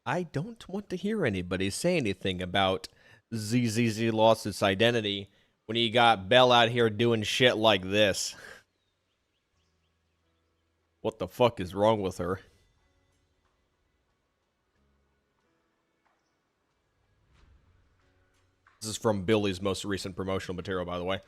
I don't want to hear anybody say anything about ZZZ lost its identity when you got Belle out here doing shit like this. What the fuck is wrong with her? This is from Billy's most recent promotional material, by the way.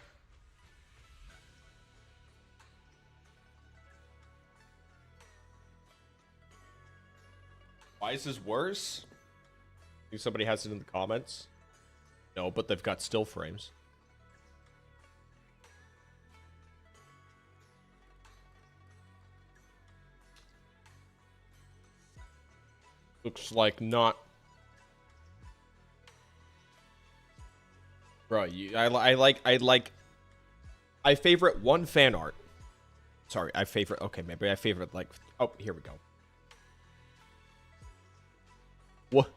Why is this worse? I think somebody has it in the comments. No, but they've got still frames. Looks like not. Bro, I favorite one fan art. Sorry, okay, maybe I favorite, like, oh, here we go. What?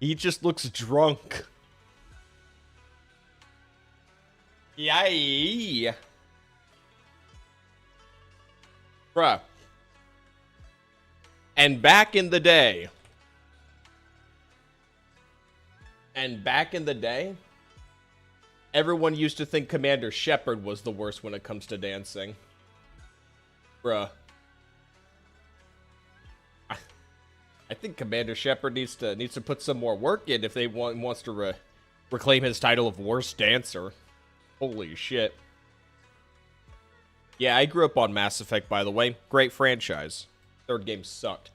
He just looks drunk. Yay. Bruh. And back in the day, everyone used to think Commander Shepard was the worst when it comes to dancing. Bruh. I think Commander Shepard needs to put some more work in if they wants to reclaim his title of worst dancer. Holy shit. Yeah, I grew up on Mass Effect, by the way. Great franchise. Third game sucked.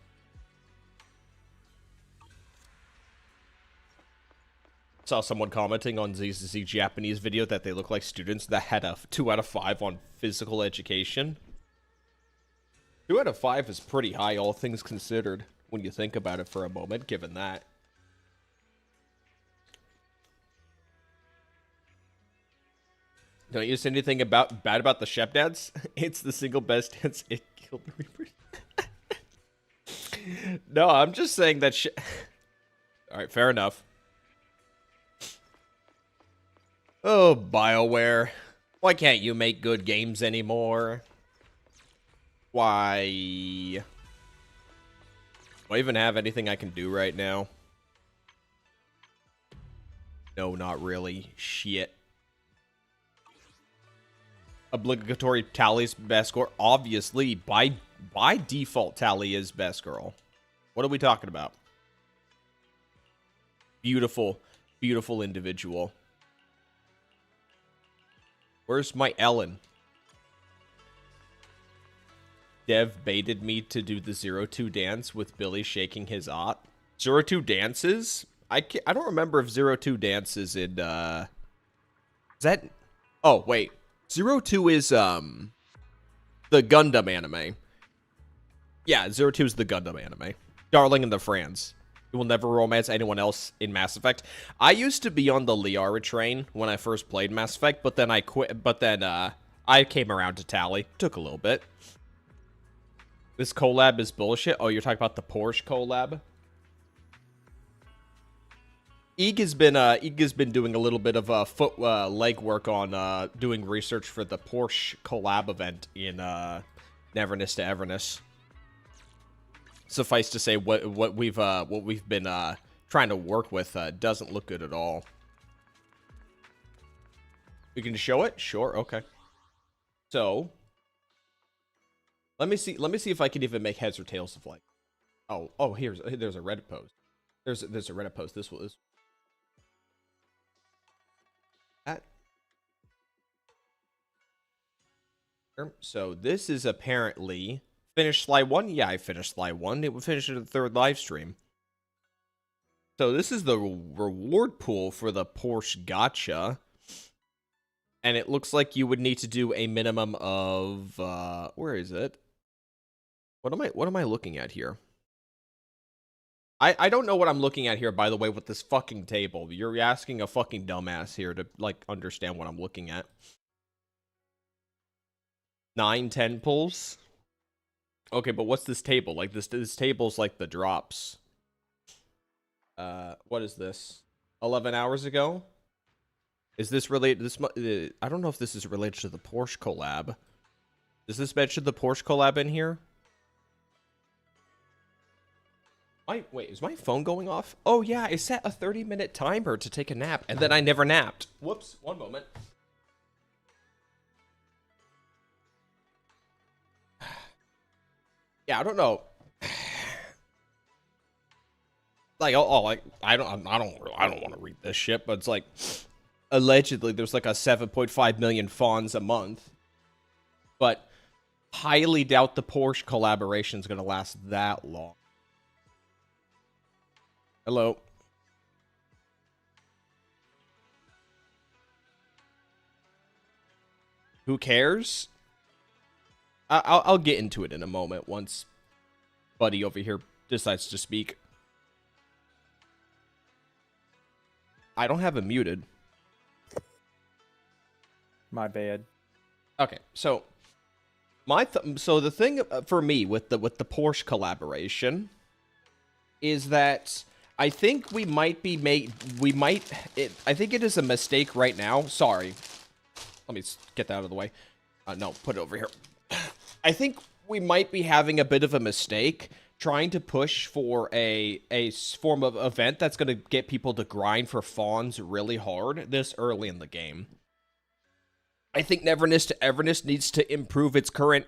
Saw someone commenting on ZZZ Japanese video that they look like students that had a 2 out of 5 on physical education. 2 out of 5 is pretty high, all things considered, when you think about it for a moment, given that. Don't you say anything bad about the Shep Dads? It's the single best dance. It killed the Reapers. No, I'm just saying that Alright, fair enough. Oh, BioWare. Why can't you make good games anymore? Why? Do I even have anything I can do right now? No, not really. Shit. Obligatory Tally's best score. Obviously, by default, Tally is best girl. What are we talking about? Beautiful, beautiful individual. Where's my Ellen? Dev baited me to do the 0-2 dance with Billy shaking his ot. 0-2 dances? I don't remember if 0-2 dances in, Is that... Oh, wait. 0-2 is, the Gundam anime. Yeah, 0-2 is the Gundam anime. Darling in the Franz. You will never romance anyone else in Mass Effect. I used to be on the Liara train when I first played Mass Effect, but then I quit. But then I came around to Tally. Took a little bit. This collab is bullshit. Oh, you're talking about the Porsche collab? Eeg has been doing a little bit of leg work on doing research for the Porsche collab event in Neverness to Everness. Suffice to say, what we've been trying to work with doesn't look good at all. You can show it? Sure, okay. So let me see if I can even make heads or tails of, like, oh, there's a Reddit post. There's a Reddit post. This was that. So this is apparently finished slide 1. Yeah, I finished slide 1. It would finish in the 3rd live stream. So this is the reward pool for the Porsche Gotcha. And it looks like you would need to do a minimum of where is it? What am I looking at here? I don't know what I'm looking at here, by the way, with this fucking table. You're asking a fucking dumbass here to, like, understand what I'm looking at. 9-10 pulls. Okay, but what's this table? Like, this table's like the drops. What is this? 11 hours ago? Is this related? I don't know if this is related to the Porsche collab. Does this mention the Porsche collab in here? Wait, is my phone going off? Oh yeah, I set a 30-minute timer to take a nap, and then I never napped. Whoops, one moment. Yeah, I don't know. Like, I don't want to read this shit, but it's like, allegedly, there's like a 7.5 million fawns a month, but highly doubt the Porsche collaboration is gonna last that long. Hello. Who cares? I'll get into it in a moment once Buddy over here decides to speak. I don't have it muted. My bad. Okay, so so the thing for me with the Porsche collaboration is that I think we might be I think it is a mistake right now. Sorry. Let me get that out of the way. No, put it over here. I think we might be having a bit of a mistake trying to push for a form of event that's going to get people to grind for fawns really hard this early in the game. I think Neverness to Everness needs to improve its current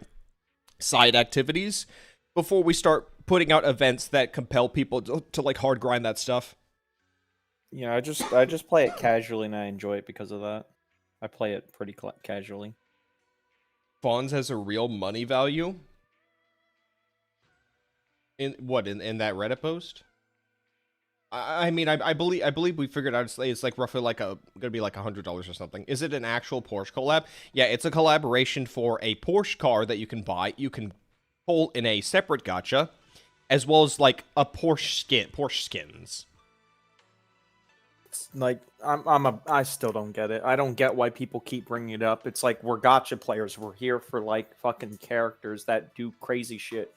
side activities before we start putting out events that compel people to like hard grind that stuff. Yeah, I just play it casually and I enjoy it because of that. I play it pretty casually. Fawns has a real money value. In that Reddit post? I mean, I believe we figured out it's like roughly like gonna be like $100 or something. Is it an actual Porsche collab? Yeah, it's a collaboration for a Porsche car that you can buy. You can pull in a separate gacha, as well as like a Porsche skins. Like I still don't get it. I don't get why people keep bringing it up. It's like we're gacha players. We're here for like fucking characters that do crazy shit.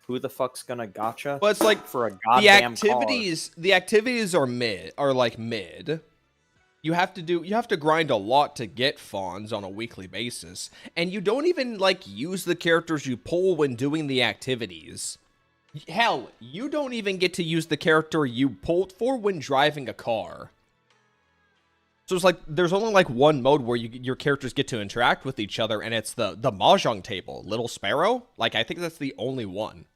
Who the fuck's gonna gacha? Well, it's like for a goddamn the activities are mid. You have to grind a lot to get fawns on a weekly basis, and you don't even like use the characters you pull when doing the activities. Hell, you don't even get to use the character you pulled for when driving a car. So it's like there's only like one mode where your characters get to interact with each other, and it's the mahjong table, Little Sparrow. Like I think that's the only one.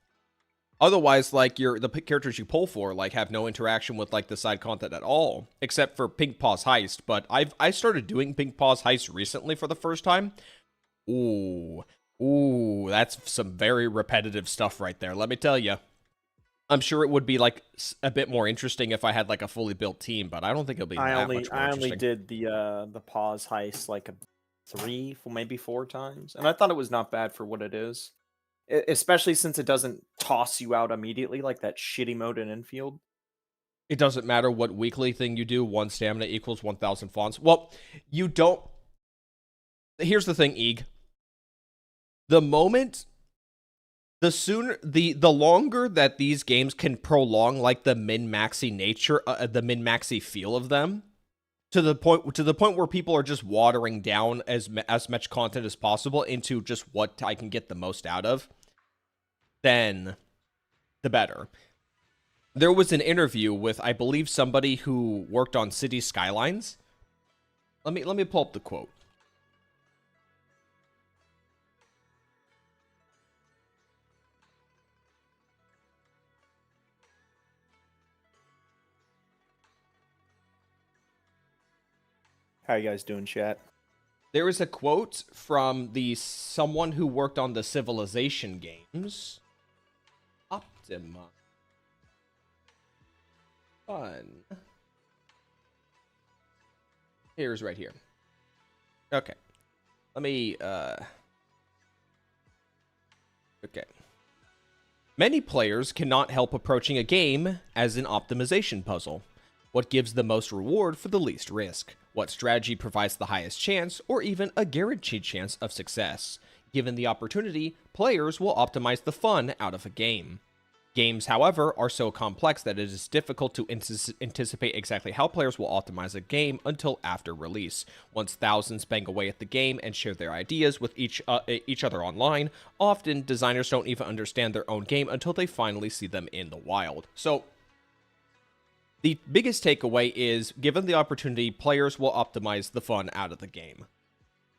Otherwise, like the characters you pull for like have no interaction with like the side content at all, except for Pink Paw's Heist. But I started doing Pink Paw's Heist recently for the first time. Ooh, that's some very repetitive stuff right there. Let me tell you. I'm sure it would be like a bit more interesting if I had like a fully built team, but I don't think it'll be that much more interesting. I only did the pause heist like 3, maybe 4 times, and I thought it was not bad for what it is, especially since it doesn't toss you out immediately like that shitty mode in Infield. It doesn't matter what weekly thing you do. 1 stamina equals 1,000 fawns. Well, you don't. Here's the thing, Eeg. The longer that these games can prolong like the min-maxy nature, the min-maxy feel of them, to the point where people are just watering down as much content as possible into just what I can get the most out of, then the better. There was an interview with, I believe, somebody who worked on City Skylines. Let me pull up the quote. How you guys doing, chat? There is a quote from someone who worked on the Civilization games. Optima. Fun. Here's right here. Okay. Let me, okay. Many players cannot help approaching a game as an optimization puzzle. What gives the most reward for the least risk? What strategy provides the highest chance, or even a guaranteed chance of success? Given the opportunity, players will optimize the fun out of a game. Games, however, are so complex that it is difficult to anticipate exactly how players will optimize a game until after release. Once thousands bang away at the game and share their ideas with each other online, often designers don't even understand their own game until they finally see them in the wild. So, the biggest takeaway is, given the opportunity, players will optimize the fun out of the game.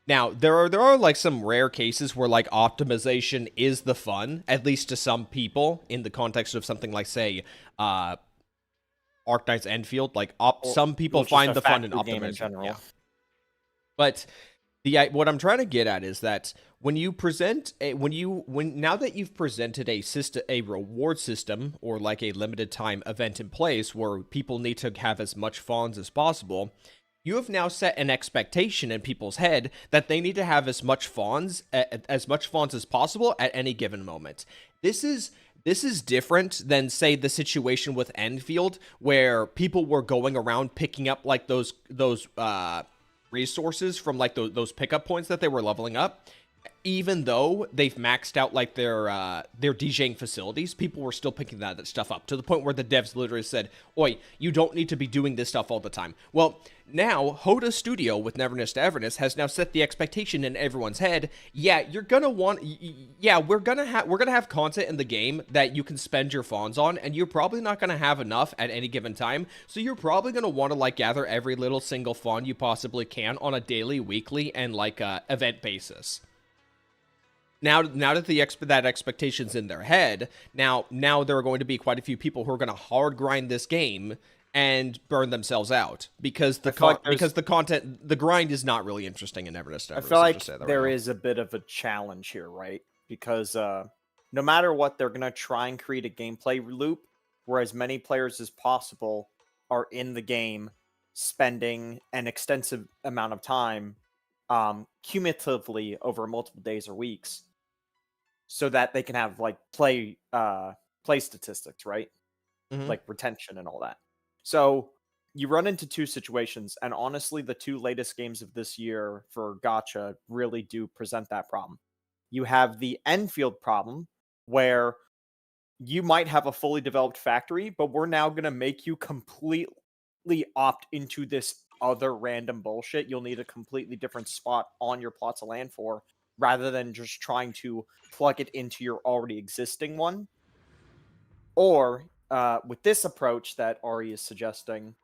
Now, there are like some rare cases where like optimization is the fun, at least to some people, in the context of something like, say, Arknight's Enfield. Like some people find the fun in optimization. In general. Yeah. But what I'm trying to get at is that when you present now that you've presented a reward system or like a limited time event in place where people need to have as much fun as possible, you have now set an expectation in people's head that they need to have as much fawns as possible at any given moment. This is different than, say, the situation with Enfield, where people were going around picking up like those resources from like those pickup points that they were leveling up. Even though they've maxed out like their DJing facilities, people were still picking that stuff up, to the point where the devs literally said, "Oi, you don't need to be doing this stuff all the time." Well, now Hoda Studio with Neverness to Everness has now set the expectation in everyone's head. Yeah, you're gonna want. Yeah, we're gonna have content in the game that you can spend your fawns on, and you're probably not gonna have enough at any given time. So you're probably gonna want to like gather every little single fawn you possibly can on a daily, weekly, and like event basis. Now that that expectation's in their head, now there are going to be quite a few people who are going to hard grind this game and burn themselves out because the grind is not really interesting in Neverness. I feel like there is a bit of a challenge here, right? Because no matter what, they're going to try and create a gameplay loop where as many players as possible are in the game, spending an extensive amount of time cumulatively over multiple days or weeks, so that they can have like play statistics, right? Mm-hmm. Like retention and all that. So you run into two situations, and honestly, the two latest games of this year for gacha really do present that problem. You have the Enfield problem, where you might have a fully developed factory, but we're now going to make you completely opt into this other random bullshit you'll need a completely different spot on your plots of land for, rather than just trying to plug it into your already existing one. Or with this approach that Ari is suggesting,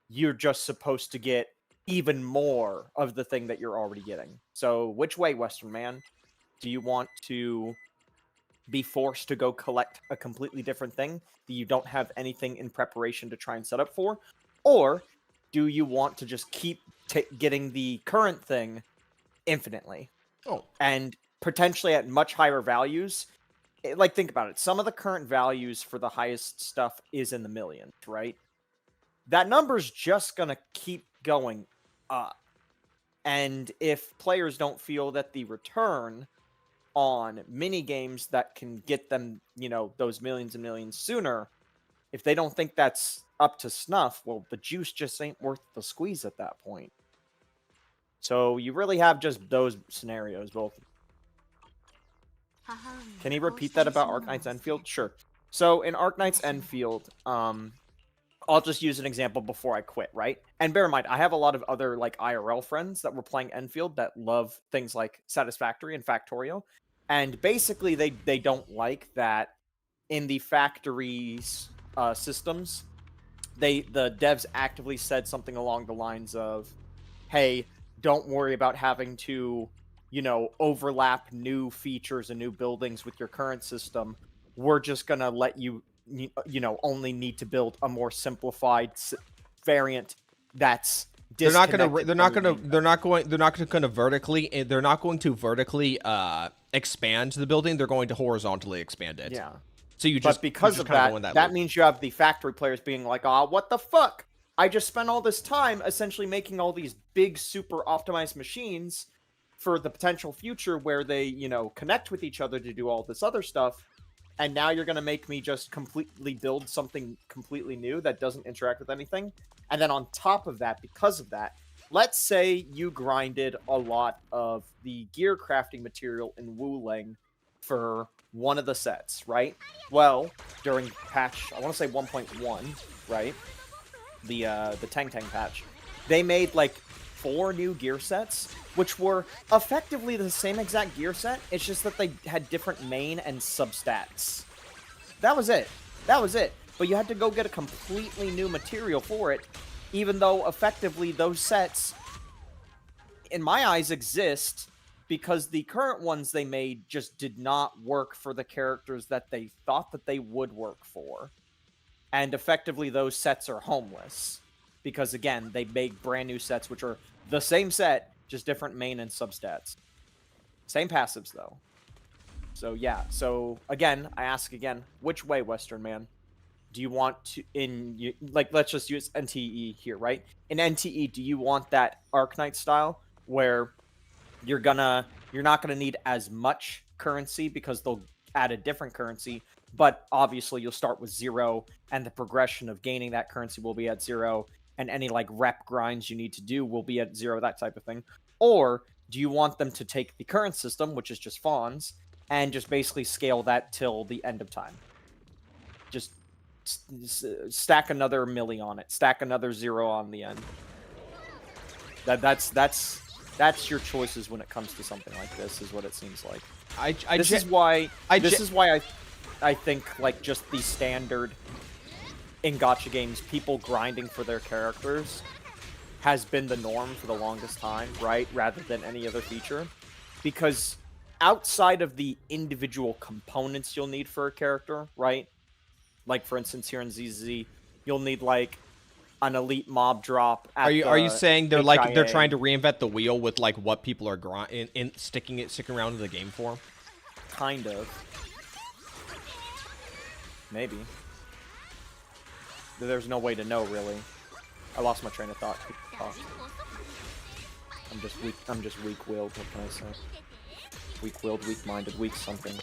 you're just supposed to get even more of the thing that you're already getting. So which way, Western Man? Do you want to be forced to go collect a completely different thing that you don't have anything in preparation to try and set up for? Or do you want to just keep getting the current thing infinitely? Oh. And potentially at much higher values. Like, think about it. Some of the current values for the highest stuff is in the millions, right? That number's just going to keep going up. And if players don't feel that the return on mini games that can get them, those millions and millions sooner, if they don't think that's up to snuff, well, the juice just ain't worth the squeeze at that point. So you really have just those scenarios, both. Can you repeat that about Arknight's Enfield? Sure. So in Arknight's Enfield, I'll just use an example before I quit, right? And bear in mind, I have a lot of other like IRL friends that were playing Enfield that love things like Satisfactory and Factorio. And basically they don't like that in the factories systems, the devs actively said something along the lines of, hey, don't worry about having to, overlap new features and new buildings with your current system. We're just going to let you, only need to build a more simplified variant that's they're not going to vertically expand the building. They're going to horizontally expand it. Yeah. So but because of that means you have the factory players being like, what the fuck? I just spent all this time essentially making all these big, super optimized machines for the potential future where they, connect with each other to do all this other stuff. And now you're going to make me just completely build something completely new that doesn't interact with anything. And then on top of that, because of that, let's say you grinded a lot of the gear crafting material in Wuling for one of the sets, right? Well, during patch, I want to say 1.1, right? The Tang Tang patch, they made like 4 new gear sets, which were effectively the same exact gear set. It's just that they had different main and substats. That was it. That was it. But you had to go get a completely new material for it, even though effectively those sets, in my eyes, exist because the current ones they made just did not work for the characters that they thought that they would work for. And effectively those sets are homeless. Because again, they make brand new sets which are the same set, just different main and substats. Same passives though. So yeah, so again, I ask again, which way, Western Man? Do you want to, let's just use NTE here, right? In NTE, do you want that Arknight style where you're not gonna need as much currency because they'll add a different currency, but obviously you'll start with 0 and the progression of gaining that currency will be at 0, and any like rep grinds you need to do will be at 0, that type of thing? Or do you want them to take the current system, which is just fawns, and just basically scale that till the end of time? Just stack another milli on it, stack another 0 on the end. That's your choices when it comes to something like this, is what it seems like. This is why I think like just the standard in gacha games, people grinding for their characters has been the norm for the longest time, right? Rather than any other feature. Because outside of the individual components you'll need for a character, right? Like for instance here in ZZ, you'll need like an elite mob drop. Are you saying they're like they're HIA. trying to reinvent the wheel with like what people are sticking around in the game for? Kind of. Maybe. There's no way to know, really. I lost my train of thought. Oh. I'm just weak-willed. What can I say? Weak-willed, weak-minded, weak something.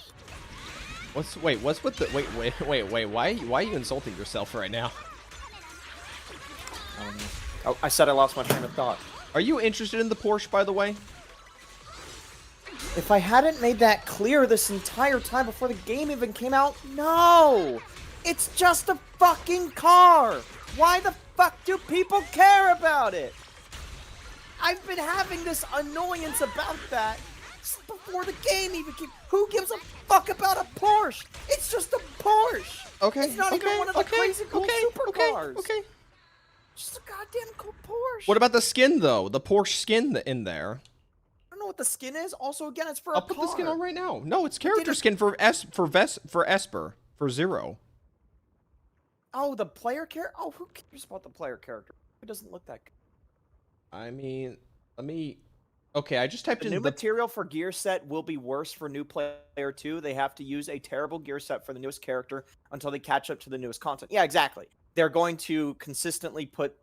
What's with the wait? Why are you insulting yourself right now? Oh, I said I lost my train of thought. Are you interested in the Porsche, by the way? If I hadn't made that clear this entire time before the game even came out, no! It's just a fucking car! Why the fuck do people care about it? I've been having this annoyance about that before the game even came. Who gives a fuck about a Porsche? It's just a Porsche! Okay, It's not even one of the crazy cool supercars! Okay. Just a goddamn cool Porsche! What about the skin, though? The Porsche skin in there. I don't know what the skin is. Also, again, it's for a I'll car. put the skin on right now. No, it's character skin for Esper for 0. Oh, the player character? Oh, who cares about the player character? It doesn't look that good. I mean, let me... Okay, I just typed The in new material for gear set will be worse for new player 2. They have to use a terrible gear set for the newest character until they catch up to the newest content. Yeah, exactly. They're going to consistently put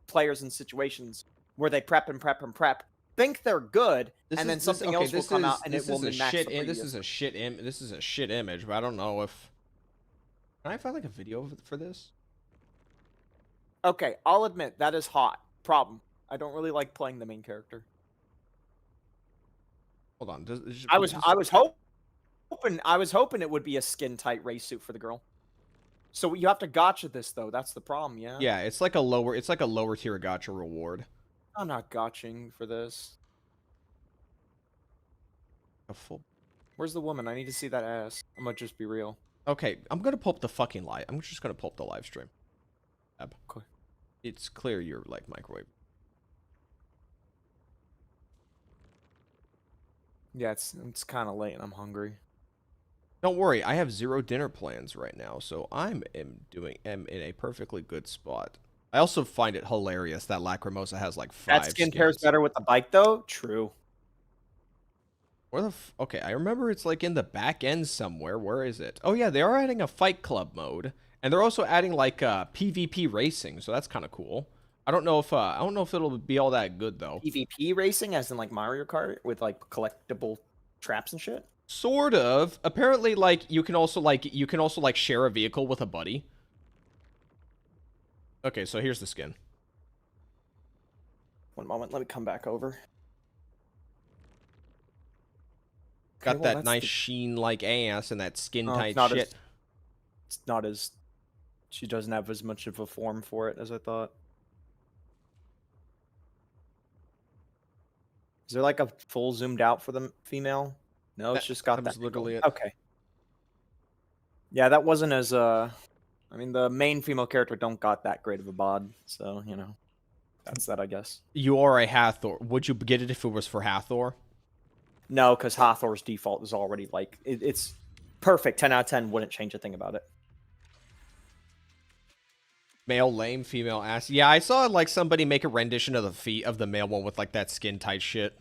players in situations where they prep and prep and prep, think they're good, and then something else will come out and it will match the previous. This is a shit image, but I don't know if... Can I find like a video for this? Okay, I'll admit that is hot. Problem. I don't really like playing the main character. Hold on. I was hoping it would be a skin tight race suit for the girl. So you have to gotcha this though. That's the problem, yeah. Yeah, it's like a lower tier gotcha reward. I'm not gotching for this. A full. Where's the woman? I need to see that ass. I'm gonna just be real. Okay, I'm gonna pull up the fucking live. I'm just gonna pull up the live stream. Okay. It's clear you're like microwave. Yeah, it's kind of late and I'm hungry. Don't worry, I have 0 dinner plans right now, so am in a perfectly good spot. I also find it hilarious that Lacrimosa has like 5 That skin skins. pairs better with the bike though. True. Where the okay, I remember it's like in the back end somewhere. Where is it? Oh yeah, they are adding a Fight Club mode, and they're also adding like PvP racing, so that's kind of cool. I don't know if it'll be all that good though. PvP racing, as in like Mario Kart with like collectible traps and shit. Sort of. Apparently, like you can also share a vehicle with a buddy. Okay, so here's the skin. One moment, let me come back over. Got well, that nice sheen-like ass and that skin-tight shit. It's not as... She doesn't have as much of a form for it as I thought. Is there like a full zoomed out for the female? No, it's just got That was literally it. Okay. Yeah, that wasn't as I mean, the main female character don't got that great of a bod, so you know, that's that, I guess. You are a Hathor. Would you get it if it was for Hathor? No, because Hathor's default is already like it's perfect. 10 out of 10 wouldn't change a thing about it. Male lame, female ass. Yeah, I saw like somebody make a rendition of the feet of the male one with like that skin tight shit.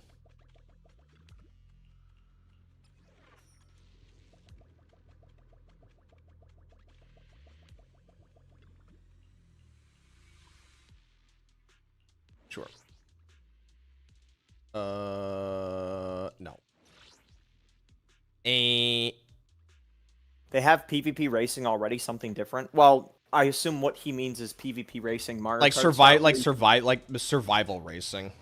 Sure. No. They have PvP racing already, something different. Well, I assume what he means is PvP racing, Mario like Kart survival racing.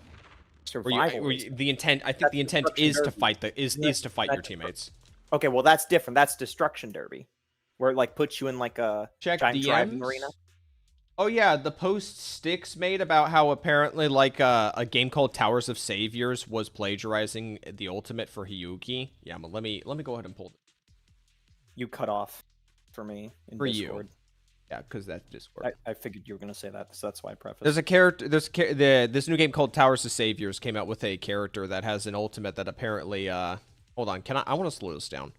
survival. The intent, I think, the intent is to fight to fight your teammates. Okay, well that's different. That's Destruction Derby, where it like puts you in like a Check giant DMs? driving arena. Oh yeah, the post Styx made about how apparently like a game called Towers of Saviors was plagiarizing the ultimate for Hiyuki. Yeah, but let me go ahead and pull it. You cut off for me in For Discord. you. Yeah, because that's Discord. I figured you were gonna say that, so that's why I prefaced. There's a character. This new game called Towers of Saviors came out with a character that has an ultimate that apparently. Hold on, I want to slow this down.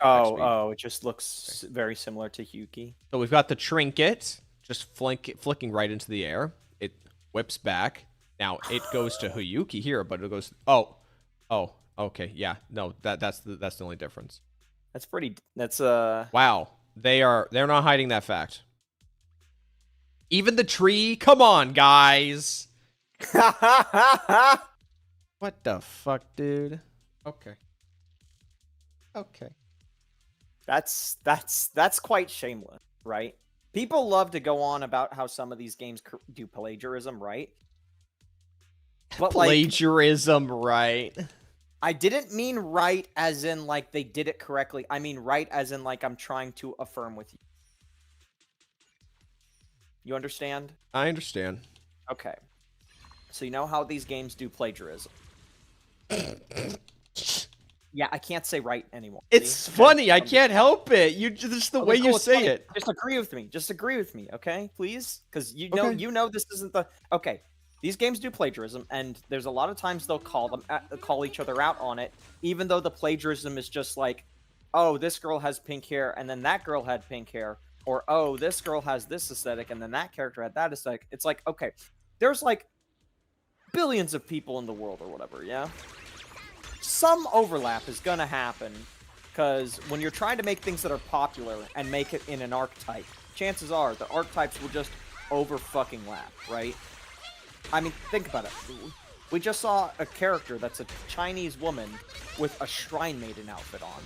Oh, it just looks very similar to Hiyuki. So we've got the trinket just flicking right into the air. It whips back. Now it goes to Hiyuki here, but it goes. Oh, okay, yeah, no, that's the only difference. That's pretty. That's Wow, they're not hiding that fact. Even the tree. Come on, guys. What the fuck, dude? Okay. That's quite shameless, right? People love to go on about how some of these games do plagiarism, right? But plagiarism, right? I didn't mean right as in like they did it correctly. I mean right as in like I'm trying to affirm with you. You understand? I understand. Okay. So you know how these games do plagiarism. Yeah, I can't say right anymore. It's funny. I can't help it. Just the way you say it. Just agree with me. Just agree with me, okay? Please? Because you know this isn't the... Okay. These games do plagiarism, and there's a lot of times they'll call each other out on it, even though the plagiarism is just like, oh, this girl has pink hair, and then that girl had pink hair, or oh, this girl has this aesthetic, and then that character had that aesthetic. It's like, okay, there's like billions of people in the world or whatever, yeah? Some overlap is gonna happen, because when you're trying to make things that are popular and make it in an archetype, chances are the archetypes will just over-fucking-lap, right? I mean, think about it. We just saw a character that's a Chinese woman with a Shrine Maiden outfit on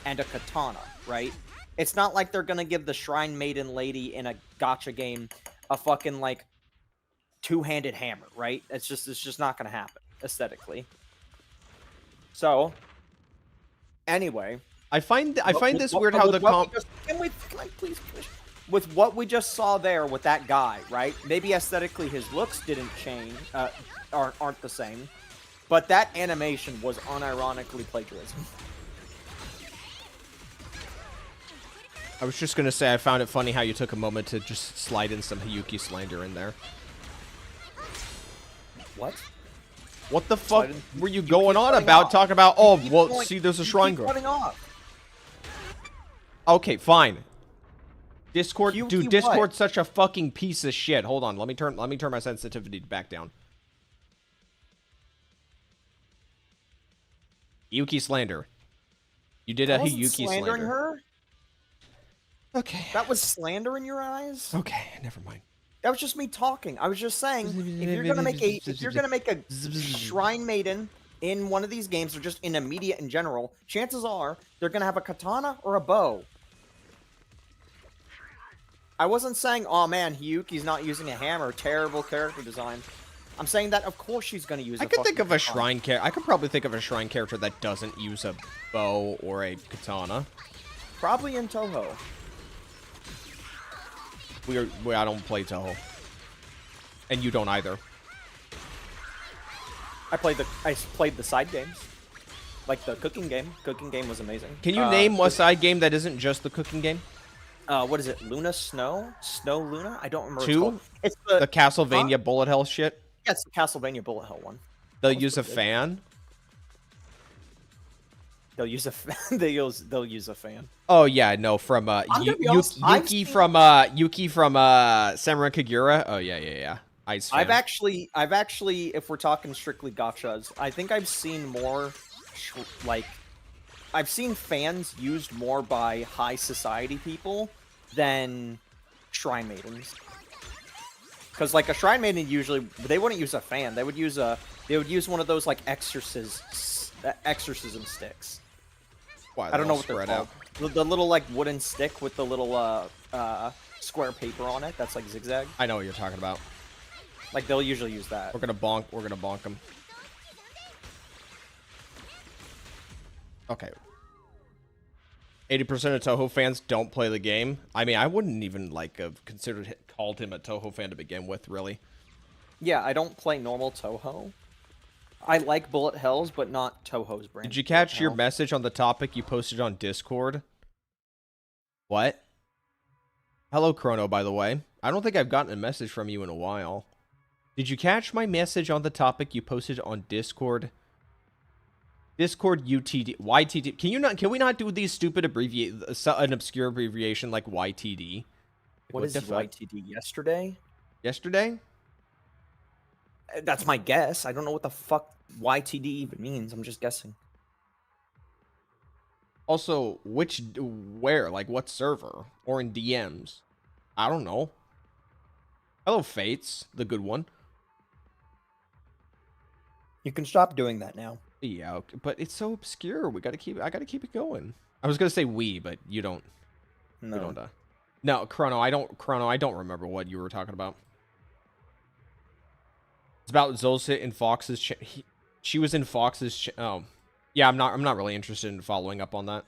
and a katana, right? It's not like they're gonna give the Shrine Maiden lady in a gacha game a fucking, like, two-handed hammer, right? It's just not gonna happen, aesthetically. So, anyway... I find this weird how the Can I please finish? With what we just saw there with that guy, right? Maybe aesthetically his looks didn't change, aren't the same, but that animation was unironically plagiarism. I was just gonna say I found it funny how you took a moment to just slide in some Hiyuki slander in there. What? What the fuck were you going on about? Talking about, oh, well, see, there's a shrine girl. Okay, fine. Discord, dude, Discord's such a fucking piece of shit. Hold on, let me turn my sensitivity back down. Hiyuki slander. You did a Hiyuki slander. Her? Okay. That was slander in your eyes? Okay, never mind. That was just me talking. I was just saying, if you're gonna make a Shrine Maiden in one of these games, or just in a media in general, chances are they're gonna have a katana or a bow. I wasn't saying, oh man, Hiyuki's not using a hammer, terrible character design. I'm saying that of course she's gonna use. I could think of a shrine character. I could probably think of a shrine character that doesn't use a bow or a katana. Probably in Toho. I don't play Toho, and you don't either. I played the side games, like the cooking game. Cooking game was amazing. Can you name a side game that isn't just the cooking game? What is it? Luna Snow? Snow Luna? I don't remember. Two? It's the Castlevania bullet hell shit. Yeah, it's the Castlevania bullet hell one. They'll use a fan. They'll use a they'll use a fan. Oh yeah, no, from Yuki from Samurai Kagura. Oh yeah. Ice fan. I've actually, if we're talking strictly gachas, I think I've seen more, I've seen fans used more by high society people than shrine maidens. Because like a shrine maiden usually they wouldn't use a fan. They would use one of those like exorcism sticks. Why, I don't know what they're called. The little like wooden stick with the little square paper on it. That's like zigzag. I know what you're talking about. Like they'll usually use that. We're gonna bonk them. Okay. 80% of Toho fans don't play the game. I mean, I wouldn't even like have called him a Toho fan to begin with, really. Yeah, I don't play normal Toho. I like bullet hells, but not Toho's brand. Did you catch your message on the topic you posted on Discord? What? Hello, Chrono, by the way. I don't think I've gotten a message from you in a while. Did you catch my message on the topic you posted on Discord? Discord UTD YTD. Can we not do these stupid an obscure abbreviation like YTD? What is YTD? Yesterday? Yesterday? That's my guess. I don't know what the fuck YTD even means. I'm just guessing. Also, where? Like, what server? Or in DMs? I don't know. Hello, Fates, the good one. You can stop doing that now. Yeah, okay, but it's so obscure. I gotta keep it going. I was gonna say but you don't. No. You don't. No, Chrono, I don't remember what you were talking about. It's about Zolcit in Fox's. She was in Fox's. Oh, yeah. I'm not really interested in following up on that.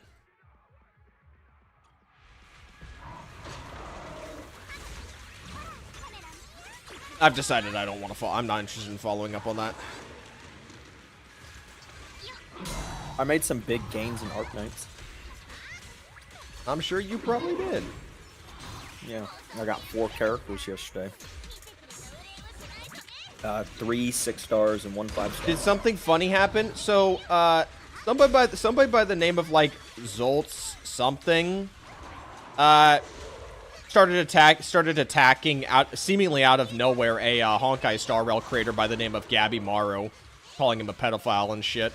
I've decided I don't want to follow. I'm not interested in following up on that. I made some big gains in Arknights. I'm sure you probably did. Yeah, I got 4 characters yesterday. 3 6 stars and 1 5 star. Did something funny happen? So, somebody by the name of like Zoltz something, started attacking seemingly out of nowhere a Honkai Star Rail creator by the name of Gabby Morrow, calling him a pedophile and shit.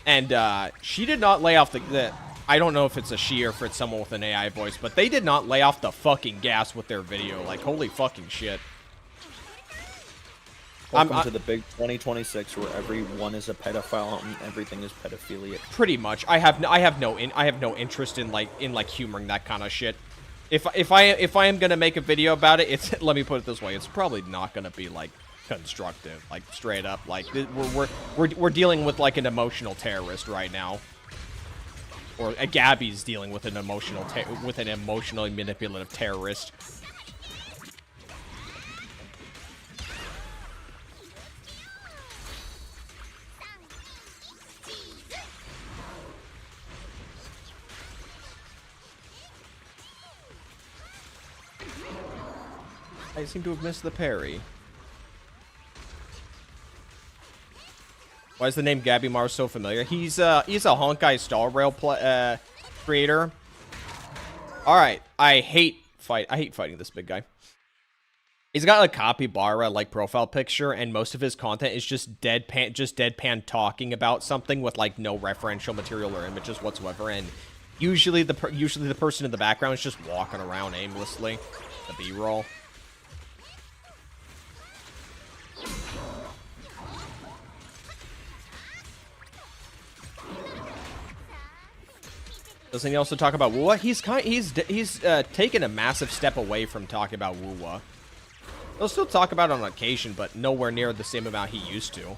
And she did not lay off the I don't know if it's a she or if it's someone with an AI voice, but they did not lay off the fucking gas with their video. Like, holy fucking shit. Welcome to the big 2026 where everyone is a pedophile and everything is pedophilia. Pretty much. I have no interest in humoring that kind of shit. If I am gonna make a video about it, it's let me put it this way, it's probably not gonna be like constructive, like straight up. Like we're dealing with like an emotional terrorist right now. Or Gabby's dealing with an emotionally manipulative terrorist. I seem to have missed the parry. Why is the name Gabby Mars so familiar? He's a Honkai Star Rail creator. All right, I hate fighting this big guy. He's got a capybara like profile picture, and most of his content is just deadpan talking about something with like no referential material or images whatsoever. And usually the person in the background is just walking around aimlessly. The B-roll. Doesn't he also talk about Wuwa? He's taken a massive step away from talking about Wuwa. They'll still talk about it on occasion, but nowhere near the same amount he used to.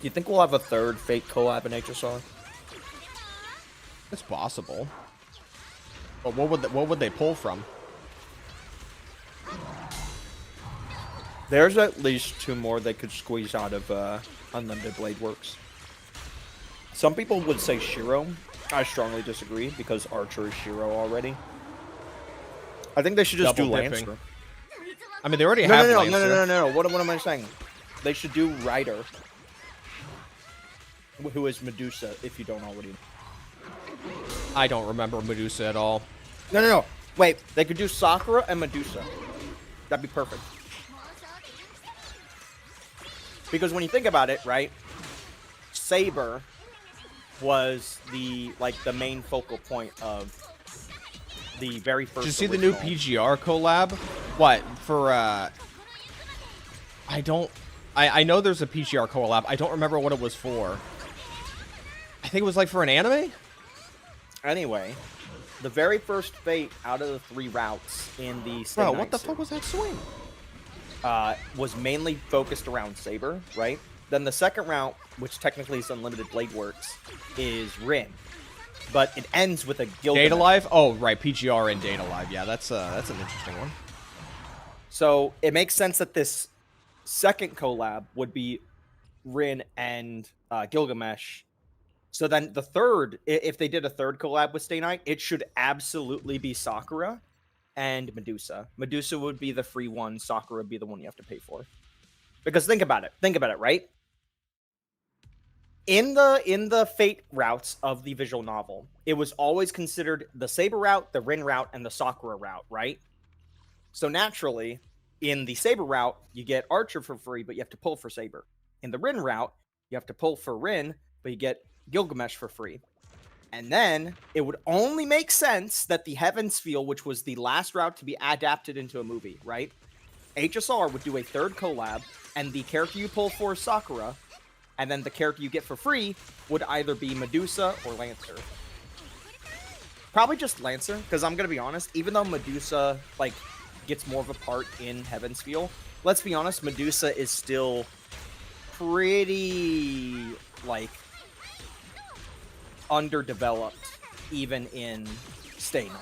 Do you think we'll have a third Fate collab in HSR? It's possible. But what would they pull from? There's at least 2 more they could squeeze out of Unlimited Blade Works. Some people would say Shiro. I strongly disagree because Archer is Shiro already. I think they should just Double do dipping. Lancer. I mean, they already have Lancer. No. What am I saying? They should do Ryder, who is Medusa, if you don't already know. I don't remember Medusa at all. No. Wait, they could do Sakura and Medusa. That'd be perfect. Because when you think about it, right, Saber was the main focal point of the very first. Did you see the new PGR collab? What for? I know there's a PGR collab. I don't remember what it was for. I think it was like for an anime. Anyway, the very first Fate out of the 3 routes in the Bro, what the fuck was that swing? Was mainly focused around Saber, right? Then the second route, which technically is Unlimited Blade Works, is Rin. But it ends with a Gilgamesh. Data Live? Oh, right, PGR and Data Live. Yeah, that's an interesting one. So it makes sense that this second collab would be Rin and Gilgamesh. So then the third, if they did a third collab with Stay Night, it should absolutely be Sakura and Medusa. Medusa would be the free one. Sakura would be the one you have to pay for. Because think about it, right? In the Fate routes of the visual novel, it was always considered the Saber route, the Rin route, and the Sakura route, right? So naturally, in the Saber route, you get Archer for free, but you have to pull for Saber. In the Rin route, you have to pull for Rin, but you get Gilgamesh for free. And then it would only make sense that the Heaven's Feel, which was the last route to be adapted into a movie, right? HSR would do a third collab, and the character you pull for is Sakura, and then the character you get for free would either be Medusa or Lancer. Probably just Lancer, because I'm going to be honest, even though Medusa, gets more of a part in Heaven's Feel, let's be honest, Medusa is still pretty, underdeveloped, even in Stay Night.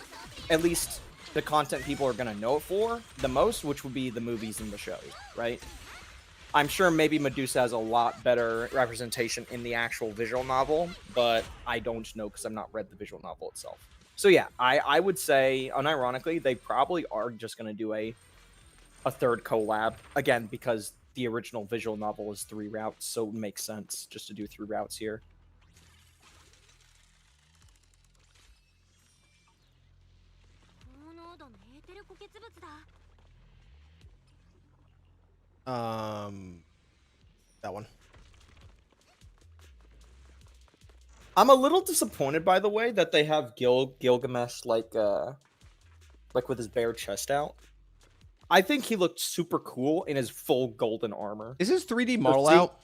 At least the content people are going to know it for the most, which would be the movies and the shows, right? I'm sure maybe Medusa has a lot better representation in the actual visual novel, but I don't know because I've not read the visual novel itself. So yeah, I would say, unironically, they probably are just going to do a third collab, again, because the original visual novel is 3 routes, so it makes sense just to do 3 routes here. That one. I'm a little disappointed, by the way, that they have Gilgamesh with his bare chest out. I think he looked super cool in his full golden armor. Is his 3D model out?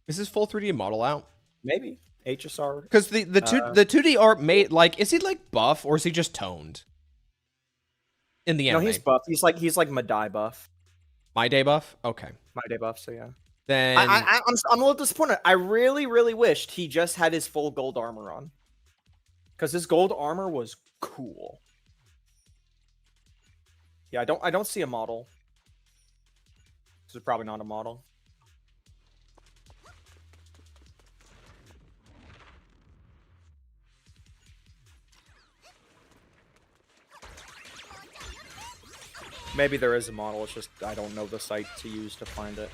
Is his full 3D model out? Maybe HSR. Because the 2D art made is he buff or is he just toned? In the anime, no, he's buff. He's like Madai buff. My Day buff? Okay. My Day buff, so yeah. Then I'm a little disappointed. I really, really wished he just had his full gold armor on. Because his gold armor was cool. Yeah, I don't see a model. This is probably not a model. Maybe there is a model, it's just I don't know the site to use to find it.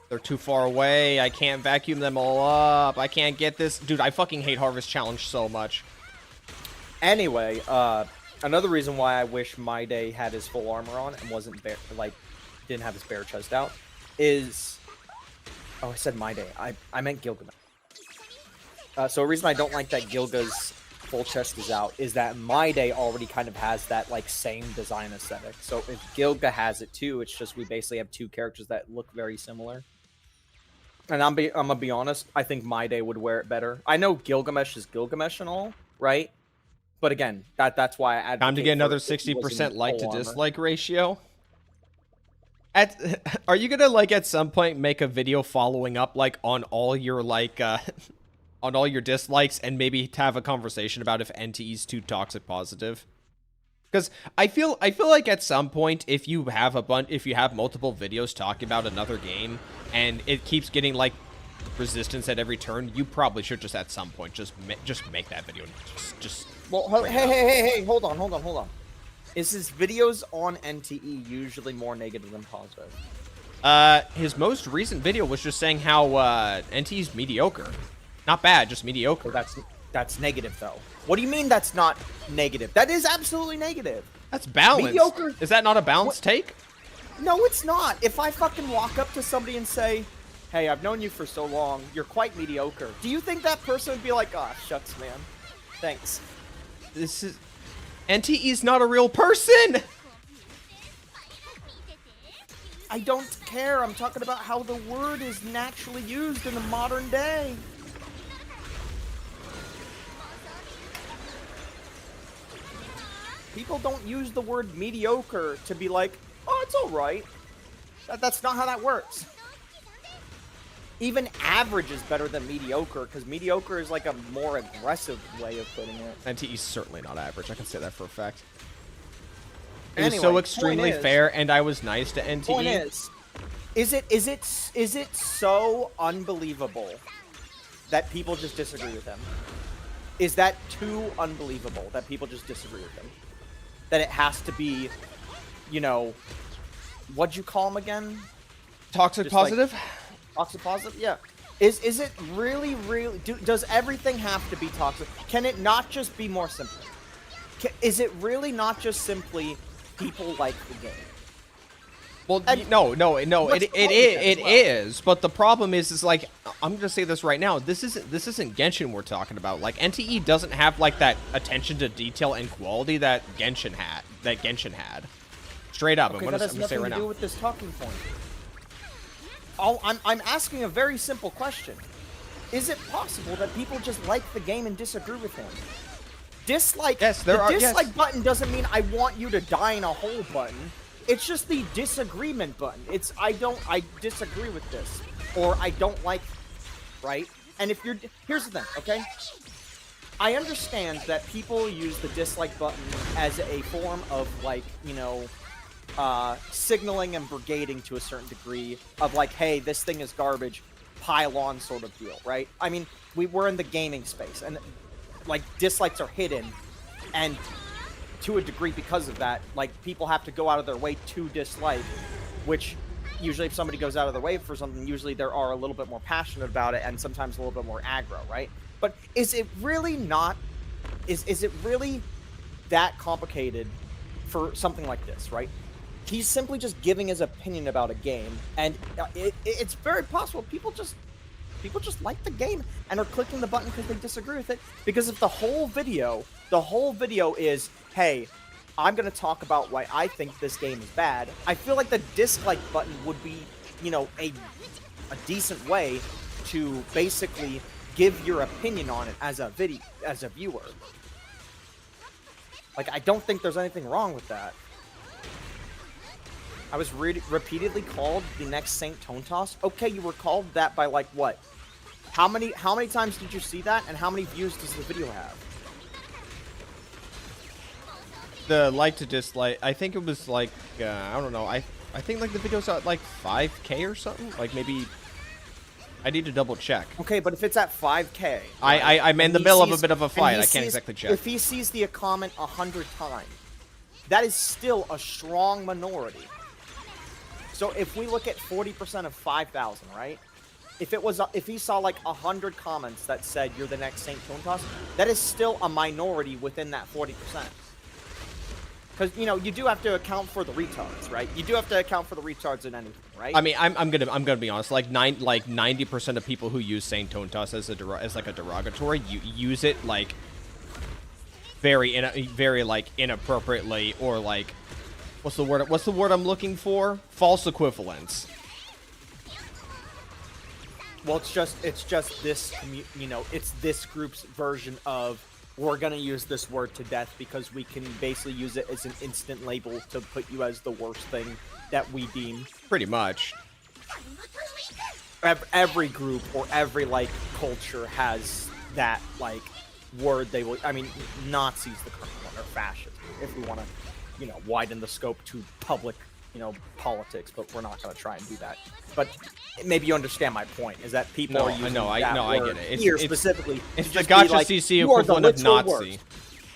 They're too far away. I can't vacuum them all up. I can't get this. Dude, I fucking hate Harvest Challenge so much. Anyway, another reason why I wish My Day had his full armor on and wasn't didn't have his bare chest out is... Oh, I said My Day. I meant Gilgamesh. So a reason I don't like that Gilga's full chest is out is that My Day already kind of has that same design aesthetic. So if Gilga has it too, it's just we basically have 2 characters that look very similar. And I'm gonna be honest, I think My Day would wear it better. I know Gilgamesh is Gilgamesh and all, right? But again, that's why I advocate Time to get another for if he was in 60% like to full armor. dislike ratio. Are you gonna like at some point make a video following up like on all your like on all your dislikes and maybe to have a conversation about if NTE's too toxic positive? Because I feel like at some point if you have multiple videos talking about another game and it keeps getting like resistance at every turn, you probably should just at some point just make that video. Just well, hey, hold on. Is his videos on NTE usually more negative than positive? His most recent video was just saying how NTE's mediocre. Not bad, just mediocre. Well, that's negative though. What do you mean that's not negative? That is absolutely negative. That's balanced. Mediocre. Is that not a balanced take? No, it's not. If I fucking walk up to somebody and say, hey, I've known you for so long, you're quite mediocre. Do you think that person would be like, ah, shucks, man. Thanks. This is... NTE's not a real person! I don't care. I'm talking about how the word is naturally used in the modern day. People don't use the word mediocre to be like, oh, it's all right. That's not how that works. Even average is better than mediocre, because mediocre is like a more aggressive way of putting it. NTE's certainly not average. I can say that for a fact. It Anyway, was so extremely point is- fair, and I was nice to NTE. Point is it so unbelievable that people just disagree with him? Is that too unbelievable that people just disagree with him? That it has to be, you know, what'd you call him again? Toxic Just like- positive? Toxic positive? Yeah. Is it really, does everything have to be toxic? Can it not just be more simple? Is it really not just simply people like the game? Well, And no, let's it call it that as well. is, but the problem is like, I'm gonna say this right now, this isn't Genshin we're talking about. Like, NTE doesn't have like that attention to detail and quality that Genshin had. Straight up, Okay, I'm that gonna has say nothing right to do now. with this talking point. I'm asking a very simple question. Is it possible that people just like the game and disagree with him? Dislike. Yes, the yes. dislike button doesn't mean I want you to die in a hole button. It's just the disagreement button. It's I disagree with this, or I don't like, right? And if you're, here's the thing, okay? I understand that people use the dislike button as a form of like, you know, signaling and brigading to a certain degree of like, hey, this thing is garbage, pile on sort of deal, right? I mean, we're in the gaming space, and like dislikes are hidden, and to a degree because of that, like people have to go out of their way to dislike, which usually if somebody goes out of their way for something, usually they are a little bit more passionate about it and sometimes a little bit more aggro, right? But is it really not, is it really that complicated for something like this, right? He's simply just giving his opinion about a game, and it's very possible people just like the game and are clicking the button because they disagree with it. Because if the whole video is, hey, I'm going to talk about why I think this game is bad, I feel like the dislike button would be, you know, a decent way to basically give your opinion on it as a viewer. Like, I don't think there's anything wrong with that. I was repeatedly called the next Saint Tone Toss. Okay, you were called that by like what? How many times did you see that, and how many views does the video have? The like to dislike, I think it was like, I don't know, I think like the video's at like 5K or something, like maybe, I need to double check. Okay, but if it's at 5K, I'm in the middle of a bit of a fight, I can't exactly check. If he sees the comment 100 times, that is still a strong minority. So if we look at 40% of 5,000, right? If he saw like 100 comments that said you're the next Saint Tone Toss, that is still a minority within that 40%. Because, you know, you do have to account for the retards, right? You do have to account for the retards in anything, right? I mean, I'm gonna be honest. Like 90% of people who use Saint Tone Toss as like a derogatory, you use it like very like inappropriately, or like what's the word I'm looking for? False equivalence. Well, it's just this it's this group's version of we're gonna use this word to death because we can basically use it as an instant label to put you as the worst thing that we deem. Pretty much. Every group or every like culture has that like word they will. I mean, Nazis the current one, or fascists, if we want to, widen the scope to public, politics. But we're not going to try and do that. But maybe you understand my point. Is that people are using I get it. Here specifically, it's the Gacha like, CC equivalent of Nazi. Worst.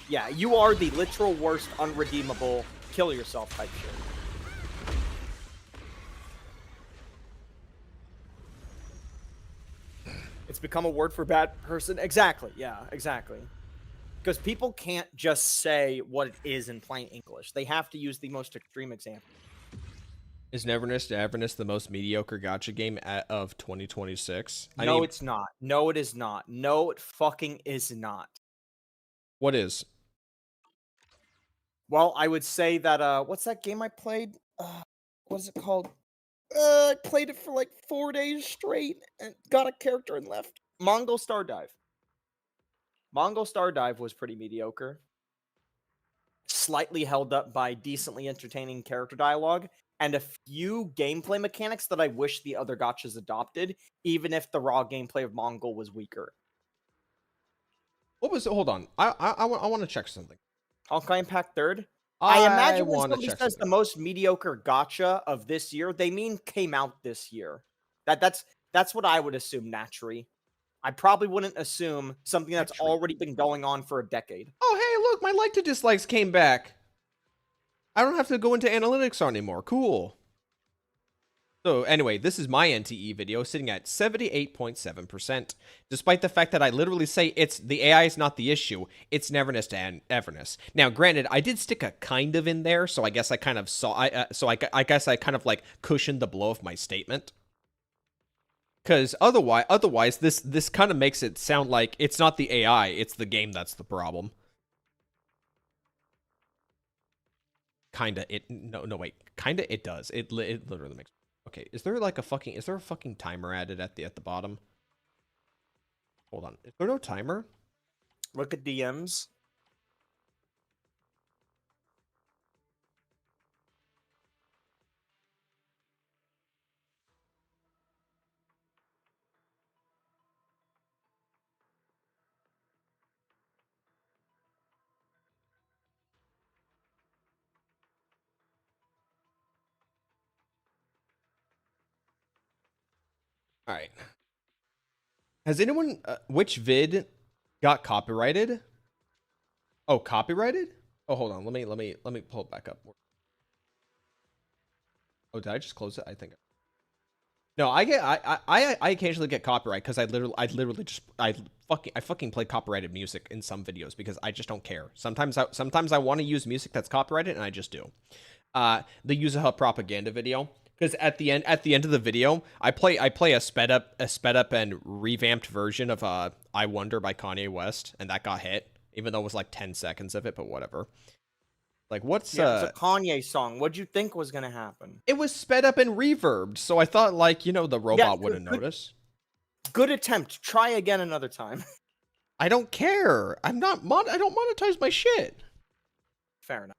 Yeah, you are the literal worst, unredeemable, kill yourself type shit. It's become a word for bad person. Exactly. Yeah, exactly. Because people can't just say what it is in plain English. They have to use the most extreme example. Is Neverness to Everness the most mediocre gacha game of 2026? No, it's not. No, it is not. No, it fucking is not. What is? Well, I would say that, what's that game I played? What is it called? I played it for like 4 days straight and got a character and left. Mongol Star Dive. Mongol Star Dive was pretty mediocre. Slightly held up by decently entertaining character dialogue and a few gameplay mechanics that I wish the other gachas adopted, even if the raw gameplay of Mongol was weaker. What was it? Hold on. I want to check something. Honkai Impact 3rd? I imagine when somebody says something. the most mediocre gacha of this year, they mean came out this year. That's what I would assume naturally. I probably wouldn't assume something that's already been going on for a decade. Oh, hey, look, my like to dislikes came back. I don't have to go into analytics anymore. Cool. So anyway, this is my NTE video sitting at 78.7%, despite the fact that I literally say it's the AI is not the issue, it's Neverness to Everness. Now, granted, I did stick a kind of in there, so I guess I kind of saw, I guess I kind of like cushioned the blow of my statement. Because otherwise, this kind of makes it sound like it's not the AI, it's the game that's the problem. Kinda, kinda it does. It literally makes. Okay, is there a fucking timer added at the bottom? Hold on, is there no timer? Look at DMs. All right. Has anyone which vid got copyrighted? Oh, copyrighted? Oh, hold on. Let me pull it back up. Oh, did I just close it? I think. No, I occasionally get copyright because I literally just I fucking play copyrighted music in some videos because I just don't care. Sometimes I want to use music that's copyrighted and I just do. The User Hub propaganda video. Because at the end of the video, I play a sped up and revamped version of "I Wonder" by Kanye West, and that got hit, even though it was like 10 seconds of it, but whatever. Like, what's it was a Kanye song. What'd you think was gonna happen? It was sped up and reverbed, so I thought like the robot wouldn't notice. Good attempt. Try again another time. I don't care. I don't monetize my shit. Fair enough.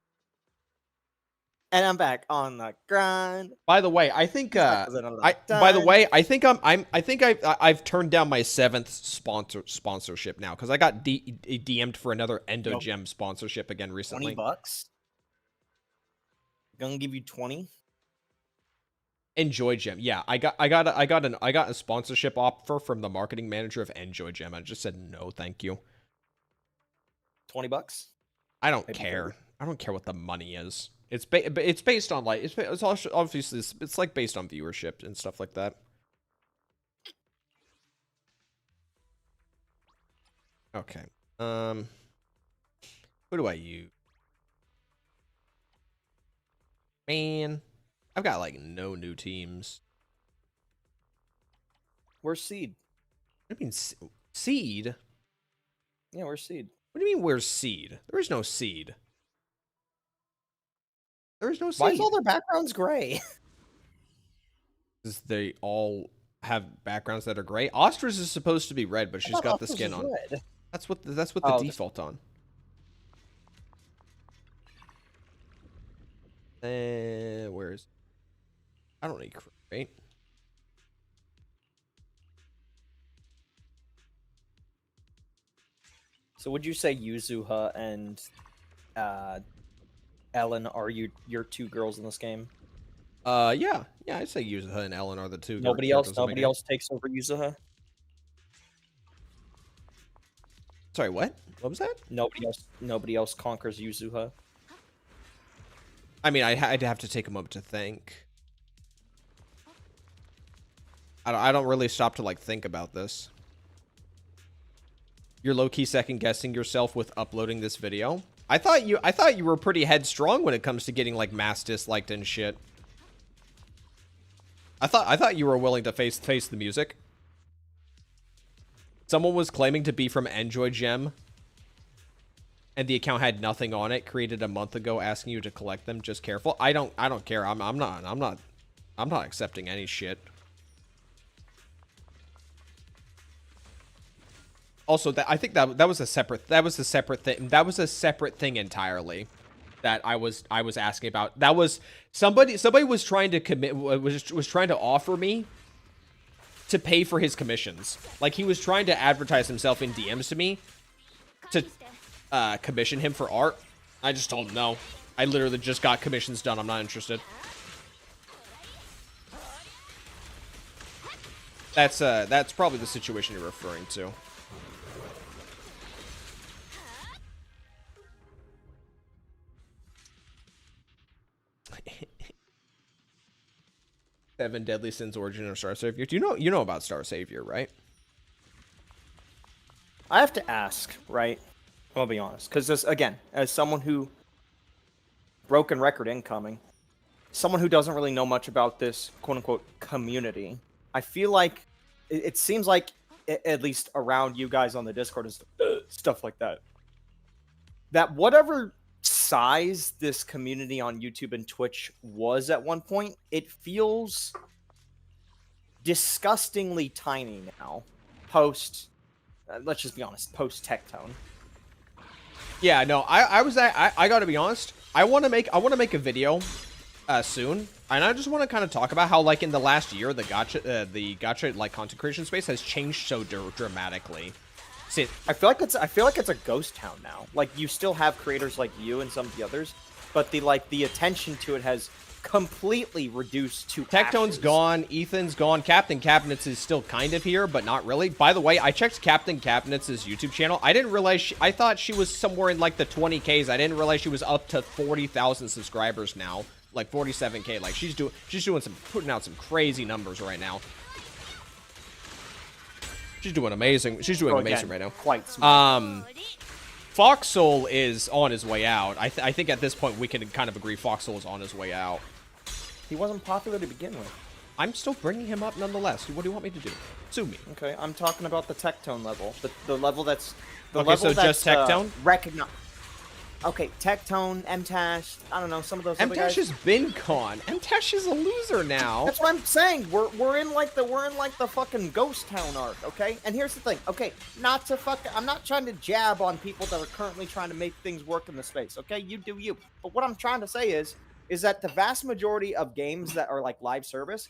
And I'm back on the grind. By the way, I think I've turned down my 7th sponsorship now because I got DM'd for another Endogem sponsorship again recently. $20? Gonna give you 20. Enjoy Gem. Yeah, I got a sponsorship offer from the marketing manager of Enjoy Gem. I just said no, thank you. $20? I don't care. I don't care what the money is. It's based on like it's also obviously it's like based on viewership and stuff like that. Okay. Who do I use? Man, I've got like no new teams. Where's Seed? What do you mean Seed? Yeah, where's Seed? What do you mean where's Seed? There is no Seed. There is no Seed. Why is all their backgrounds gray? They all have backgrounds that are gray. Ostrich is supposed to be red, but I she's thought got the Ostrich skin was on. red. That's what the Oh, default on. Where's? I don't need right. So would you say Yuzuha and Ellen are your two girls in this game? Yeah, I'd say Yuzuha and Ellen are the two characters. Nobody else takes over Yuzuha. Sorry, what? What was that? Nobody else conquers Yuzuha. I mean, I'd have to take a moment to think. I don't really stop to like think about this. You're low-key second-guessing yourself with uploading this video. I thought you were pretty headstrong when it comes to getting like mass disliked and shit. I thought you were willing to face the music. Someone was claiming to be from Enjoy Gem, and the account had nothing on it. Created a month ago, asking you to collect them. Just careful. I don't care. I'm not accepting any shit. Also, I think that was a separate thing entirely that I was asking about. That was somebody was trying to was trying to offer me to pay for his commissions. Like he was trying to advertise himself in DMs to me to commission him for art. I just told him no. I literally just got commissions done. I'm not interested. That's probably the situation you're referring to. Seven Deadly Sins: Origin of Star Savior. Do you know about Star Savior, right? I have to ask, right? I'll be honest, because this again, as someone who broken record incoming, someone who doesn't really know much about this quote unquote community, I feel like it seems like at least around you guys on the Discord and stuff like that, that whatever size this community on YouTube and Twitch was at one point, it feels disgustingly tiny now. Let's just be honest, post Tectone. Yeah, no, I gotta be honest. I want to make a video soon, and I just want to kind of talk about how like in the last year the gacha like content creation space has changed so dramatically. See, I feel like it's a ghost town now. Like you still have creators like you and some of the others, but the attention to it has completely reduced to Tectone's ashes. gone, Ethan's gone, Captain Cabinets is still kind of here, but not really. By the way, I checked Captain Cabinets' YouTube channel. I didn't realize I thought she was somewhere in like the 20Ks. I didn't realize she was up to 40,000 subscribers now, like 47K. Like she's putting out some crazy numbers right now. She's doing amazing. She's doing amazing right now. Quite smart. Foxsoul is on his way out. I think at this point we can kind of agree Foxsoul is on his way out. He wasn't popular to begin with. I'm still bringing him up nonetheless. What do you want me to do? Sue me. Okay, I'm talking about the Tectone level. The level that's... Okay, so just Tectone? Recognize. Okay, Tectone, MTash, I don't know, some of those other guys. MTash has been gone. MTash is a loser now. That's what I'm saying. We're in like the fucking ghost town arc, okay? And here's the thing, okay, I'm not trying to jab on people that are currently trying to make things work in the space, okay? You do you. But what I'm trying to say is that the vast majority of games that are like live service,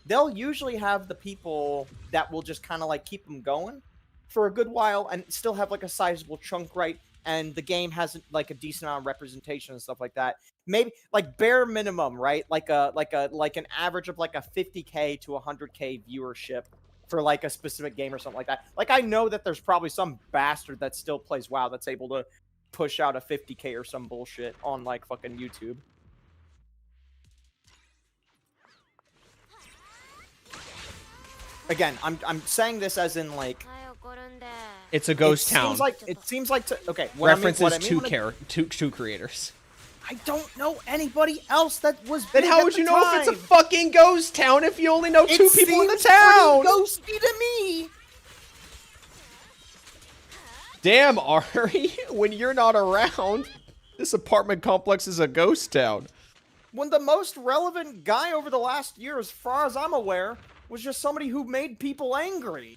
they'll usually have the people that will just kind of like keep them going for a good while and still have like a sizable chunk, right? And the game has like a decent amount of representation and stuff like that. Maybe like bare minimum, right? Like an average of like a 50K to 100K viewership for like a specific game or something like that. Like I know that there's probably some bastard that still plays WoW that's able to push out a 50K or some bullshit on like fucking YouTube. Again, I'm saying this as in like it's a ghost town. It seems like okay. References two creators. I don't know anybody else that was. Then how would you know if it's a fucking ghost town if you only know two people in the town? Ghosty to me. Damn, Ari, when you're not around, this apartment complex is a ghost town. When the most relevant guy over the last year, as far as I'm aware, was just somebody who made people angry.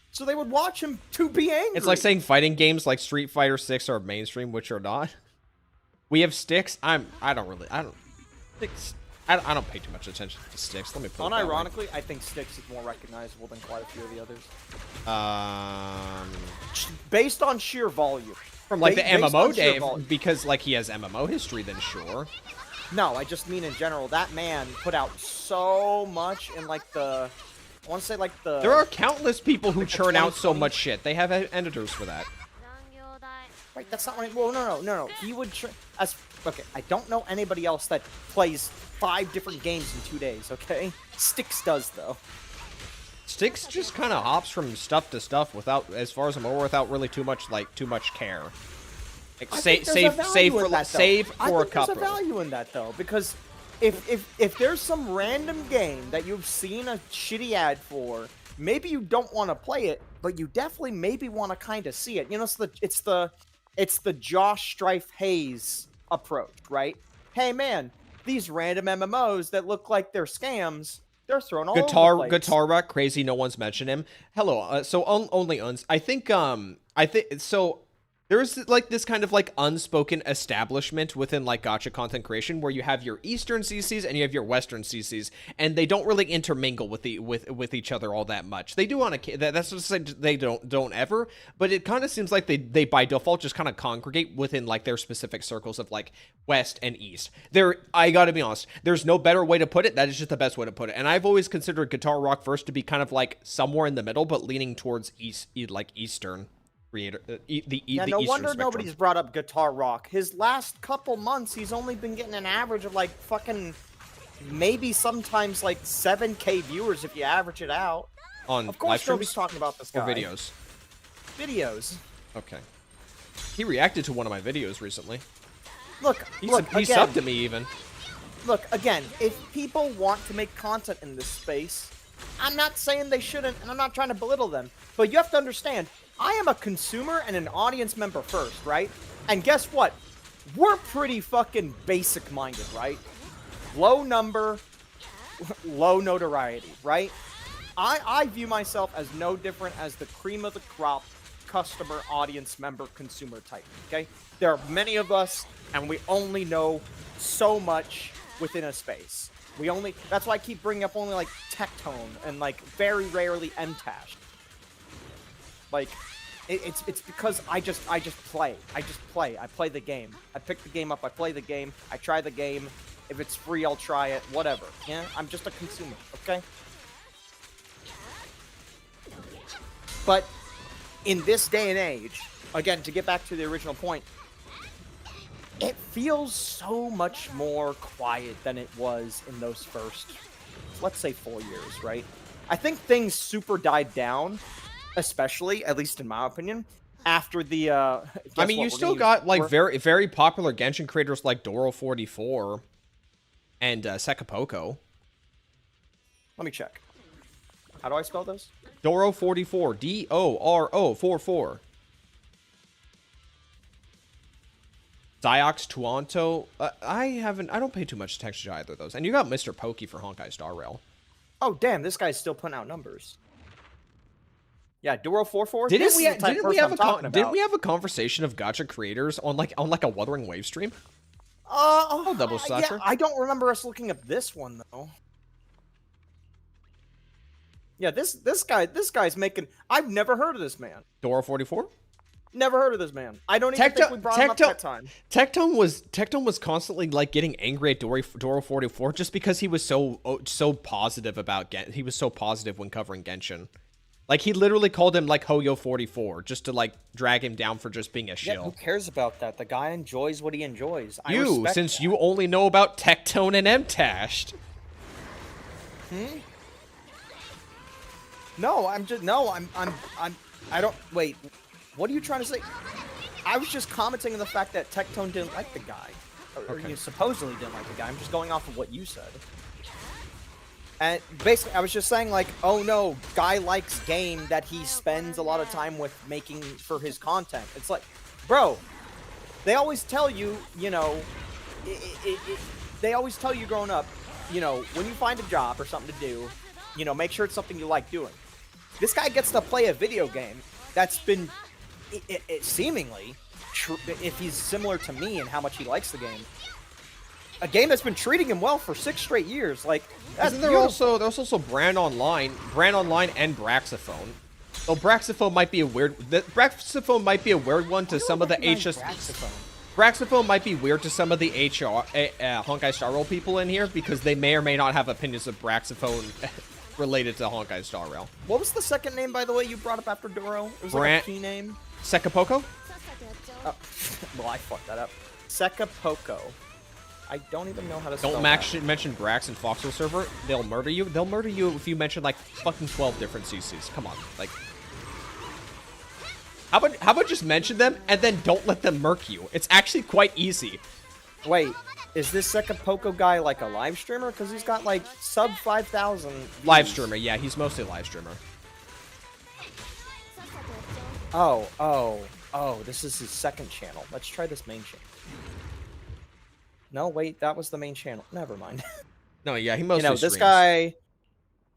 So they would watch him to be angry. It's like saying fighting games like Street Fighter 6 are mainstream, which are not. We have Sticks. I don't pay too much attention to Sticks. Let me put it that way. Unironically, I think Sticks is more recognizable than quite a few of the others. Based on sheer volume. From like the MMO day, because like he has MMO history, then sure. No, I just mean in general. That man put out so much in like the... I want to say like the... There are countless people who churn out so much shit. They have editors for that. Right, that's not right. Well, no. He would... Okay, I don't know anybody else that plays 5 different games in 2 days, okay? Sticks does, though. Sticks just kind of hops from stuff to stuff without, as far as I'm aware, without really too much care. Like, save for a cup. There's a value in that, though, because if there's some random game that you've seen a shitty ad for, maybe you don't want to play it, but you definitely maybe want to kind of see it. You know, it's the Josh Strife Hayes approach, right? Hey, man, these random MMOs that look like they're scams, they're thrown all over the place. Guitar Rock Crazy, no one's mentioned him. Hello, so only uns. I think so. There's like this kind of like unspoken establishment within like gacha content creation where you have your Eastern CCs and you have your Western CCs, and they don't really intermingle with each other all that much. They do on a that's just like they don't ever, but it kind of seems like they by default just kind of congregate within like their specific circles of like West and East. I gotta be honest, there's no better way to put it. That is just the best way to put it. And I've always considered Guitar Rock First to be kind of like somewhere in the middle, but leaning towards Eastern. No wonder nobody's brought up Guitar Rock. His last couple months, he's only been getting an average of like fucking maybe sometimes like 7K viewers if you average it out. On of course, nobody's talking about this guy. Or videos. Videos. Okay. He reacted to one of my videos recently. Look, he subbed to me even. Look, again, if people want to make content in this space, I'm not saying they shouldn't, and I'm not trying to belittle them, but you have to understand, I am a consumer and an audience member first, right? And guess what? We're pretty fucking basic-minded, right? Low number, low notoriety, right? I view myself as no different as the cream of the crop customer, audience member, consumer type, okay? There are many of us, and we only know so much within a space. That's why I keep bringing up only, like, Tectone and, like, very rarely MTash. Like, it's because I just play. I play the game. I pick the game up, I play the game, I try the game. If it's free, I'll try it, whatever. Yeah, I'm just a consumer, okay? But in this day and age, again, to get back to the original point, it feels so much more quiet than it was in those first, let's say, 4 years, right? I think things super died down, especially, at least in my opinion, after the, I mean, you still got, like, very, very popular Genshin creators like Doro44 and Sekapoko. Let me check. How do I spell this? Doro44. D-O-R-O-44. Diox Tuanto. I don't pay too much attention to either of those. And you got Mr. Pokey for Honkai Star Rail. Oh, damn, this guy's still putting out numbers. Yeah, Duro44. Didn't we have a conversation of gacha creators on like a Wuthering Wave stream? Oh, double satcher. Yeah, I don't remember us looking up this one though. Yeah, this guy's making. I've never heard of this man. Doro44. Never heard of this man. I don't even think we brought him up that time. Tectone was constantly like getting angry at Doro44 just because he was so positive about he was so positive when covering Genshin. Like, he literally called him, like, Hoyo44, just to, like, drag him down for just being a shill. Yeah, who cares about that? The guy enjoys what he enjoys. Since you only know about Tectone and MTashed. No, I don't, wait, what are you trying to say? I was just commenting on the fact that Tectone didn't like the guy. Or you supposedly didn't like the guy. I'm just going off of what you said. And basically, I was just saying, like, oh no, guy likes game that he spends a lot of time with making for his content. It's like, bro, they always tell you, you know, they always tell you growing up, you know, when you find a job or something to do, You know, make sure it's something you like doing. This guy gets to play a video game that's been, seemingly, if he's similar to me and how much he likes the game, a game that's been treating him well for 6 straight years. Like, isn't there also Brand Online and Braxophone? So Braxophone might be a weird. Braxophone might be a weird one to some of the HS. Braxophone might be weird to some of the Honkai Star Rail people in here because they may or may not have opinions of Braxophone related to Honkai Star Rail. What was the second name, by the way, you brought up after Doro? It was like a key name. Sekapoko? Oh, well, I fucked that up. Sekapoko. I don't even know how to spell Don't that. mention Brax and Foxhole server. They'll murder you. They'll murder you if you mention like fucking 12 different CCs. Come on, like. How about just mention them and then don't let them murk you? It's actually quite easy. Wait, is this Sekapoko guy like a live streamer? Because he's got like sub 5,000. Live streamer, yeah, he's mostly live streamer. Oh, this is his second channel. Let's try this main channel. No, wait, that was the main channel. Never mind. No, yeah, he mostly this streams. guy...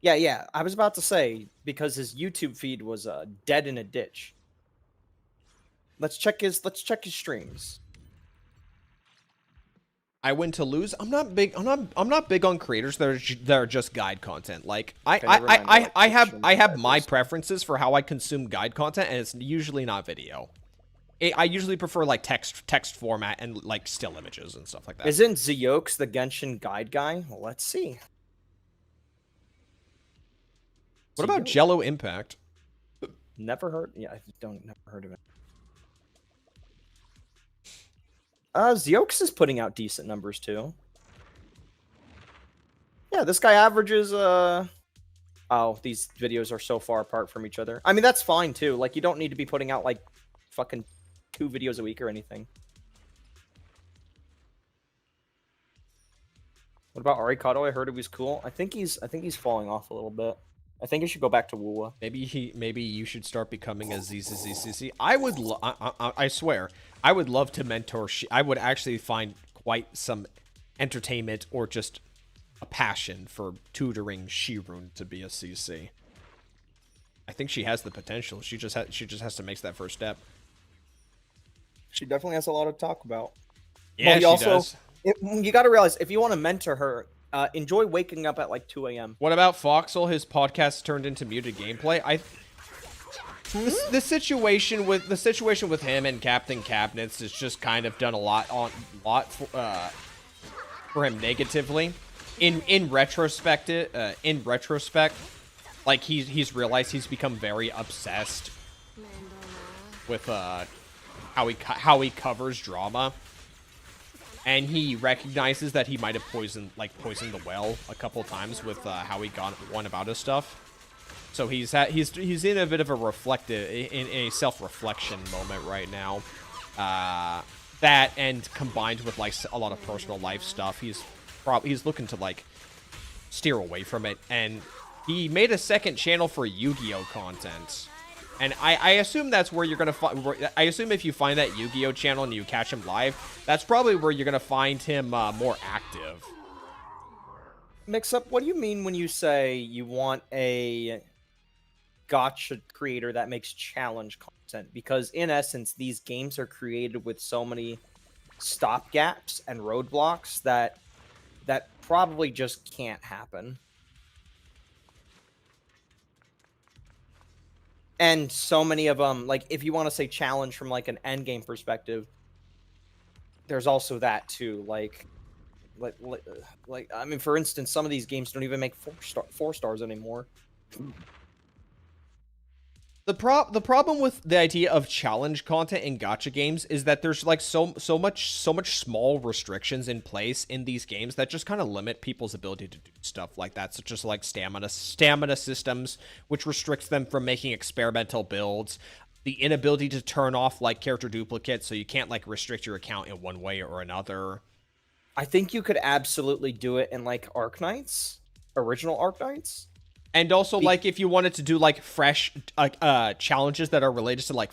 Yeah, I was about to say, because his YouTube feed was dead in a ditch. Let's check his streams. I win to lose. I'm not big on creators that are just guide content. Like I have my preferences for how I consume guide content, and it's usually not video. I usually prefer like text format and like still images and stuff like that. Isn't Zeox the Genshin guide guy? Well, let's see. What about Jello Impact? Never heard. Yeah, I never heard of it. Zeox is putting out decent numbers too. Yeah, this guy averages. Oh, these videos are so far apart from each other. I mean, that's fine too. Like, you don't need to be putting out like fucking 2 videos a week or anything. What about Arikado? I heard he was cool. I think he's falling off a little bit. I think he should go back to Wuwa. Maybe you should start becoming a ZZZCC. I swear, I would love to mentor. I would actually find quite some entertainment or just a passion for tutoring Shirun to be a CC. I think she has the potential. She just has to make that first step. She definitely has a lot to talk about. Yeah, she does. You got to realize, if you want to mentor her, enjoy waking up at like 2 a.m. What about Foxhole? His podcast turned into muted gameplay. The situation with him and Captain Cabinets has just kind of done a lot for him negatively. In retrospect, like he's realized he's become very obsessed with how he covers drama. And he recognizes that he might have poisoned the well a couple times with how he went about his stuff. So he's in a bit of a self-reflection moment right now. That, and combined with like a lot of personal life stuff, he's looking to like steer away from it. And he made a second channel for Yu-Gi-Oh content. And I assume that's where you're going to find... I assume if you find that Yu-Gi-Oh channel and you catch him live, that's probably where you're going to find him more active. Mix-Up, what do you mean when you say you want a gacha creator that makes challenge content? Because in essence, these games are created with so many stopgaps and roadblocks that probably just can't happen. And so many of them, like, if you want to say challenge from, like, an endgame perspective, there's also that, too. Like, I mean, for instance, some of these games don't even make 4 stars anymore. The problem with the idea of challenge content in gacha games is that there's like so much small restrictions in place in these games that just kind of limit people's ability to do stuff like that, such as like stamina systems, which restricts them from making experimental builds, the inability to turn off like character duplicates, so you can't like restrict your account in one way or another. I think you could absolutely do it in like Arknights, original Arknights. And also, like, if you wanted to do, like, fresh challenges that are related to, like,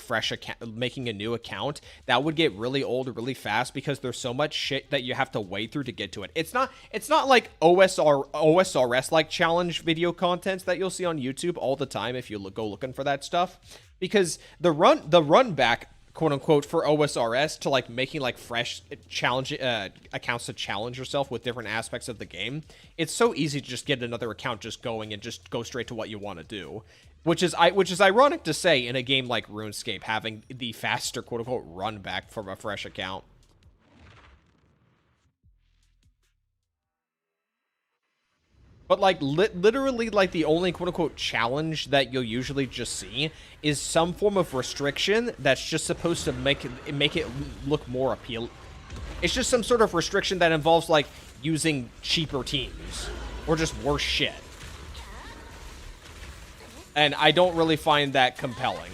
making a new account, that would get really old really fast because there's so much shit that you have to wade through to get to it. It's not like OSRS-like challenge video content that you'll see on YouTube all the time if you go looking for that stuff. Because the run back, quote unquote, for OSRS to like making like fresh challenge accounts to challenge yourself with different aspects of the game, it's so easy to just get another account just going and just go straight to what you want to do, which is ironic to say in a game like RuneScape having the faster, quote unquote, run back from a fresh account. But, like, literally, like, the only quote-unquote challenge that you'll usually just see is some form of restriction that's just supposed to make it look more appealing. It's just some sort of restriction that involves, like, using cheaper teams. Or just worse shit. And I don't really find that compelling.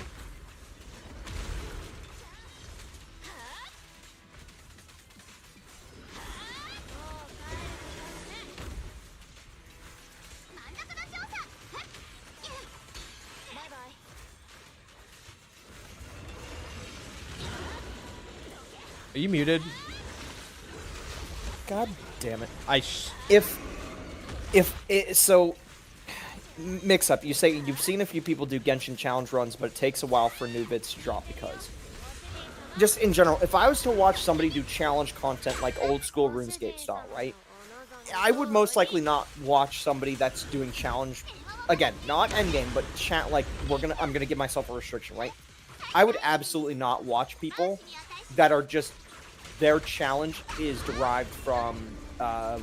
Are you muted? God damn it. So mix up. You say you've seen a few people do Genshin challenge runs, but it takes a while for new vids to drop because. Just in general, if I was to watch somebody do challenge content like old school RuneScape style, right? I would most likely not watch somebody that's doing challenge, again, not endgame, but like I'm gonna give myself a restriction, right? I would absolutely not watch people that are just, their challenge is derived from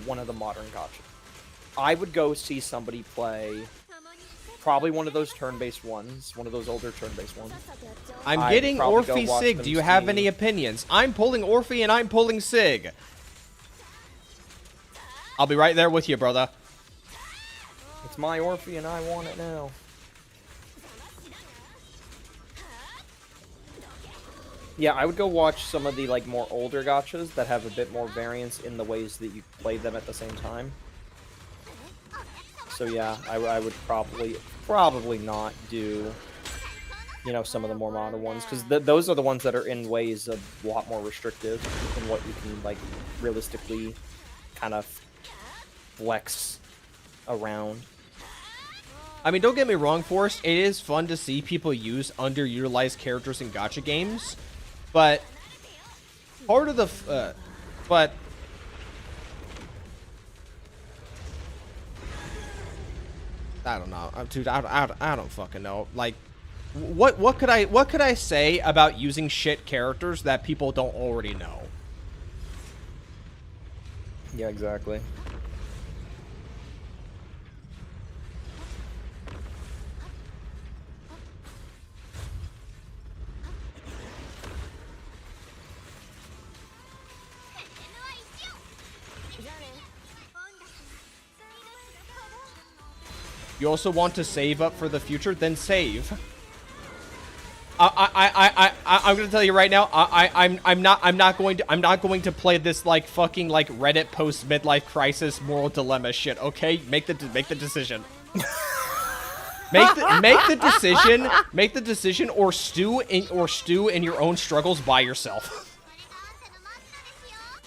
one of the modern gacha. I would go see somebody play probably one of those turn-based ones, one of those older turn-based ones. I'm getting Orphe Sig. Do you have any opinions? I'm pulling Orphe and I'm pulling Sig. I'll be right there with you, brother. It's my Orphe and I want it now. Yeah, I would go watch some of the like more older gachas that have a bit more variance in the ways that you play them at the same time. So yeah, I would probably not do, you know, some of the more modern ones, because those are the ones that are in ways a lot more restrictive in what you can like realistically kind of flex around. I mean, don't get me wrong, Forrest. It is fun to see people use underutilized characters in gacha games, but part of the but I don't know, dude. I don't fucking know. Like, what could I say about using shit characters that people don't already know? Yeah, exactly. You also want to save up for the future? Then save. I'm gonna tell you right now. I'm not going to play this like fucking like Reddit post midlife crisis moral dilemma shit. Okay, make the decision. Make the decision, or stew in your own struggles by yourself.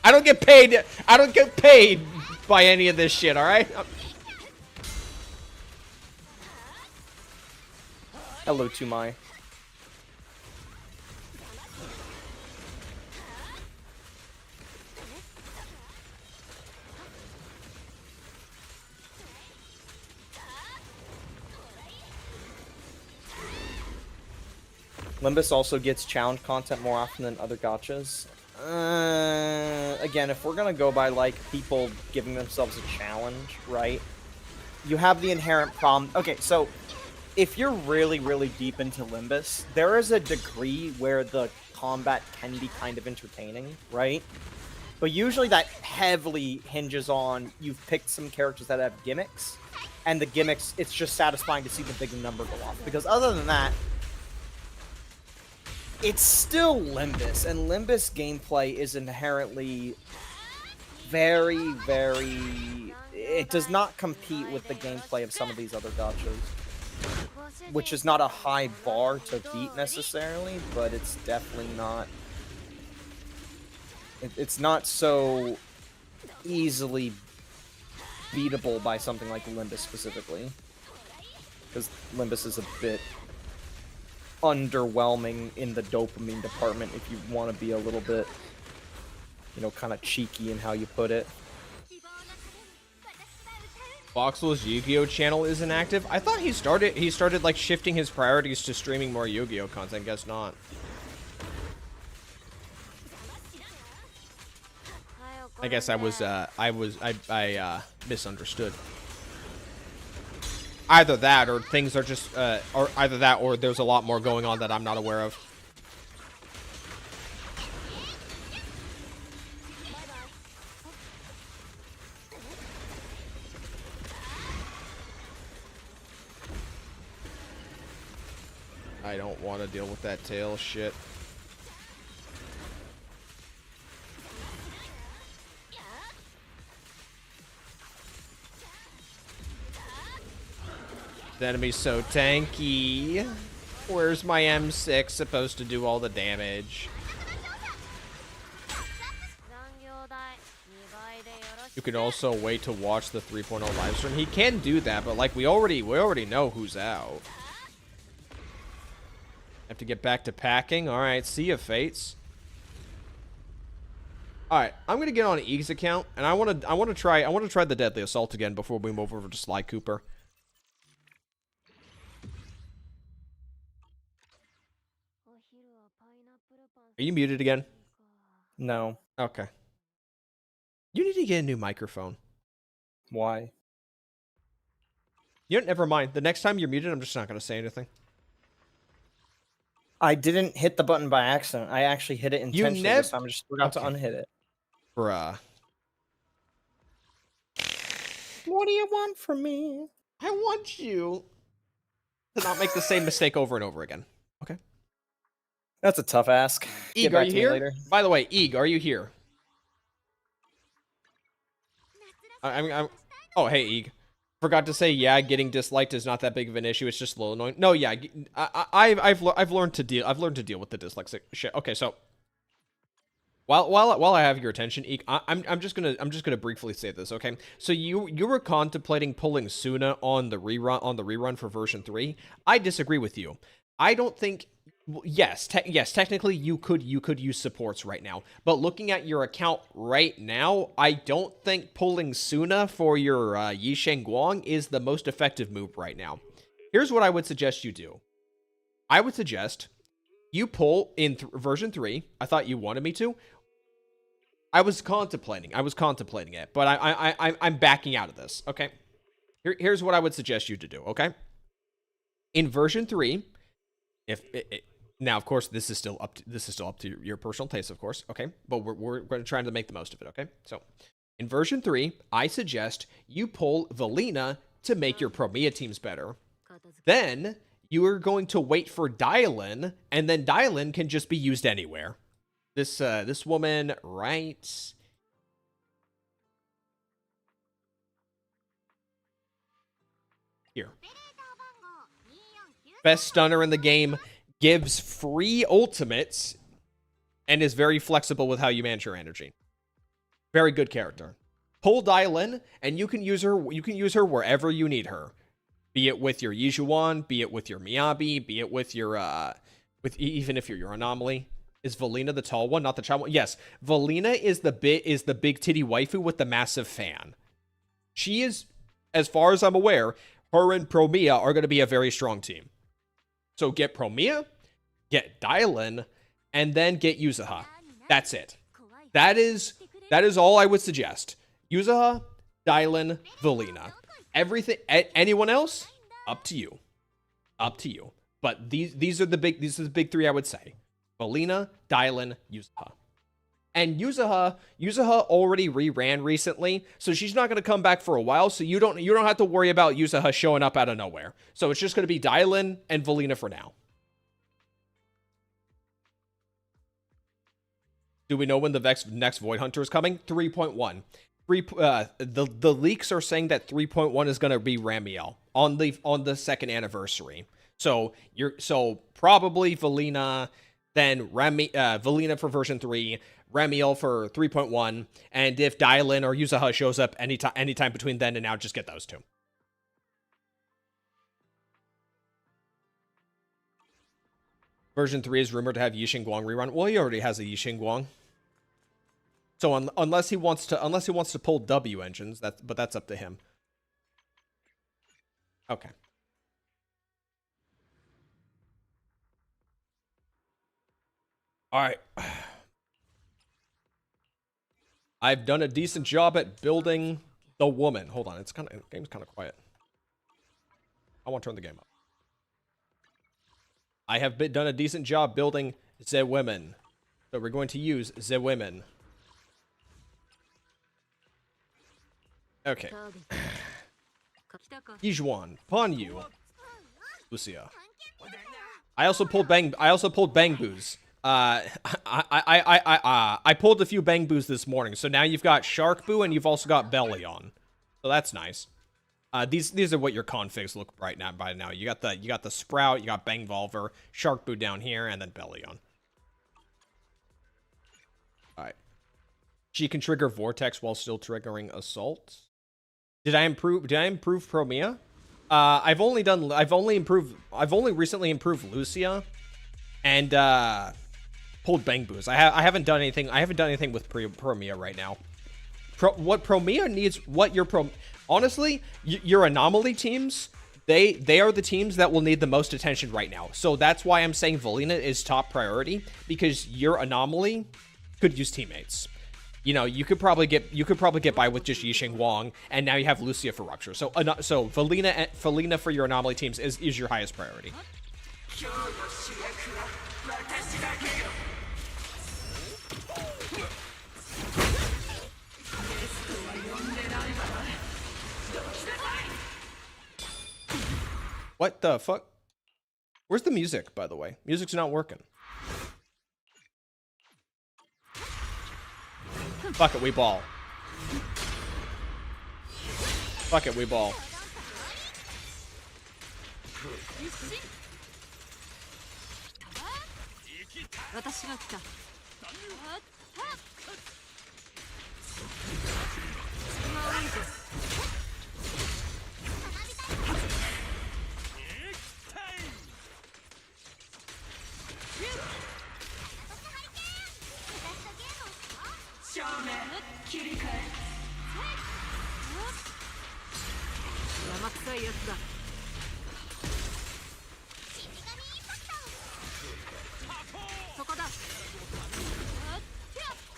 I don't get paid. I don't get paid by any of this shit. All right. Hello to my. Limbus also gets challenge content more often than other gachas. Again, if we're gonna go by like people giving themselves a challenge, right? You have the inherent problem. Okay, so if you're really, really deep into Limbus, there is a degree where the combat can be kind of entertaining, right? But usually that heavily hinges on you've picked some characters that have gimmicks, and the gimmicks, it's just satisfying to see the big number go off. Because other than that, it's still Limbus, and Limbus gameplay is inherently very, very... It does not compete with the gameplay of some of these other gachas, which is not a high bar to beat necessarily, but it's definitely not... It's not so easily beatable by something like Limbus specifically, because Limbus is a bit underwhelming in the dopamine department if you want to be a little bit, you know, kind of cheeky in how you put it. Voxel's Yu-Gi-Oh channel isn't active. I thought he started like shifting his priorities to streaming more Yu-Gi-Oh content. Guess not. I guess I misunderstood. Either that, or things are just, or either that, or there's a lot more going on that I'm not aware of. I don't want to deal with that tail shit. The enemy's so tanky. Where's my M6 supposed to do all the damage? You can also wait to watch the 3.0 live stream. He can do that, but like we already know who's out. Have to get back to packing. All right, see ya, Fates. All right, I'm gonna get on Eag's account, and I want to try the Deadly Assault again before we move over to Sly Cooper. Are you muted again? No. Okay. You need to get a new microphone. Why? You know, never mind. The next time you're muted, I'm just not going to say anything. I didn't hit the button by accident. I actually hit it intentionally this time. I just forgot to unhit it. Bruh. What do you want from me? I want you to not make the same mistake over and over again. Okay. That's a tough ask. Eeg, are you here? By the way, Eeg, are you here? Oh, hey, Eeg. Forgot to say, yeah, getting disliked is not that big of an issue. It's just a little annoying. No, yeah, I've learned to deal with the dyslexic shit. Okay, so while I have your attention, Eek, I'm just gonna briefly say this, okay? So you were contemplating pulling Suna on the rerun for version 3. I disagree with you. I don't think. Yes, technically you could use supports right now, but looking at your account right now, I don't think pulling Suna for your Yisheng Guang is the most effective move right now. Here's what I would suggest you do. I would suggest you pull in version 3. I thought you wanted me to. I was contemplating it, but I'm backing out of this. Okay, here's what I would suggest you to do. Okay, in version 3, now, of course, this is still up to your personal taste, of course. Okay, but we're going to try to make the most of it. Okay, so in version 3, I suggest you pull Valina to make your Promia teams better. Then you are going to wait for Dylan, and then Dylan can just be used anywhere. This woman, right? Here. Best stunner in the game. Gives free ultimates and is very flexible with how you manage your energy. Very good character. Pull Dylan, and you can use her. You can use her wherever you need her, be it with your Yijuan, be it with your Miyabi, be it with your even if you're your anomaly. Is Valina the tall one, not the child one? Yes, Valina is the big titty waifu with the massive fan. She is, as far as I'm aware, her and Promia are going to be a very strong team. So get Promia, get Dylan, and then get Yuzuha. That's it. That is all I would suggest. Yuzuha, Dylan, Valina. Everything. Anyone else? Up to you. Up to you. But these are the big three I would say. Valina, Dylan, Yuzuha. And Yuzuha already reran recently, so she's not going to come back for a while, so you don't have to worry about Yuzuha showing up out of nowhere. So it's just going to be Dylan and Valina for now. Do we know when the next Void Hunter is coming? 3.1. The leaks are saying that 3.1 is going to be Ramiel on the second anniversary. So probably Valina, then Valina for version 3, Ramiel for 3.1, and if Dylan or Yuzaha shows up anytime between then and now, just get those two. Version 3 is rumored to have Yixing Guang rerun. Well, he already has a Yixing Guang. So unless he wants to pull W engines, but that's up to him. Okay. All right. I've done a decent job at building the woman. Hold on, the game's kind of quiet. I want to turn the game up. I have done a decent job building the women. So we're going to use the women. Okay. Yijuan, Ponyu, Lucia. I also pulled Bang Boos. I pulled a few Bang Boos this morning, so now you've got Shark Boo and you've also got Belly on. So that's nice. These are what your configs look right now. By now, you got the Sprout, you got Bang Volver, Shark Boo down here, and then Belly on. All right. She can trigger Vortex while still triggering Assault. Did I improve Promia? I've only recently improved Lucia, and pulled Bang Boos. I haven't done anything with Promia right now. What Promia needs, honestly, your anomaly teams, they are the teams that will need the most attention right now. So that's why I'm saying Valina is top priority, because your anomaly could use teammates. You know, you could probably get by with just Yixing Wang, and now you have Lucia for Rupture. So Valina for your anomaly teams is your highest priority. What the fuck? Where's the music, by the way? Music's not working. Fuck it, we ball. Fuck it, we ball.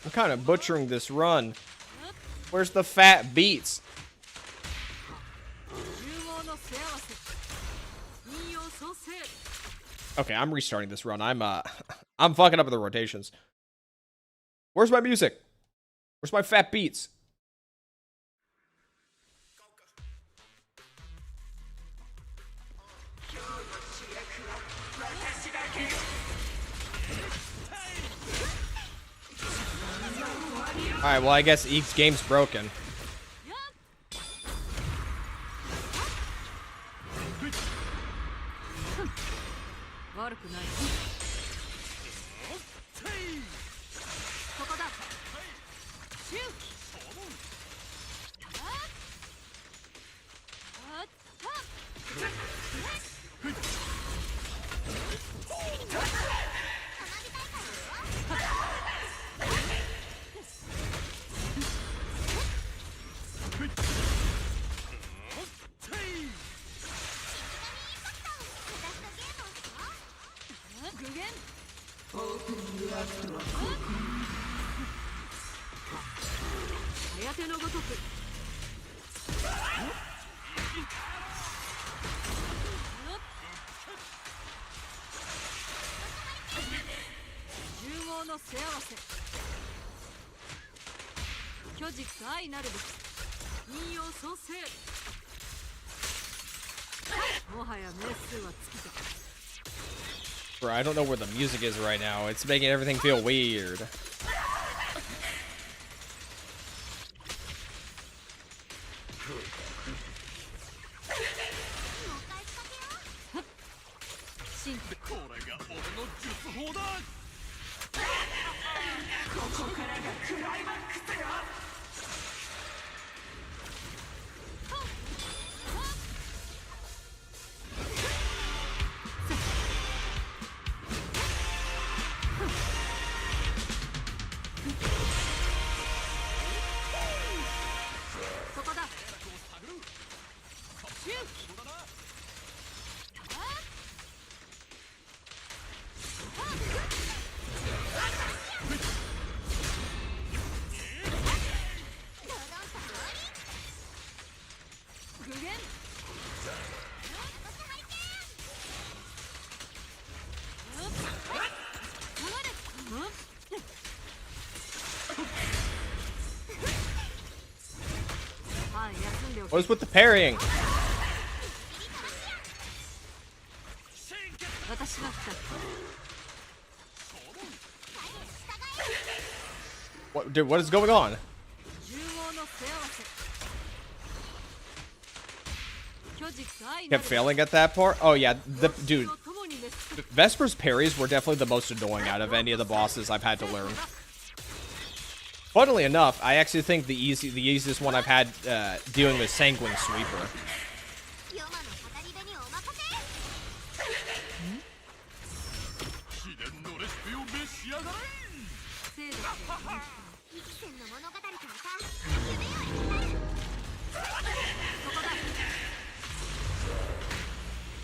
I'm kind of butchering this run. Where's the fat beats? Okay, I'm restarting this run. I'm fucking up with the rotations. Where's my music? Where's my fat beats? Alright, well, I guess each game's broken. Bro, I don't know where the music is right now. It's making everything feel weird. What is with the parrying? What, dude, what is going on? Kept failing at that part? Oh yeah, dude. Vesper's parries were definitely the most annoying out of any of the bosses I've had to learn. Funnily enough, I actually think the easiest one I've had dealing with Sanguine Sweeper.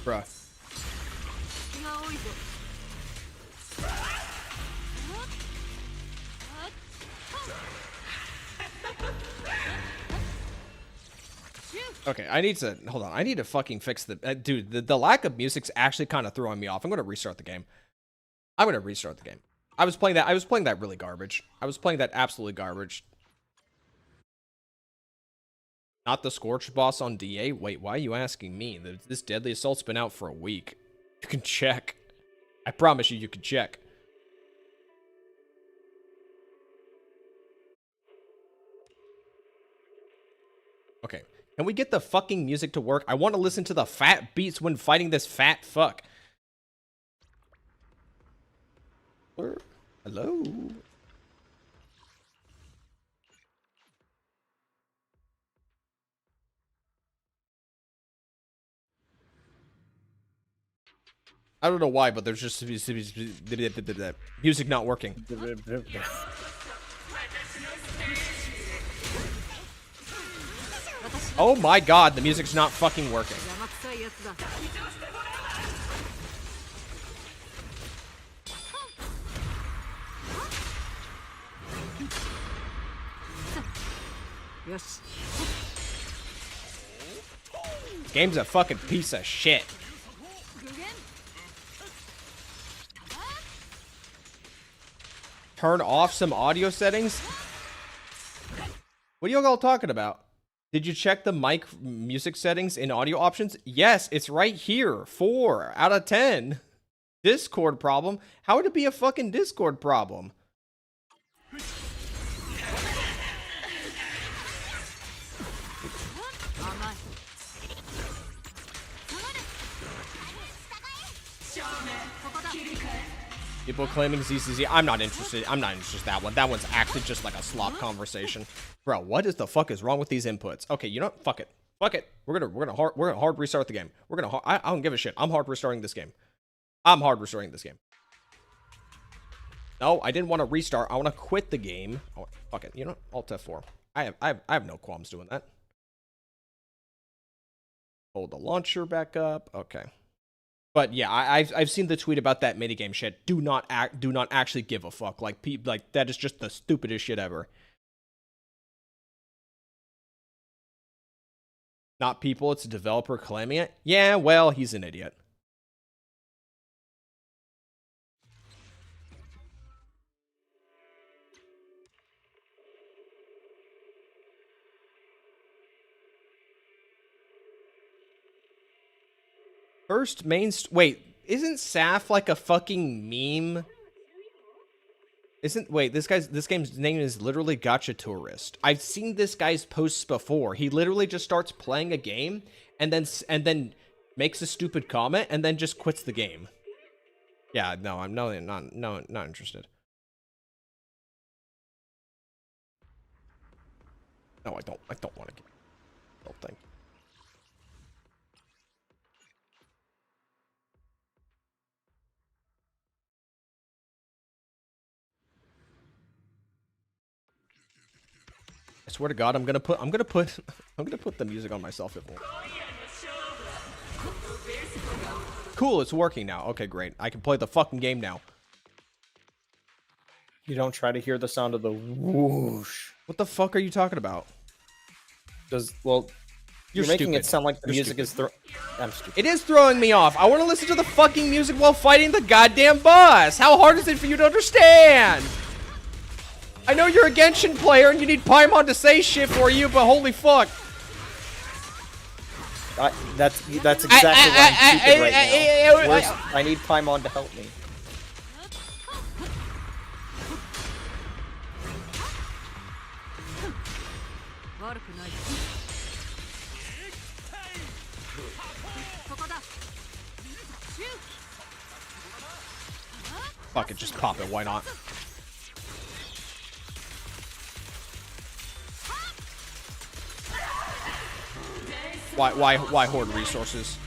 Bruh. Okay, I need to hold on. I need to fucking fix the dude. The lack of music's actually kind of throwing me off. I'm gonna restart the game. I'm gonna restart the game. I was playing that really garbage. I was playing that absolutely garbage. Not the Scorched boss on DA? Wait, why are you asking me? This Deadly Assault's been out for a week. You can check. I promise you, you can check. Okay, can we get the fucking music to work? I want to listen to the fat beats when fighting this fat fuck. Hello? I don't know why, but there's just music not working. Oh my god, the music's not fucking working. Game's a fucking piece of shit. Turn off some audio settings? What are y'all talking about? Did you check the mic music settings in audio options? Yes, it's right here. 4 out of 10. Discord problem? How would it be a fucking Discord problem? People claiming ZCZ. I'm not interested. I'm not interested in that one. That one's actually just like a slop conversation. Bro, what is the fuck is wrong with these inputs? Okay, you know what? Fuck it. Fuck it. We're gonna hard restart the game. I don't give a shit. I'm hard restarting this game. I'm hard restarting this game. No, I didn't want to restart. I want to quit the game. Oh, fuck it. You know, Alt F4. I have no qualms doing that. Hold the launcher back up. Okay. But yeah, I've seen the tweet about that minigame shit. Do not actually give a fuck. Like that is just the stupidest shit ever. Not people, it's a developer claiming it. Yeah, well, he's an idiot. Wait, isn't Saf like a fucking meme? Wait, this game's name is literally Gacha Tourist. I've seen this guy's posts before. He literally just starts playing a game and then makes a stupid comment and then just quits the game. Yeah, no, I'm not interested. No, I don't want to get. Don't think. I swear to God, I'm gonna put the music on myself. It won't. Cool, it's working now. Okay, great. I can play the fucking game now. You don't try to hear the sound of the whoosh. What the fuck are you talking about? Well, you're making stupid. it sound like the You're music stupid. is I'm stupid. It is throwing me off. I want to listen to the fucking music while fighting the goddamn boss. How hard is it for you to understand? I know you're a Genshin player and you need Paimon to say shit for you, but holy fuck. That's exactly why I'm stupid right now. I need Paimon to help me. Fuck it, just pop it. Why not? Why hoard resources?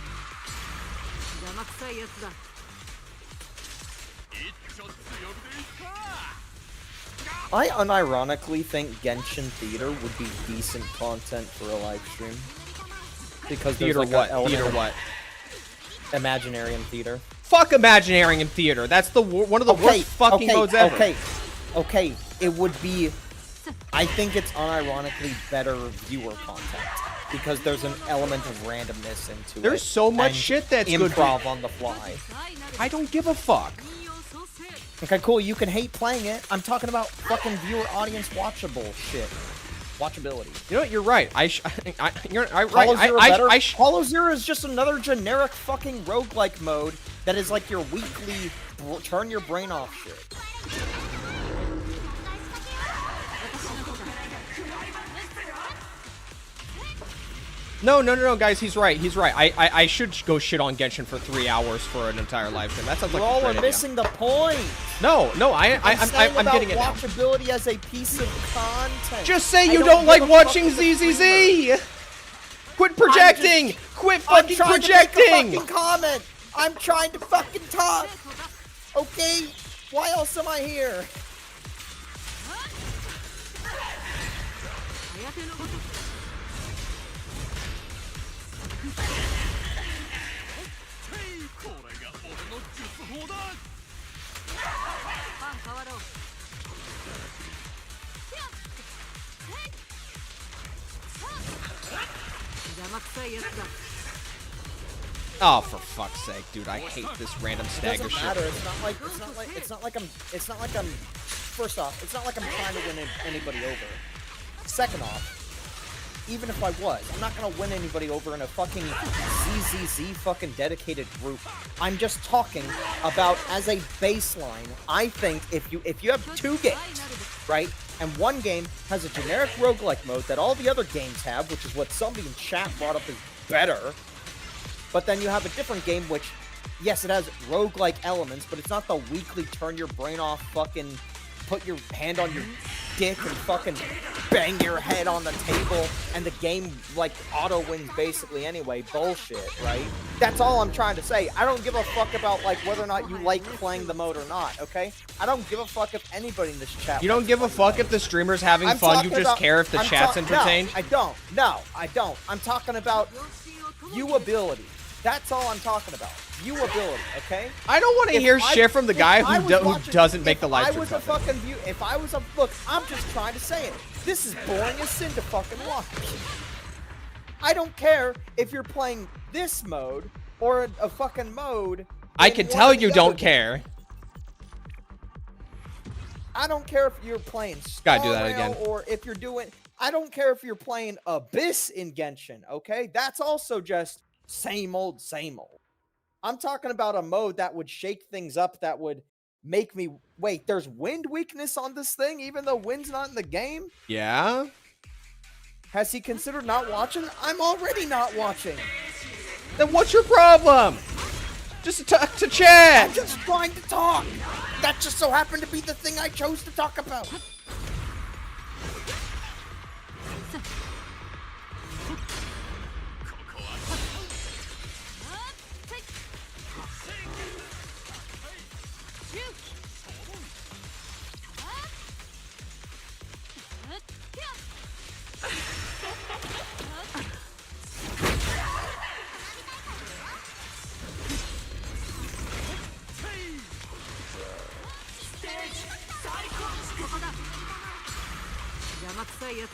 I unironically think Genshin Theater would be decent content for a live stream. Because there's Theater like what? Theater what? Imaginarium Theater. Fuck Imaginarium Theater. That's the one of the worst fucking modes ever. Okay. It would be. I think it's unironically better viewer content because there's an element of randomness into it. There's so much shit that's good. Improv on the fly. I don't give a fuck. Okay, cool. You can hate playing it. I'm talking about fucking viewer audience watchable shit. Watchability. You know what? You're right. Hollow Zero is just another generic fucking roguelike mode that is like your weekly turn your brain off shit. No, guys, he's right. I should go shit on Genshin for 3 hours for an entire live stream. That sounds like a great idea. missing the point. No, I'm getting it now. Watchability as a piece of content. Just say you don't like watching ZZZ. Quit projecting. Quit fucking projecting. I'm trying to make a fucking comment. I'm trying to fucking talk. Okay, why else am I here? Oh, for fuck's sake, dude! I hate this random stagger shit. It doesn't matter. It's not like I'm. First off, it's not like I'm trying to win anybody over. Second off, even if I was, I'm not gonna win anybody over in a fucking ZZZ fucking dedicated group. I'm just talking about as a baseline. I think if you have two games, right, and one game has a generic roguelike mode that all the other games have, which is what somebody in chat brought up as better. But then you have a different game which, yes, it has roguelike elements, but it's not the weekly turn your brain off fucking put your hand on your dick and fucking bang your head on the table and the game like auto wins basically anyway bullshit, right? That's all I'm trying to say. I don't give a fuck about like whether or not you like playing the mode or not, okay? I don't give a fuck if anybody in this chat. You don't give a fuck if the streamer's having fun. You just care if the chat's entertained. No, I don't. No, I don't. I'm talking about viewability. That's all I'm talking about. Viewability, okay? I don't want to hear shit from the guy who doesn't make the live stream. If I was a look, I'm just trying to say it. This is boring as sin to fucking watch. I don't care if you're playing this mode or a fucking mode. I can tell you don't care. I don't care if you're playing Gotta do that again. or if you're doing. I don't care if you're playing Abyss in Genshin, okay? That's also just same old, same old. I'm talking about a mode that would shake things up, that would make me wait. There's wind weakness on this thing, even though wind's not in the game. Yeah? Has he considered not watching? I'm already not watching. Then what's your problem? Just talk to chat. I'm just trying to talk. That just so happened to be the thing I chose to talk about.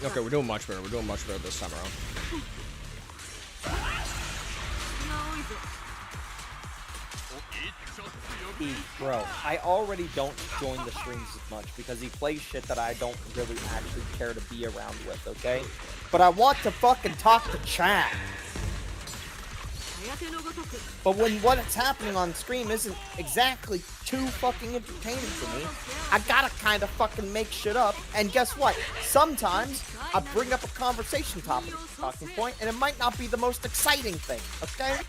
Okay, we're doing much better. We're doing much better this time around. Bro, I already don't join the streams as much because he plays shit that I don't really actually care to be around with, okay? But I want to fucking talk to chat. But when what's happening on stream isn't exactly too fucking entertaining to me, I gotta kind of fucking make shit up. And guess what? Sometimes I bring up a conversation topic, talking point, and it might not be the most exciting thing, okay?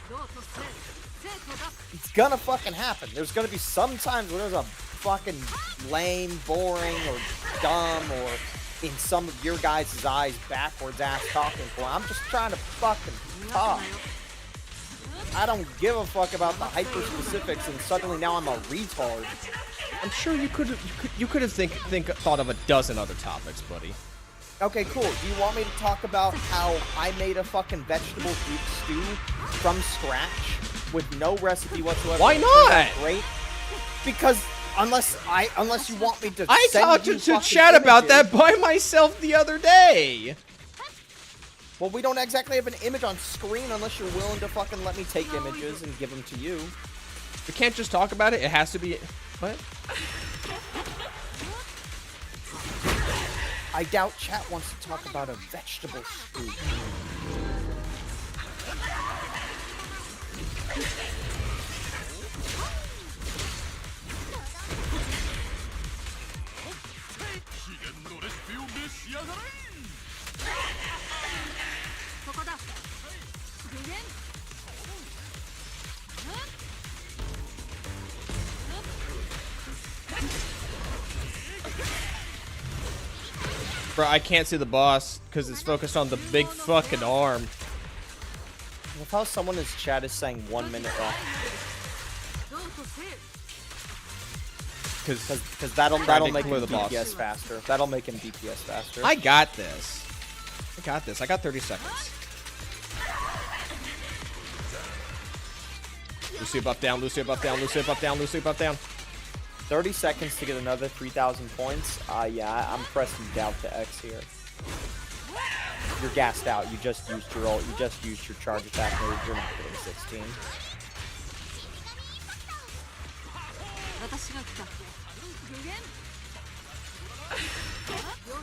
It's gonna fucking happen. There's gonna be some times where there's a fucking lame, boring, or dumb, or in some of your guys' eyes, backwards ass talking point. I'm just trying to fucking talk. I don't give a fuck about the hyper specifics, and suddenly now I'm a retard. I'm sure you could have thought of a dozen other topics, buddy. Okay, cool. Do you want me to talk about how I made a fucking vegetable stew from scratch with no recipe whatsoever? Why not? Great. Because unless you want me to, I talked to chat about that by myself the other day. Well, we don't exactly have an image on screen unless you're willing to fucking let me take images and give them to you. We can't just talk about it. It has to be... What? I doubt chat wants to talk about a vegetable stew. Bro, I can't see the boss because it's focused on the big fucking arm. With how someone in chat is saying 1 minute left. Because that'll make him DPS faster. That'll make him DPS faster. I got this. I got this. I got 30 seconds. Lucio buff down, Lucio buff down, Lucio buff down, Lucio buff down. 30 seconds to get another 3,000 points. Yeah, I'm pressing down to X here. You're gassed out. You just used your ult. You just used your charge attack move. You're not getting 16.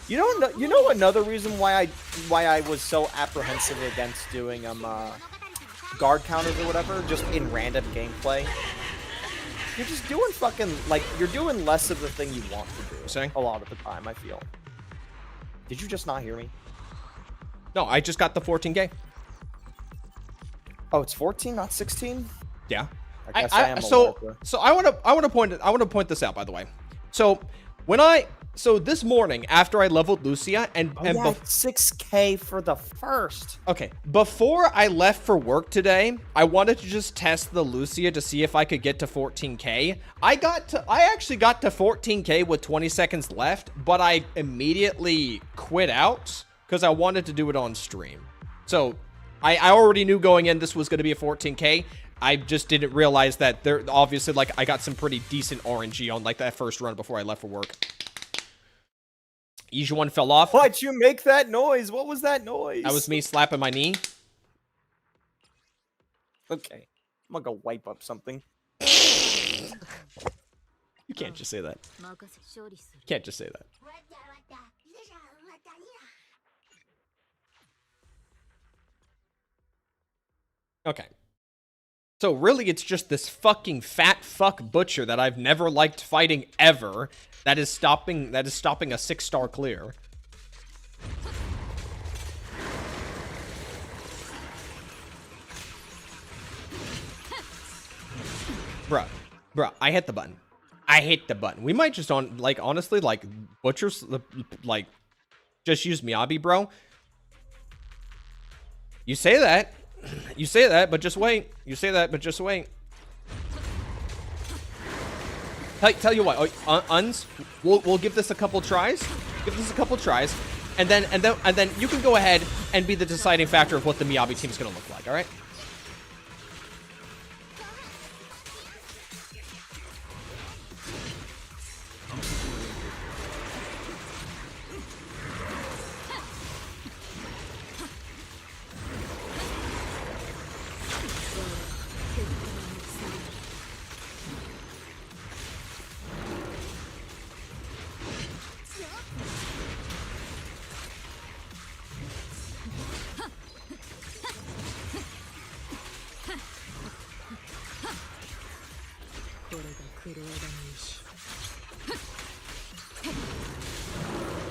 You know another reason why I was so apprehensive against doing guard counters or whatever, just in random gameplay. You're just doing fucking, like, you're doing less of the thing you want to do. Saying? A lot of the time, I feel. Did you just not hear me? No, I just got the 14K. Oh, it's 14, not 16? Yeah. I guess I am so I want to point this out, by the way. So this morning after I leveled Lucia and 6K for the first. Okay, before I left for work today, I wanted to just test the Lucia to see if I could get to 14K. I actually got to 14K with 20 seconds left, but I immediately quit out because I wanted to do it on stream. So I already knew going in this was going to be a 14K. I just didn't realize that there obviously, like, I got some pretty decent RNG on like that first run before I left for work. Easy one fell off. Why'd you make that noise? What was that noise? That was me slapping my knee. Okay. I'm gonna go wipe up something. You can't just say that. You can't just say that. Okay. So really, it's just this fucking fat fuck butcher that I've never liked fighting ever. That is stopping a 6-star clear. Bruh, I hit the button. We might just honestly, like, butchers, like, just use Miyabi, bro. You say that, but just wait. Tell you what, Uns, we'll give this a couple tries. And then you can go ahead and be the deciding factor of what the Miyabi team is gonna look like, alright?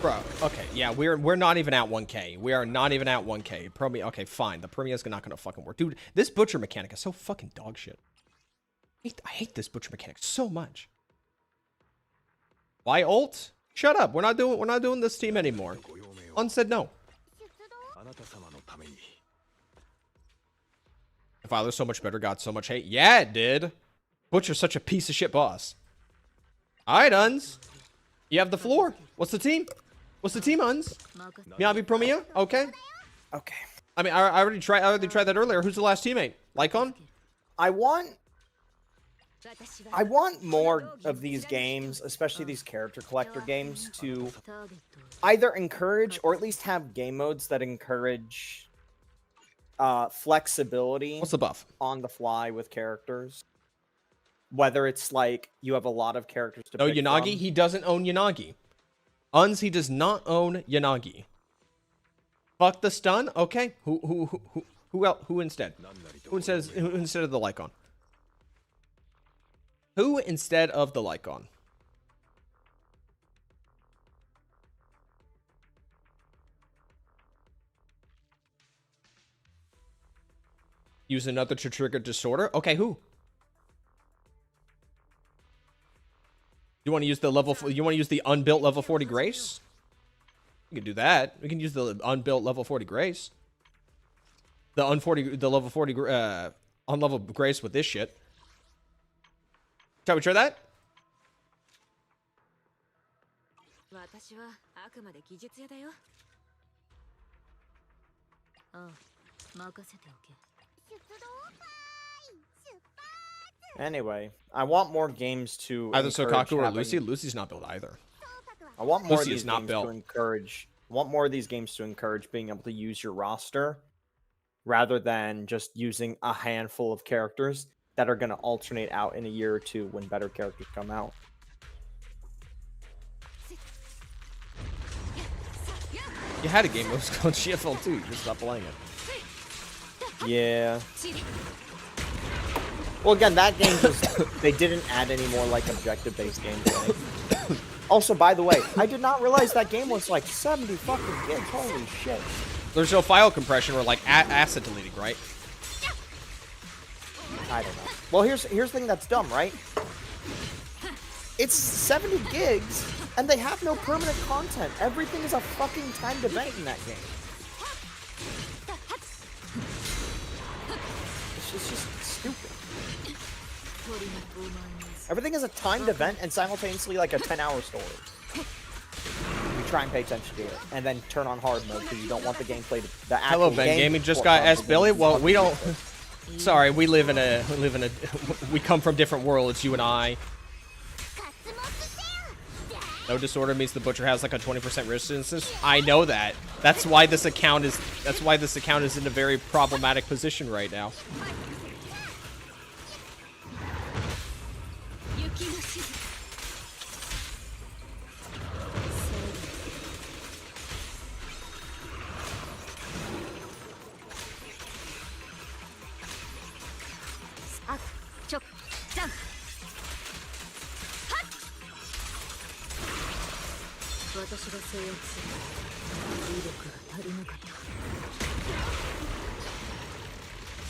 Bro, okay, yeah, we're not even at 1K. We are not even at 1K. Okay, fine. The Premia's not gonna fucking work. Dude, this butcher mechanic is so fucking dog shit. I hate this butcher mechanic so much. Why ult? Shut up. We're not doing this team anymore. Un said no. Father's so much better, got so much hate. Yeah, it did. Butcher's such a piece of shit boss. Alright, Uns. You have the floor. What's the team? Uns? Miyabi Promia? Okay. Okay. I mean, I already tried that earlier. Who's the last teammate? Lycon? I want more of these games, especially these character collector games, to either encourage or at least have game modes that encourage flexibility. What's the buff? On the fly with characters. Whether it's like you have a lot of characters to pick Yanagi? from. He doesn't own Yanagi. Uns, he does not own Yanagi. Fuck the stun? Okay. Who else? Who instead? Who instead of the Lycon? Who instead of the Lycon? Use another to trigger disorder? Okay, who? You want to use the unbuilt level 40 Grace? We can do that. We can use the unbuilt level 40 Grace. The level 40 unlevel Grace with this shit. Shall we try that? Anyway, I want more games to either Sokaku or Lucy. Lucy's not built either. I want more of these games to encourage. I want more of these games to encourage being able to use your roster rather than just using a handful of characters that are going to alternate out in a year or two when better characters come out. You had a game that was called GFL 2. You just stopped playing it. Yeah. Well, again, that game just, they didn't add any more, like, objective-based gameplay. Also, by the way, I did not realize that game was, like, 70 fucking gigs. Holy shit. There's no file compression or, like, asset deleting, right? I don't know. Well, here's the thing that's dumb, right? It's 70 gigs, and they have no permanent content. Everything is a fucking timed event in that game. It's just stupid. Everything is a timed event and simultaneously like a 10-hour story. You try and pay attention to it, and then turn on hard mode because you don't want the gameplay to. The Hello, Ben Gaming just got S Billy. Well, we don't. Sorry, we come from different worlds, you and I. No disorder means the butcher has like a 20% resistance. I know that. That's why this account is in a very problematic position right now.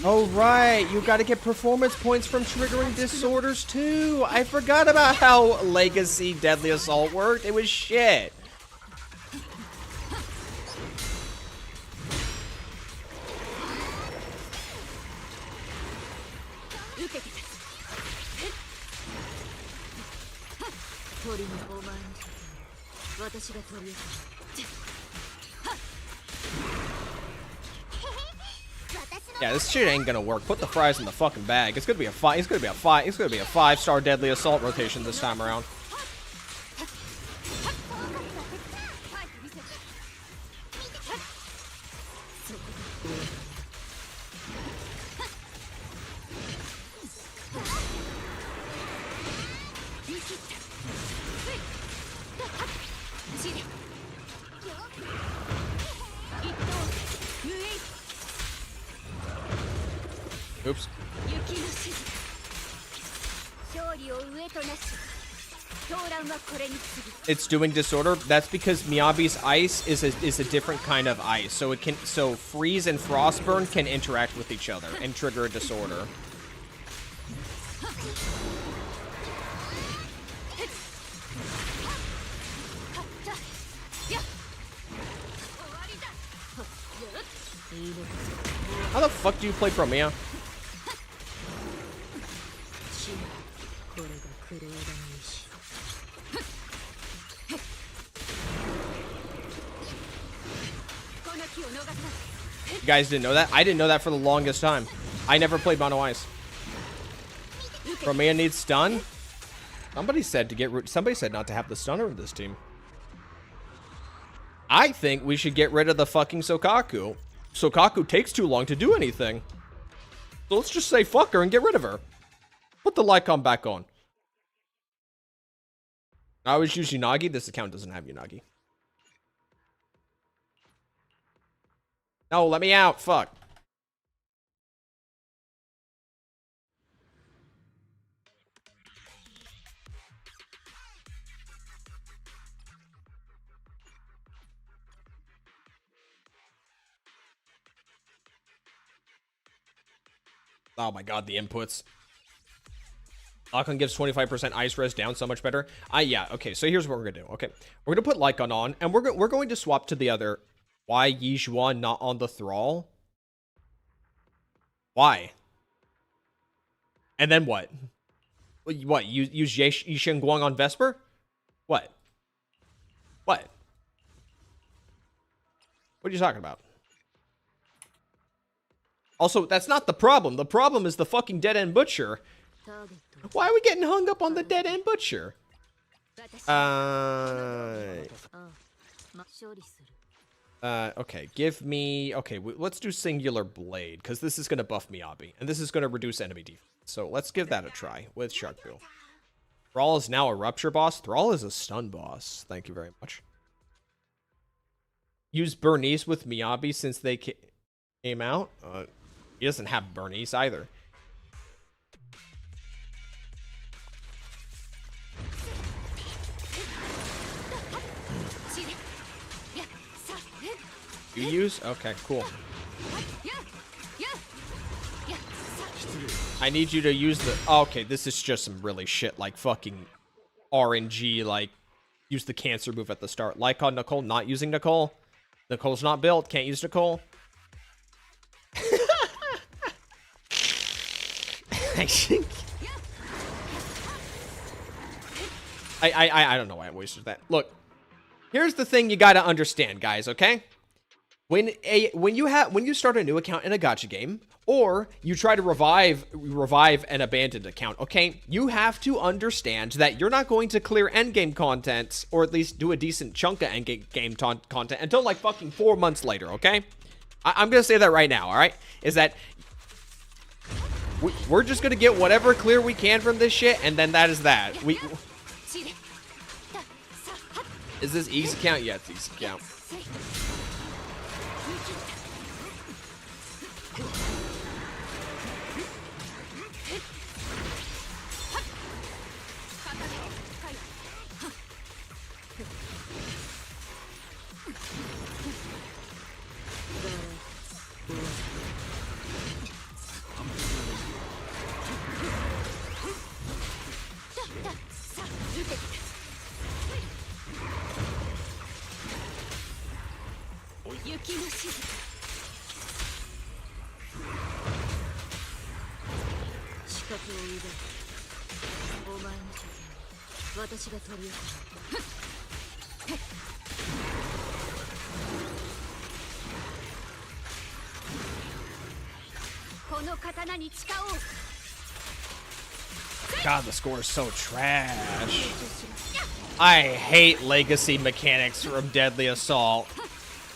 Oh right, you gotta get performance points from triggering disorders too. I forgot about how Legacy Deadly Assault worked. It was shit. Yeah, this shit ain't gonna work. Put the fries in the fucking bag. It's gonna be a five. It's gonna be a five. It's gonna be a 5-star Deadly Assault rotation this time around. Oops. It's doing disorder. That's because Miyabi's ice is a different kind of ice. So freeze and frostburn can interact with each other and trigger a disorder. How the fuck do you play Promia? You guys didn't know that? I didn't know that for the longest time. I never played Mono Ice. Promia needs stun? Somebody said not to have the stunner in this team. I think we should get rid of the fucking Sokaku. Sokaku takes too long to do anything. So let's just say fuck her and get rid of her. Put the Lycon back on. I always use Unagi. This account doesn't have Unagi. No, let me out. Fuck. Oh my god, the inputs. Lycon gives 25% ice res down, so much better. Yeah, okay, so here's what we're gonna do. Okay, we're gonna put Lycon on, and we're going to swap to the other. Why Yizhuan not on the Thrall? Why? And then what? What? Use Yishen Guang on Vesper? What? What? What are you talking about? Also, that's not the problem. The problem is the fucking dead-end butcher. Why are we getting hung up on the dead-end butcher? Okay, give me... Okay, let's do Singular Blade, because this is going to buff Miyabi, and this is going to reduce enemy defense. So let's give that a try with Sharkbill. Thrall is now a Rupture boss. Thrall is a stun boss. Thank you very much. Use Bernice with Miyabi since they came out. He doesn't have Bernice either. You use? Okay, cool. I need you to use the... Okay, this is just some really shit, like fucking RNG, like use the cancer move at the start. Lycon Nicole, not using Nicole. Nicole's not built, can't use Nicole. I think... I don't know why I wasted that. Look, here's the thing you gotta understand, guys, okay? When you start a new account in a gacha game, or you try to revive an abandoned account, okay, you have to understand that you're not going to clear endgame content, or at least do a decent chunk of endgame content until like fucking 4 months later, okay? I'm gonna say that right now, all right? Is that we're just gonna get whatever clear we can from this shit, and then that is that. Is this Ease account? Yeah, it's Ease account. God, the score is so trash. I hate legacy mechanics from Deadly Assault.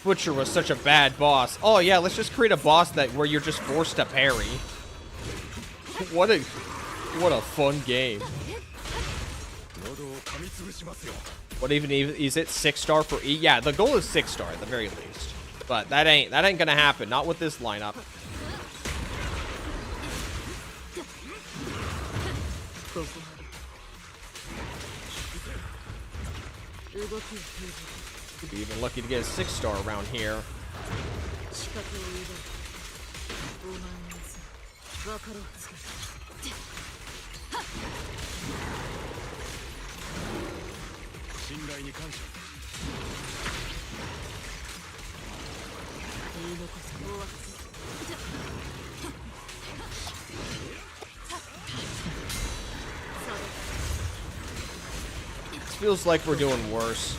Butcher was such a bad boss. Oh yeah, let's just create a boss where you're just forced to parry. What a fun game. What even is it 6-star for E? Yeah, the goal is 6-star at the very least. But that ain't gonna happen. Not with this lineup. Could be even lucky to get a 6-star around here. This feels like we're doing worse.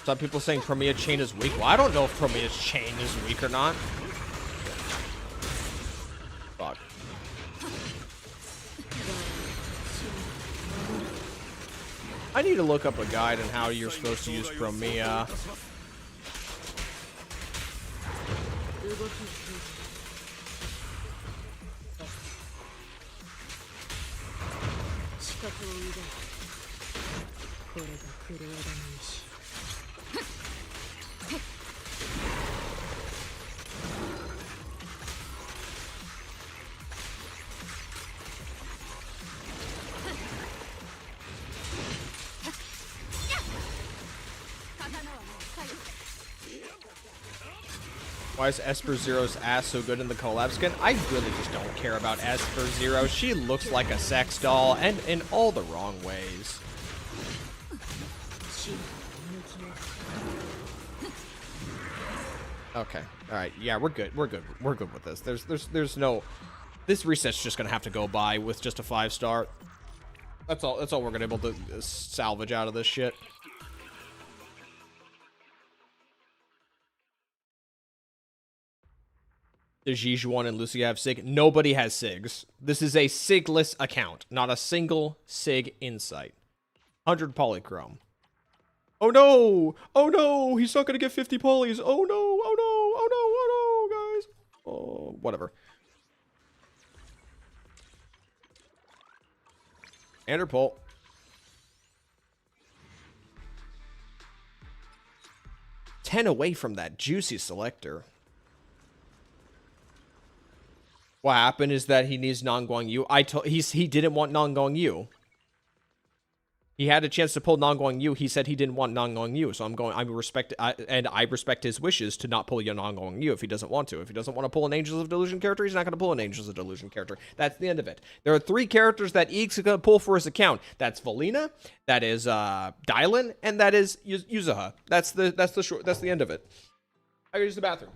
Some people saying Premier Chain is weak. Well, I don't know if Premier's Chain is weak or not. Fuck. I need to look up a guide on how you're supposed to use Premier. Why is Esper Zero's ass so good in the collab skin? I really just don't care about Esper Zero. She looks like a sex doll, and in all the wrong ways. Okay. All right. Yeah, we're good. We're good. We're good with this. There's no. This reset's just gonna have to go by with just a 5-star. That's all. That's all we're gonna be able to salvage out of this shit. Does Jijuan and Lucia have SIG? Nobody has SIGs. This is a SIG-less account. Not a single SIG insight. 100 polychrome. Oh no! Oh no! He's not gonna get 50 polys! Oh no! Oh no! Oh no! Oh no, guys! Oh, whatever. Enderpole. Ten away from that juicy selector. What happened is that he needs Nangguang Yu. He didn't want Nangguang Yu. He had a chance to pull Nangguang Yu. He said he didn't want Nangguang Yu. So I respect his wishes to not pull Nangguang Yu if he doesn't want to. If he doesn't want to pull an Angels of Delusion character, he's not going to pull an Angels of Delusion character. That's the end of it. There are 3 characters that Eek's going to pull for his account. That's Valina, that is Dylan, and that is Yuzuha. That's the end of it. I gotta use the bathroom.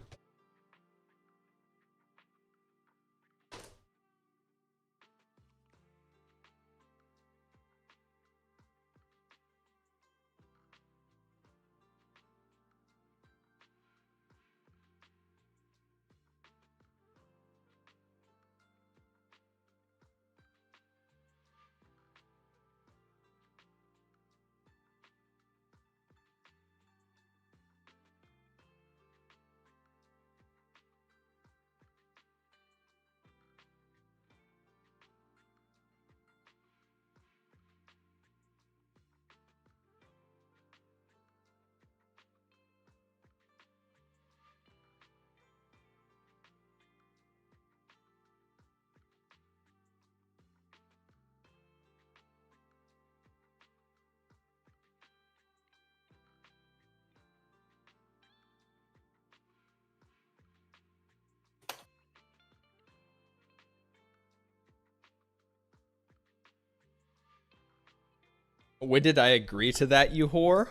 When did I agree to that, you whore?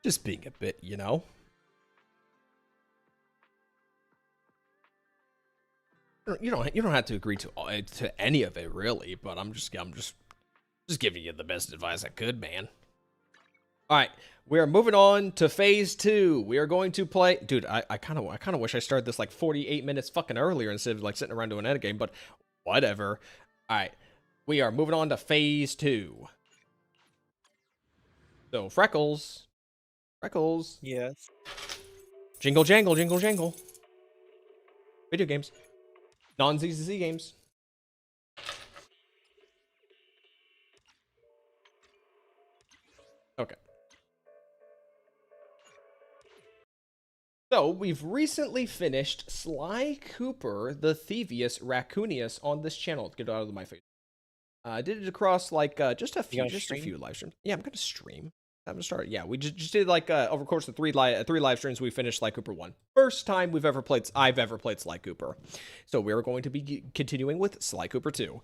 Just being a bit, you know. You don't have to agree to any of it really, but I'm just giving you the best advice I could, man. All right, we are moving on to phase 2. We are going to play, dude. I kind of wish I started this like 48 minutes fucking earlier instead of like sitting around doing an endgame, but whatever. All right, we are moving on to phase 2. So Freckles. Yes. Jingle jangle, jingle jangle. Video games. Non-ZZZ games. Okay. So, we've recently finished Sly Cooper, the Thievius Raccoonius on this channel. Get it out of my face. I did it across like just a few live streams. Yeah, I'm gonna stream. I'm gonna start. Yeah, we just did like over the course of three live streams. We finished Sly Cooper 1. First time I've ever played Sly Cooper. So we're going to be continuing with Sly Cooper 2.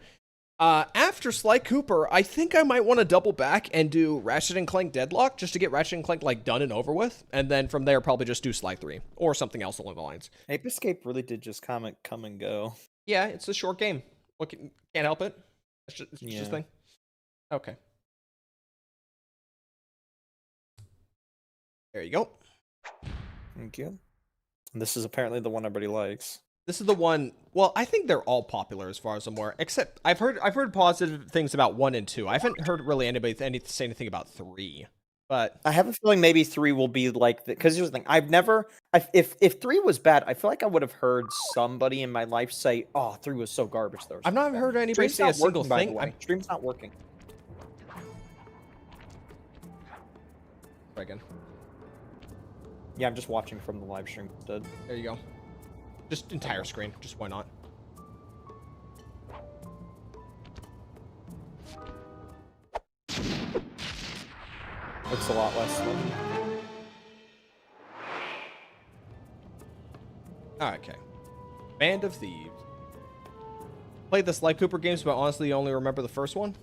After Sly Cooper, I think I might want to double back and do Ratchet and Clank Deadlock just to get Ratchet and Clank like done and over with, and then from there probably just do Sly 3 or something else along the lines. Ape Escape really did just come and go. Yeah, it's a short game. Look, can't help it. It's just a thing. Okay. There you go. Thank you. And this is apparently the one everybody likes. This is the one. Well, I think they're all popular as far as I'm aware. Except I've heard positive things about 1 and 2. I haven't heard really anybody say anything about 3. But I have a feeling maybe 3 will be like because here's the thing. If 3 was bad, I feel like I would have heard somebody in my life say, "Oh, 3 was so garbage." I've not heard anybody say a single thing. Stream's not working. Again. Yeah, I'm just watching from the live stream instead. There you go. Just entire screen. Just why not? Looks a lot less slim. Okay. Band of Thieves. Played the Sly Cooper games, but honestly, only remember the first one.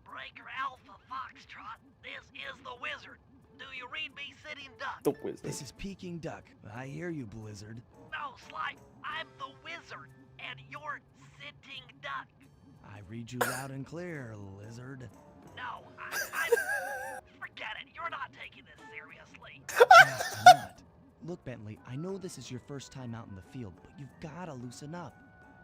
Breaker Alpha Foxtrot, this is the Wizard. Do you read me, Sitting Duck? The Wizard. This is Peking Duck. I hear you, Blizzard. No, Sly, I'm the Wizard, and you're Sitting Duck. I read you loud and clear, Lizard. No, I'm... Forget it, you're not taking this seriously. I'm not. Look, Bentley, I know this is your first time out in the field, but you've gotta loosen up.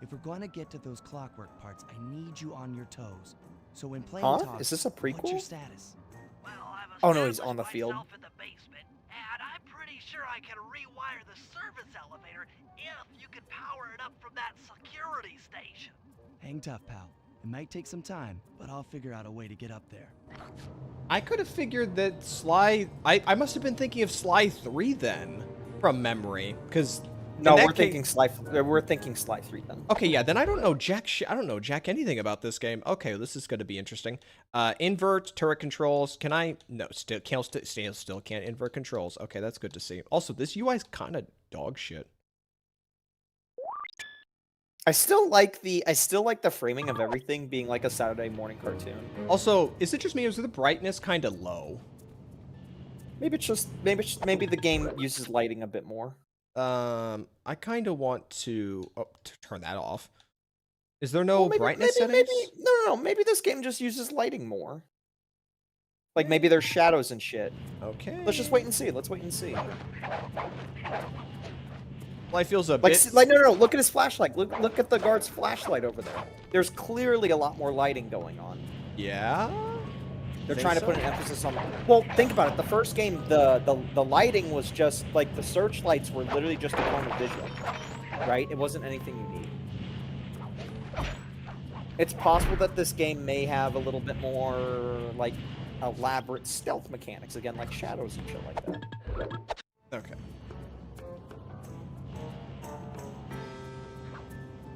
If we're going to get to those clockwork parts, I need you on your toes. So in plain talk, Is this a prequel? what's your status? Well, I've Oh, no, he's on the field. myself in the basement, and I'm pretty sure I can rewire the service elevator if you can power it up from that security station. Hang tough, pal. It might take some time, but I'll figure out a way to get up there. I could have figured that Sly... I must have been thinking of Sly 3 then, from memory, because... No, we're thinking Sly 3 then. Okay, yeah, then I don't know jack anything about this game. Okay, this is going to be interesting. Invert turret controls. Can I? No, still can't invert controls. Okay, that's good to see. Also, this UI is kind of dog shit. I still like the framing of everything being like a Saturday morning cartoon. Also, is it just me or is the brightness kind of low? Maybe the game uses lighting a bit more. I kind of want to turn that off. Is there no brightness settings? No. Maybe this game just uses lighting more. Like maybe there's shadows and shit. Okay. Let's just wait and see. Let's wait and see. Life feels a bit... No. Look at his flashlight. Look at the guard's flashlight over there. There's clearly a lot more lighting going on. Yeah? They're trying to put an emphasis on... Well, think about it. The first game, the lighting was just... Like, the searchlights were literally just a point of vision. Right? It wasn't anything unique. It's possible that this game may have a little bit more, like, elaborate stealth mechanics. Again, like shadows and shit like that. Okay.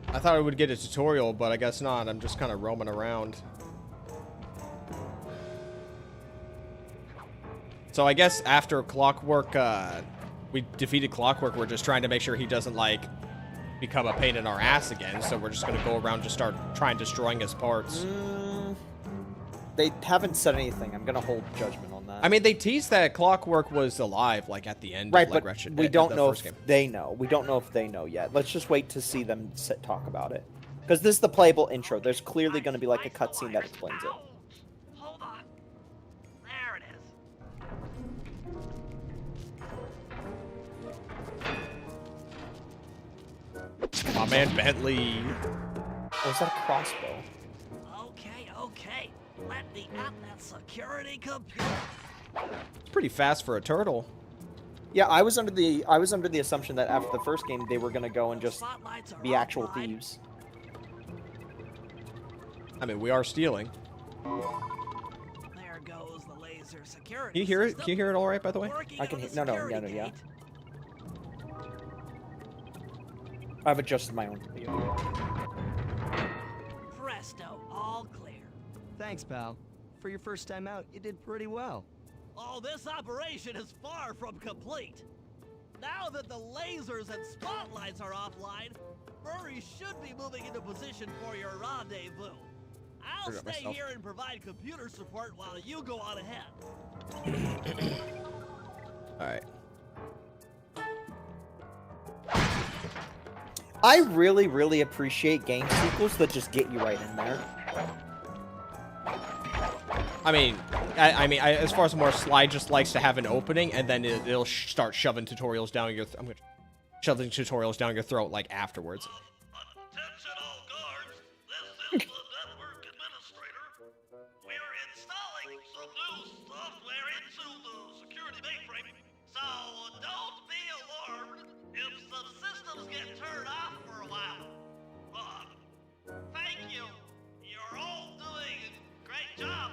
I thought I would get a tutorial, but I guess not. I'm just kind of roaming around. So I guess after Clockwork, we defeated Clockwork, we're just trying to make sure he doesn't, like, become a pain in our ass again. So we're just going to go around and just start destroying his parts. They haven't said anything. I'm gonna hold judgment on that. I mean, they teased that Clockwork was alive, like at the end. right, of, like, but Ratchet, we don't the know first if game. they know. We don't know if they know yet. Let's just wait to see them talk about it. Because this is the playable intro. There's clearly going to be like a cutscene that explains it. Ouch! Hold on. There it is. My man Bentley. Oh, is that a crossbow? Okay. Let me at that security computer. It's pretty fast for a turtle. Yeah, I was under the assumption that after the first game they were going to go and just Spotlights are be actual offline. thieves. I mean, we are stealing. There goes the laser security. Can you hear it? system. Can you hear it all right, by the way? Working I can on hear. the No, security yeah. gate. I've adjusted my own video. Presto, all clear. Thanks, pal. For your first time out, you did pretty well. Oh, this operation is far from complete. Now that the lasers and spotlights are offline, Murray should be moving into position for your rendezvous. I'll Forgot stay myself. here and provide computer support while you go on ahead. All right. I really, really appreciate game sequels that just get you right in there. I mean, as far as more Sly just likes to have an opening, and then it'll start shoving tutorials down your. I'm gonna shoving tutorials down your throat like afterwards. Attention all guards, this is the network administrator. We're installing some new software into the security mainframe, so don't be alarmed if some systems get turned off for a while. Thank you. You're all doing a great job.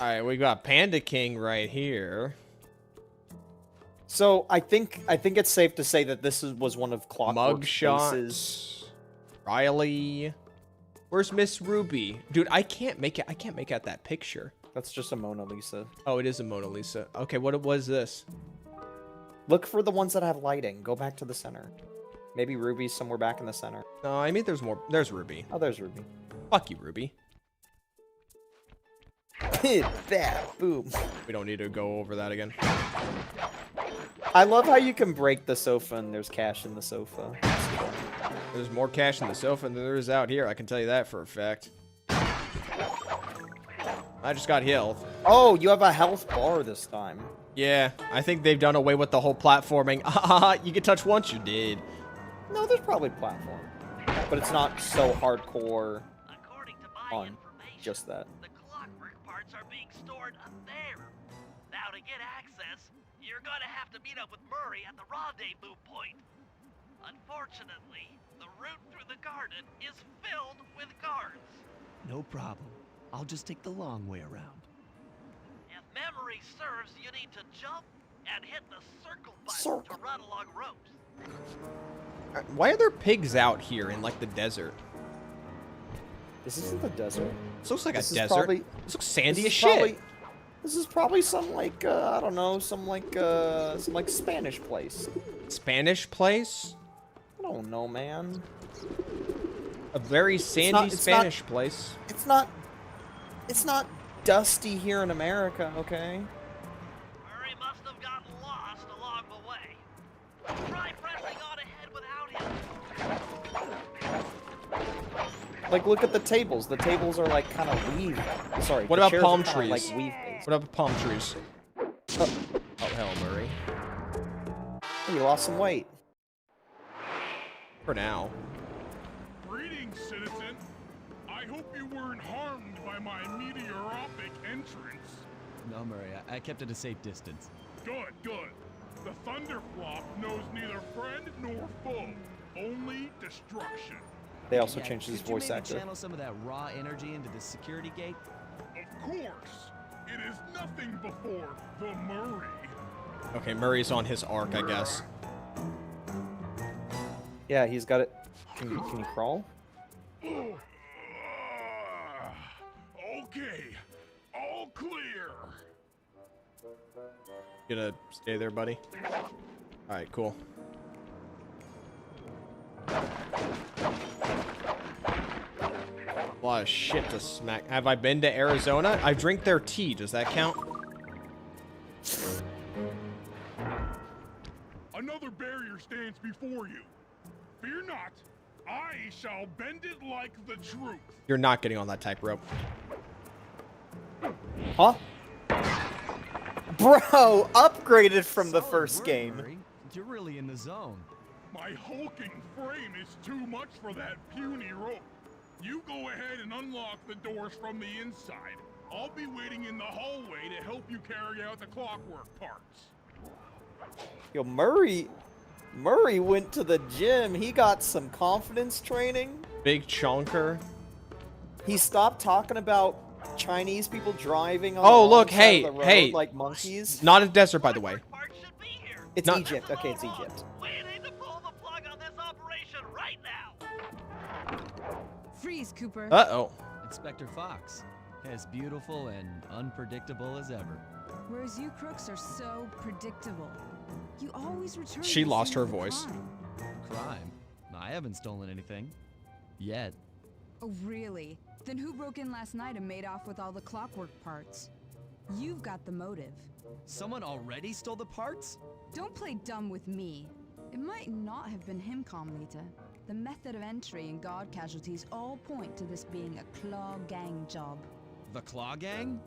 All right, we got Panda King right here. So I think it's safe to say that this was one of Clockwork's faces. Mugshots. Riley. Where's Miss Ruby? Dude, I can't make out that picture. That's just a Mona Lisa. Oh, it is a Mona Lisa. Okay, what was this? Look for the ones that have lighting. Go back to the center. Maybe Ruby's somewhere back in the center. No, I mean there's more. There's Ruby. Oh, there's Ruby. Fuck you, Ruby. Hit that. Boom. We don't need to go over that again. I love how you can break the sofa and there's cash in the sofa. There's more cash in the sofa than there is out here. I can tell you that for a fact. I just got health. Oh, you have a health bar this time. Yeah, I think they've done away with the whole platforming. You can touch once, you did. No, there's probably platform. But it's not so hardcore According to my on information, just that. the clockwork parts are being stored up there. Now to get access, you're gonna have to meet up with Murray at the rendezvous point. Unfortunately, the route through the garden is filled with guards. No problem. I'll just take the long way around. If memory serves, you need to jump and hit the circle button Circle. to run along ropes. Why are there pigs out here in like the desert? This isn't the desert. This looks like This a is desert. probably- This looks sandy as This is shit. probably- This is probably some like I don't know, some like Spanish place. Spanish place? I don't know, man. A very sandy Spanish place. It's not dusty here in America, okay? Murray must have gotten lost along the way. Try pressing on ahead without him. Like, look at the tables. The tables are like kind of weave. Sorry. What the about chairs palm are kinda, trees? Like weave based. What about palm trees? Oh, hell, Murray. Hey, you lost some weight. For now. Greetings, citizen. I hope you weren't harmed by my meteoropic entrance. No, Murray, I kept at a safe distance. Good, good. The Thunderflop knows neither friend nor foe, only destruction. They also Yeah, changed his could you voice maybe actor. channel some of that raw energy into the security gate? Of course, it is nothing before the Murray. Okay, Murray's on his arc, I guess. Yeah, he's got it. Can you crawl? Okay, all clear. Gonna stay there, buddy? Alright, cool. lot of shit to smack. Have I been to Arizona? I drink their tea. Does that count? Another barrier stands before you. Fear not. I shall bend it like the truth. You're not getting on that tightrope. Huh? Bro, upgraded from the first game. Murray. You're really in the zone. My hulking frame is too much for that puny rope. You go ahead and unlock the doors from the inside. I'll be waiting in the hallway to help you carry out the clockwork parts. Yo, Murray went to the gym. He got some confidence training. Big chonker. He stopped talking about Chinese people driving on Oh, the look, wrong side of the road hey. like monkeys. Not a desert, by the way. Parts should be here. It's not- Egypt. Okay, it's Egypt. We need to pull the plug on this operation right now. Freeze, Cooper. Uh-oh. Inspector Fox. As beautiful and unpredictable as ever. Whereas you crooks are so predictable. You always return. She to the lost scene her of the voice. crime. Crime? I haven't stolen anything. Yet. Oh, really? Then who broke in last night and made off with all the clockwork parts? You've got the motive. Someone already stole the parts? Don't play dumb with me. It might not have been him, Carmelita. The method of entry and guard casualties all point to this being a Claw Gang job. The Claw Gang?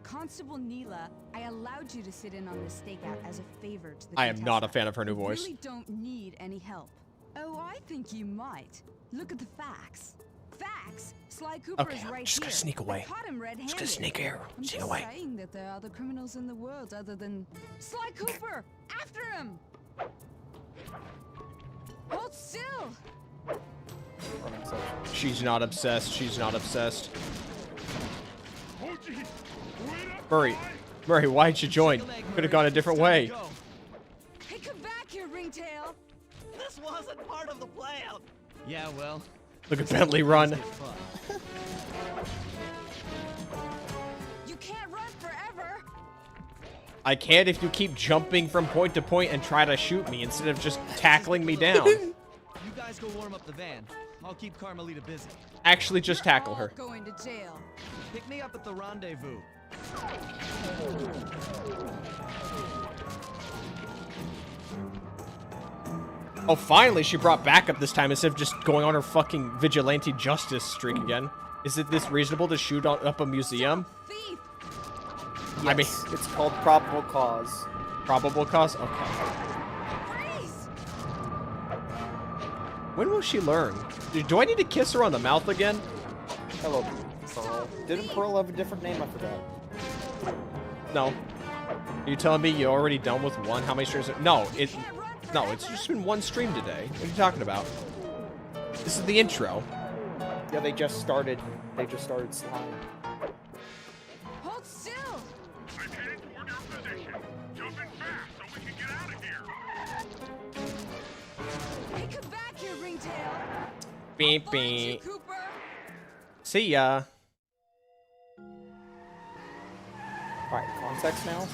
Constable Neela, I allowed you to sit in on this stakeout as a favor to the I am not a contestant. fan of her new You voice. really don't need any help. Oh, I think you might. Look at the facts. Facts? Sly Cooper Okay, is I'm right just gonna here. sneak away. I caught him red-handed. Just gonna sneak here. I'm Sneak just away. saying that there are other criminals in the world other than Sly Cooper. After him. Hold still. She's not obsessed. She's not obsessed. Oh, gee. Wait up, Murray. guy. Murray, why'd you join? Could have gone a different way. Hey, come back here, Ringtail. This wasn't part of the plan. Yeah, well. Look at Bentley run. Get fucked. You can't run forever. I can't if you keep jumping from point to point and try to shoot me instead of just tackling me down. You guys go warm up the van. I'll keep Carmelita busy. Actually, just You're tackle all her. Going to jail. Pick me up at the rendezvous. Oh, finally, she brought backup this time instead of just going on her fucking vigilante justice streak again. Is it this reasonable to shoot up a museum? Thief. I mean- Yes, it's called probable cause. Probable cause? Okay. Freeze. When will she learn? Do I need to kiss her on the mouth again? Hello, Pearl. Didn't Pearl have a different name? I forgot. No. Are you telling me you're already done with one? How many streams? No, You can't run no, forever. it's just been one stream today. What are you talking about? This is the intro. Yeah, they just started slime. Hold still. I'm headed toward your position. Jumping fast so we can get out of here. Hey, come back here, Ringtail. Beep Find you, beep. Cooper. See ya. Alright, context now?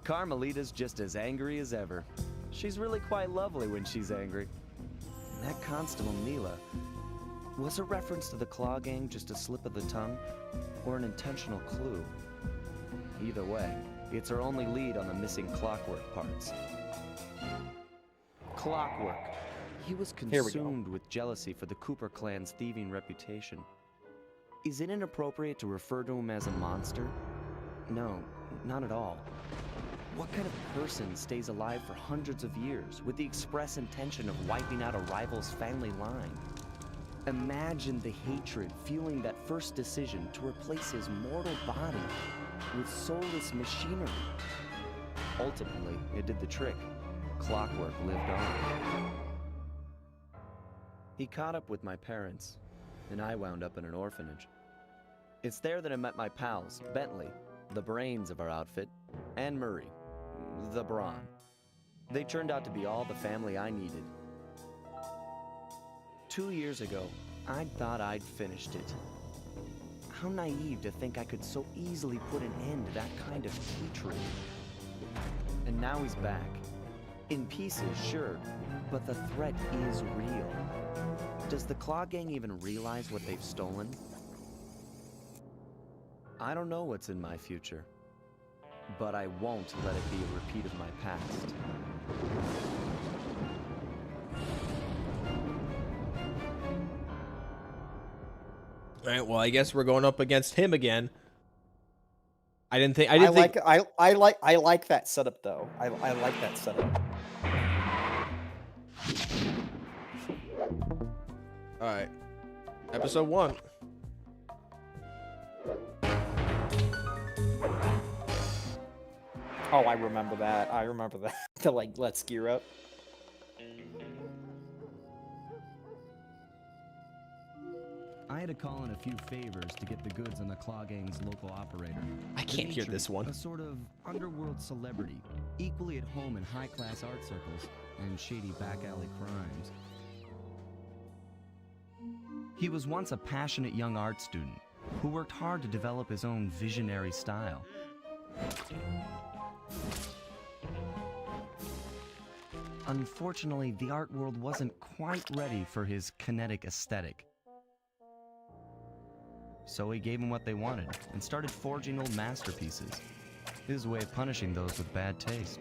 Carmelita's just as angry as ever. She's really quite lovely when she's angry. And that Constable Neela, was a reference to the Claw Gang just a slip of the tongue, or an intentional clue? Either way, it's her only lead on the missing clockwork parts. Clockwork. He was Here we go. consumed with jealousy for the Cooper clan's thieving reputation. Is it inappropriate to refer to him as a monster? No, not at all. What kind of person stays alive for hundreds of years with the express intention of wiping out a rival's family line? Imagine the hatred fueling that first decision to replace his mortal body with soulless machinery. Ultimately, it did the trick. Clockwork lived on. He caught up with my parents, and I wound up in an orphanage. It's there that I met my pals, Bentley, the brains of our outfit, and Murray, the brawn. They turned out to be all the family I needed. 2 years ago, I thought I'd finished it. How naive to think I could so easily put an end to that kind of hatred. And now he's back. In pieces, sure, but the threat is real. Does the Claw Gang even realize what they've stolen? I don't know what's in my future, but I won't let it be a repeat of my past. All right, well, I guess we're going up against him again. I didn't think. I like that setup though. I like that setup. All right, episode 1. Oh, I remember that. I remember that. To like, let's gear up. I had to call in a few favors to get the goods on the Claw Gang's local operator. I can't hear Dimitri, this one. A sort of underworld celebrity, equally at home in high-class art circles and shady back-alley crimes. He was once a passionate young art student who worked hard to develop his own visionary style. Unfortunately, the art world wasn't quite ready for his kinetic aesthetic. So he gave them what they wanted and started forging old masterpieces. His way of punishing those with bad taste.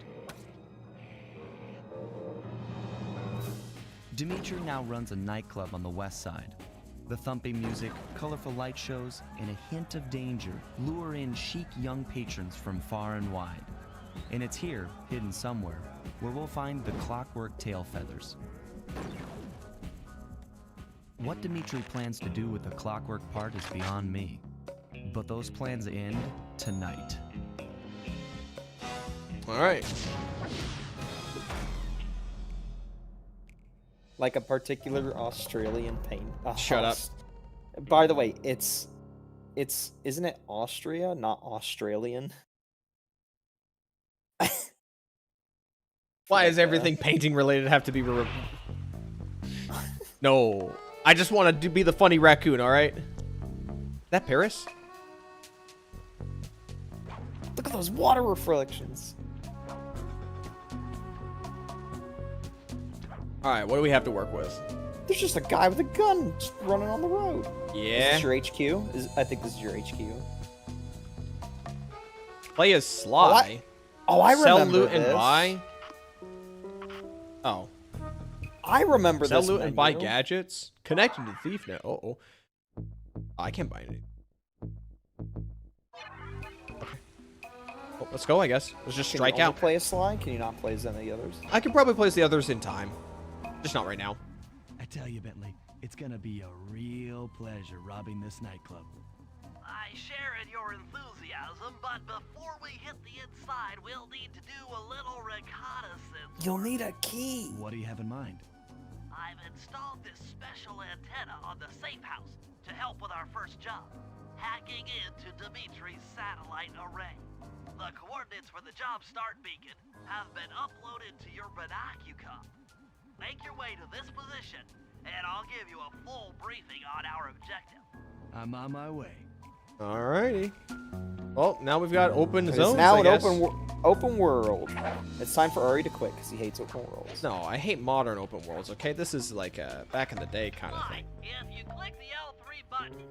Dimitri now runs a nightclub on the west side. The thumping music, colorful light shows, and a hint of danger lure in chic young patrons from far and wide. And it's here, hidden somewhere, where we'll find the Clockwork Tail Feathers. What Dimitri plans to do with the clockwork part is beyond me. But those plans end tonight. All right. Like a particular Australian pain. Shut up. By the way, it's isn't it Austria, not Australian? Why does everything painting related have to be? No, I just want to be the funny raccoon. All right. That Paris? Look at those water reflections. All right, what do we have to work with? There's just a guy with a gun just running on the road. Yeah. Is this your HQ? I think this is your HQ. Play as Sly. Oh, I remember Sell, loot, this. and buy. Oh. I remember Sell, this loot, and buy menu. gadgets. Connecting to Thief now. Uh-oh. I can't buy anything. Okay. Well, let's go, I guess. Let's just strike Can you out. only play as Sly? Can you not play as any of the others? I could probably place the others in time. Just not right now. I tell you, Bentley, it's gonna be a real pleasure robbing this nightclub. I share in your enthusiasm, but before we hit the inside, we'll need to do a little reconnaissance. You'll need a key. What do you have in mind? I've installed this special antenna on the safe house to help with our first job, hacking into Dimitri's satellite array. The coordinates for the job start beacon have been uploaded to your binocucom. Make your way to this position, and I'll give you a full briefing on our objective. I'm on my way. Alrighty. Well, now we've got open It's zones, now I an guess. open world. It's time for Ari to quit because he hates open worlds. No, I hate modern open worlds, okay? This is like a back in the day kind of thing. If you click the L3 button,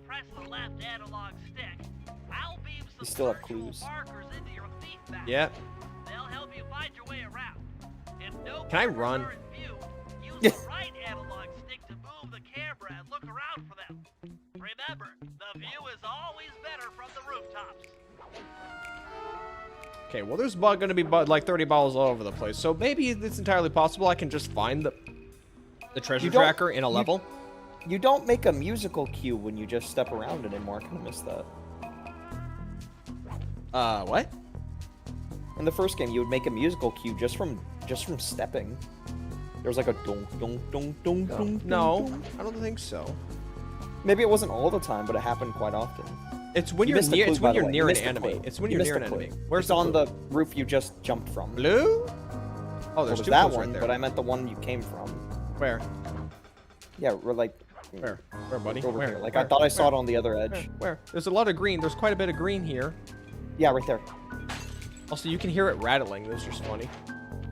press the left analog stick, I'll beam some You still have virtual clues. markers into your thief map. Yeah. They'll help you find your way around. If no Can I cameras run? are in view, use the right analog stick to move the camera and look around for them. Remember, the view is always better from the rooftops. Okay, well, there's going to be like 30 bottles all over the place, so maybe it's entirely possible I can just find the treasure You don't- tracker in a level. You don't make a musical cue when you just step around it anymore. I kind of missed that. What? In the first game, you would make a musical cue just from stepping. There was like a dong dong dong dong dong. No, dong. I don't think so. Maybe it wasn't all the time, but it happened quite often. It's when You you're missed a near. clue, It's by when the you're way. near You an missed a enemy. clue. It's when You you're missed near a an clue. enemy. Where's It's the on clue? the roof you just jumped from. Blue? Oh, Well, there's there's two that clues one, right there. but I meant the one you came from. Where? Yeah, we're like Where, buddy? over Where? here. Like Where? I thought I saw Where? it on the other edge. Where? There's a lot of green. There's quite a bit of green here. Yeah, right there. Also, you can hear it rattling. This is funny.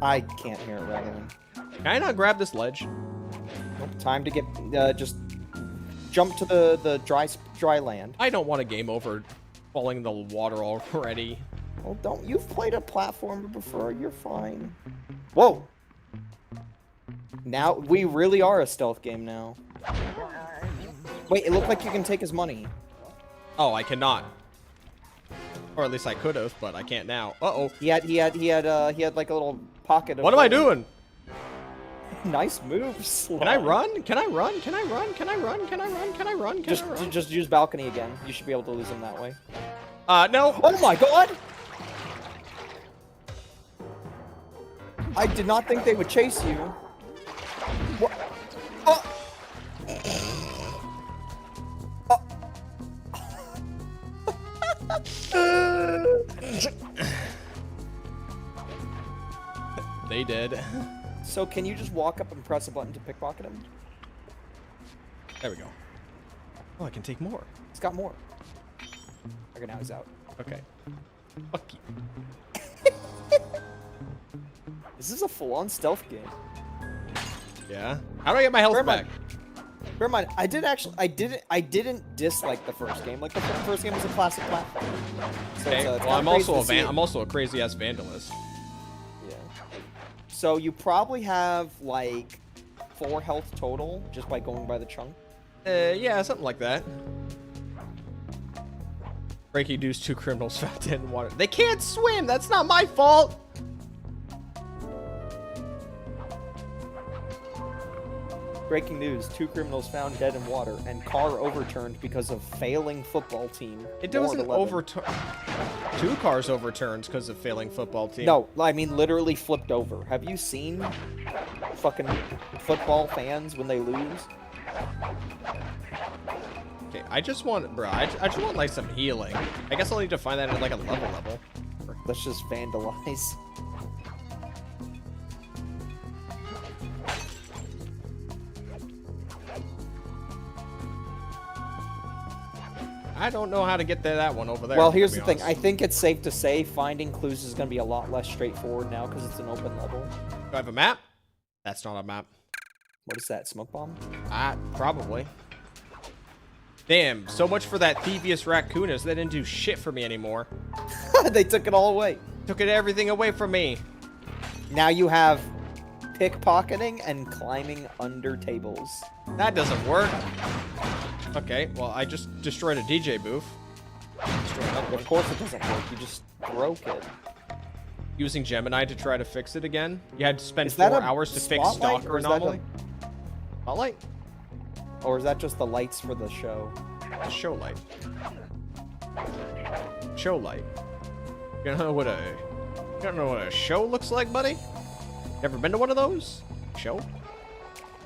I can't hear it rattling. Can I not grab this ledge? Nope, time to get just jump to the dry land. I don't want a game over falling in the water already. Well, don't. You've played a platformer before. You're fine. Whoa. Now we really are a stealth game now. Wait, it looked like you can take his money. Oh, I cannot. Or at least I could have, but I can't now. Uh-oh. He had like a little pocket of What am I gold. doing? Nice moves. Can I run? Can I run? Can I run? Can I run? Can I run? Can I run? Can I run? Just use balcony again. You should be able to lose him that way. No. Oh my god! I did not think they would chase you. What? They did. So can you just walk up and press a button to pickpocket him? There we go. Oh, I can take more. He's got more. Okay, now he's out. Okay. Fuck you. This is a full-on stealth game. Yeah. How do I get my health back? Bear in mind, I didn't dislike the first game. Like the first game was a classic platform. So Okay. it's Well, I'm kinda crazy also to see it. I'm also a crazy ass vandalist. Yeah. So you probably have like 4 health total just by going by the chunk. Yeah, something like that. Breaking news: 2 criminals found dead in water. They can't swim. That's not my fault. Breaking news: 2 criminals found dead in water and car overturned because of failing football team. It Ward doesn't 11. overturn. 2 cars overturned because of failing football team. No, I mean literally flipped over. Have you seen fucking football fans when they lose? Okay, I just want, bro. I just want like some healing. I guess I'll need to find that at like a level. Let's just vandalize. I don't know how to get to that one over there. Well, to here's be the thing. honest. I think it's safe to say finding clues is going to be a lot less straightforward now because it's an open level. Do I have a map? That's not a map. What is that? Smoke bomb? Probably. Damn, so much for that thievius raccoonus. They didn't do shit for me anymore. They took it all away. Took everything away from me. Now you have pickpocketing and climbing under tables. That doesn't work. Okay, well, I just destroyed a DJ booth. Destroyed another one. Of course it doesn't work. You just broke it. Using Gemini to try to fix it again. You had to spend Is that 4 a hours to fix spotlight, Stalker or is that a- anomaly. Spotlight? Or is that just the lights for the show? A show light. Show light. You don't know what a show looks like, buddy? Ever been to one of those? Show?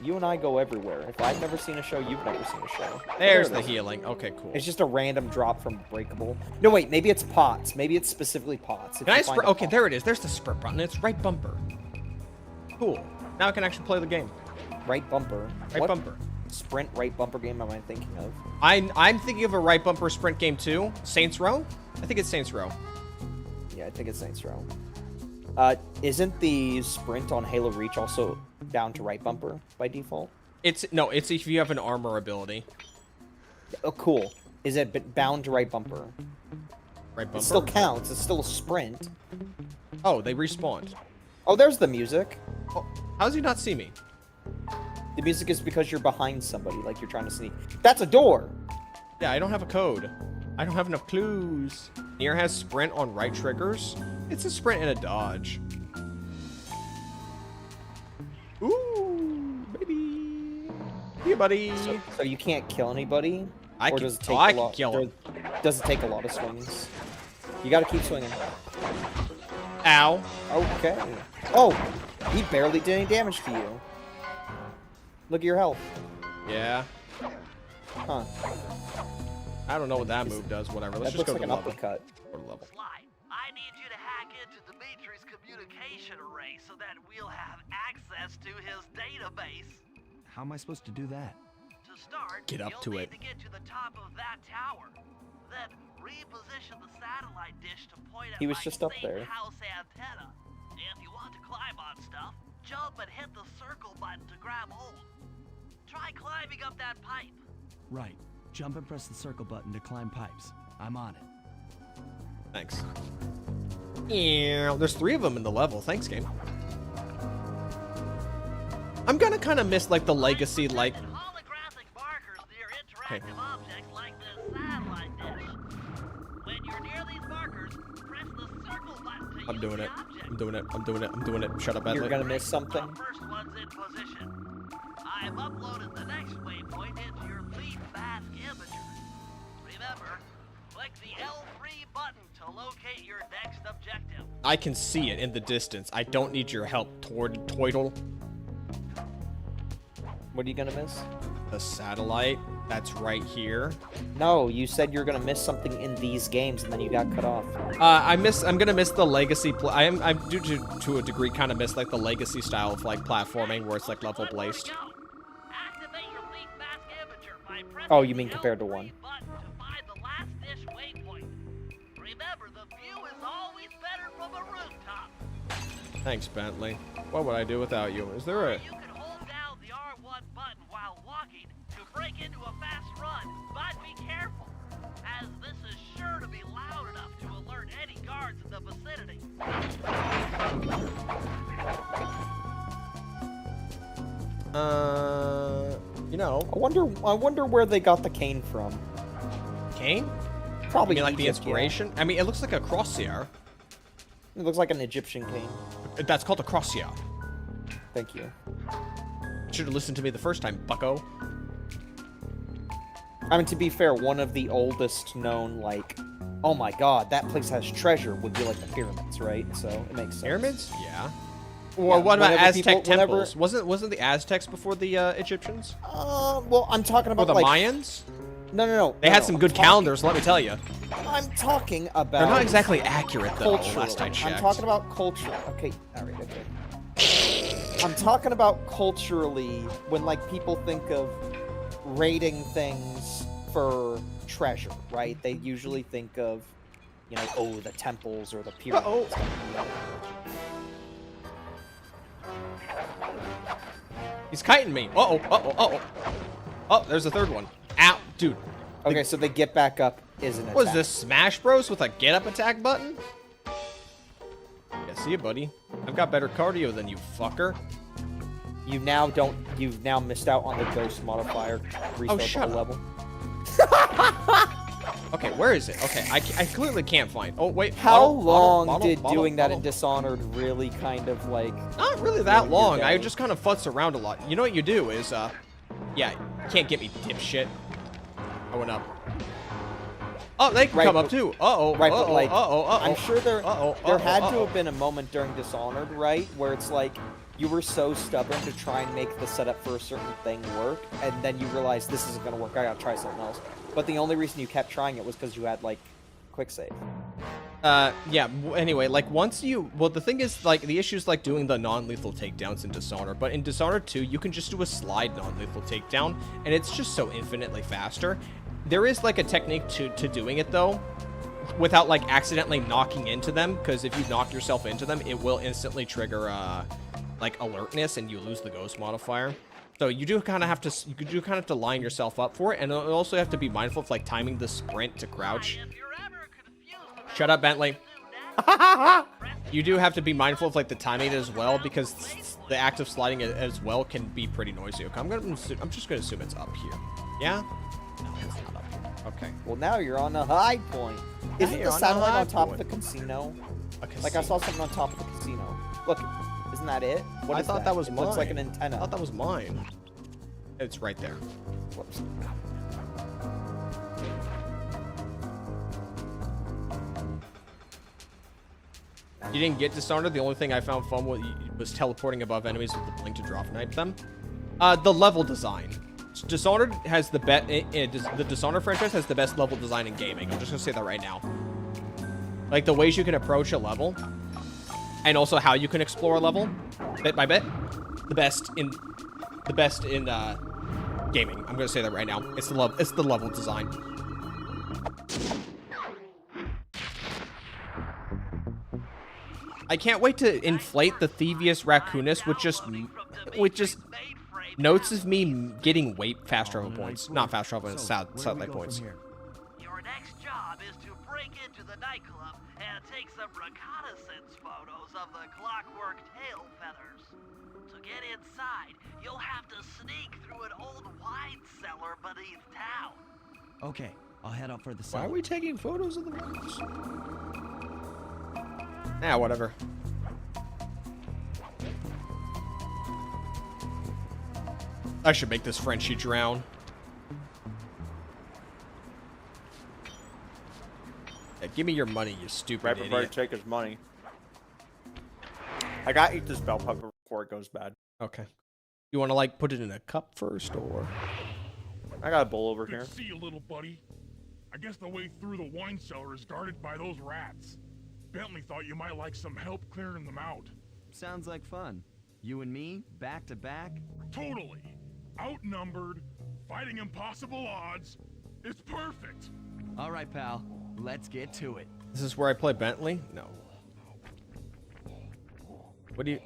You and I go everywhere. If I've never seen a show, you've never seen a show. There's There the it is. healing. Okay, cool. It's just a random drop from Breakable. No, wait. Maybe it's pots. Maybe it's specifically pots. If Can I you find sprint? a Okay, pot. there it is. There's the sprint button. It's right bumper. Cool. Now I can actually play the game. Right bumper. Right What bumper. sprint right bumper game am I thinking of? I'm thinking of a right bumper sprint game too. Saints Row? I think it's Saints Row. Yeah, I think it's Saints Row. Isn't the sprint on Halo Reach also down to right bumper by default? It's if you have an armor ability. Oh, cool. Is it bound to right bumper? Right bumper. It still counts. It's still a sprint. Oh, they respawned. Oh, there's the music. Oh, how does he not see me? The music is because you're behind somebody, like you're trying to sneak. That's a door! Yeah, I don't have a code. I don't have enough clues. Nier has sprint on right triggers. It's a sprint and a dodge. Ooh, baby. Hey, buddy. So you can't kill anybody? I or can- does it oh, take I a can lot, kill him. Does it take a lot of swings? You gotta keep swinging. Ow. Okay. Oh! He barely did any damage to you. Look at your health. Yeah. Huh. I don't know what that move does. Whatever. Let's That just looks go like to an level. uppercut. Go to level. Sly, I need you to hack into Dimitri's communication array so that we'll have access to his database. How am I supposed to do that? To start, Get up you'll to need it. to get to the top of that tower. Then reposition the satellite dish to point at He was my just up safe there. house antenna. If you want to climb on stuff, jump and hit the circle button to grab hold. try climbing up that pipe. Right. Jump and press the circle button to climb pipes. I'm on it. Thanks. Yeah, there's 3 of them in the level. Thanks, game. I'm gonna kind of miss like the legacy, like. And holographic markers near interactive objects like this satellite dish. When you're near these markers, press the circle button to I'm use doing the it. object. I'm doing it. I'm doing it. I'm doing it. Shut up, You're Bentley. gonna miss something. The first one's in position. I've uploaded the next waypoint into your lead mask imager. Remember, click the L3 button to locate your next objective. I can see it in the distance. I don't need your help, Toidle. What are you gonna miss? The satellite that's right here. No, you said you're gonna miss something in these games, and then you got cut off. I'm gonna miss the legacy. I do to a degree kind of miss like the legacy style of like platforming where it's like level based. Activate your lead mask imager by pressing Oh, you mean the compared to L3 one? button to find the last dish waypoint. Remember, the view is always better from a rooftop. Thanks, Bentley. What would I do without you? Is there a? You can hold down the R1 button while walking to break into a fast run, but be careful, as this is sure to be loud enough to alert any guards in the vicinity. You know, I wonder where they got the cane from. cane? Probably You mean like the Egypt, yeah. inspiration? I mean, it looks like a crossier. It looks like an Egyptian cane. That's called a crossier. Thank you. Should have listened to me the first time, bucko. I mean, to be fair, one of the oldest known, like, oh my god, that place has treasure would be like the pyramids, right? So it makes sense. Pyramids? Yeah. Or what about whenever Aztec people- whenever- temples? Wasn't the Aztecs before the Egyptians? Well, I'm talking Or about the like Mayans? no. They had no, some I'm good talking- calendars, let me tell you. I'm talking about. They're not exactly accurate though. culturally. Last I checked. I'm talking about culture. Okay, all right, okay. I'm talking about culturally when like people think of raiding things for treasure, right? They usually think of, you know, oh, the temples or the pyramids. He's kiting me. Oh, there's a third one. Ow, dude. Okay, so they get back up is an attack. What is this, Smash Bros with a get up attack button? Yeah, see you, buddy. I've got better cardio than you, fucker. You've now missed out on the ghost modifier. Restart shut the whole up. level. Okay, where is it? Okay, I clearly can't find. Oh, wait. How bottle, long bottle, did bottle, doing that in bottle. Dishonored really kind of like... Not really that ruin your long. I day? just kind of futz around a lot. You know what you do is, yeah, you can't get me, dipshit. I went up. Oh, they can Right, come up but- too. Uh-oh, Right, but like, uh-oh. I'm sure there had to uh-oh. have been a moment during Dishonored, right, where it's like you were so stubborn to try and make the setup for a certain thing work, and then you realize this isn't gonna work. I gotta try something else. But the only reason you kept trying it was because you had like quick save. Anyway, like once you, well, the thing is, like, the issue is like doing the non-lethal takedowns in Dishonored, but in Dishonored 2, you can just do a slide non-lethal takedown, and it's just so infinitely faster. There is like a technique to doing it though, without like accidentally knocking into them, because if you knock yourself into them, it will instantly trigger like alertness, and you lose the ghost modifier. So you do kind of have to line yourself up for it, and you also have to be mindful of like timing the sprint to crouch. If you're ever confused about Shut up, Bentley. what to do next, You do have to be mindful of like the timing as well, because the act of sliding as well can be pretty noisy. Okay, I'm just gonna assume it's up here. Yeah? No, it's not up here. Okay. Well, now you're on a high point. Isn't you're the on a satellite high on top point. of the casino? A Like I casino. saw something on top of the casino. Look, isn't that it? What I is thought that was it mine. looks like an antenna. I thought that was mine. It's right there. Whoops. You didn't get Dishonored. The only thing I found fun was teleporting above enemies with the blink to drop knife them. The level design. Dishonored has the best. The Dishonored franchise has the best level design in gaming. I'm just gonna say that right now. Like the ways you can approach a level, and also how you can explore a level, bit by bit. The best in gaming. I'm gonna say that right now. It's the level design. I can't wait to inflate the Thievius Raccoonus with just Notes of me getting way fast travel points. Not fast travel, but satellite points. Your next job is to break into the nightclub and take some reconnaissance photos of the clockwork tail feathers. To get inside, you'll have to sneak through an old wine cellar beneath town. Okay, I'll head up for the Why cellar. are we taking photos of the wines? Nah, whatever. I should make this Frenchie drown. Yeah, give me your money, you stupid Right before I idiot. take his money. I gotta eat this bell pepper before it goes bad. Okay. You want to, like, put it in a cup first, or? I got a bowl over Good here. to see you, little buddy. I guess the way through the wine cellar is guarded by those rats. Bentley thought you might like some help clearing them out. Sounds like fun. You and me, back to back? Totally. Outnumbered, fighting impossible odds. It's perfect. All right, pal. Let's get to it. This is where I play Bentley? No. What do you...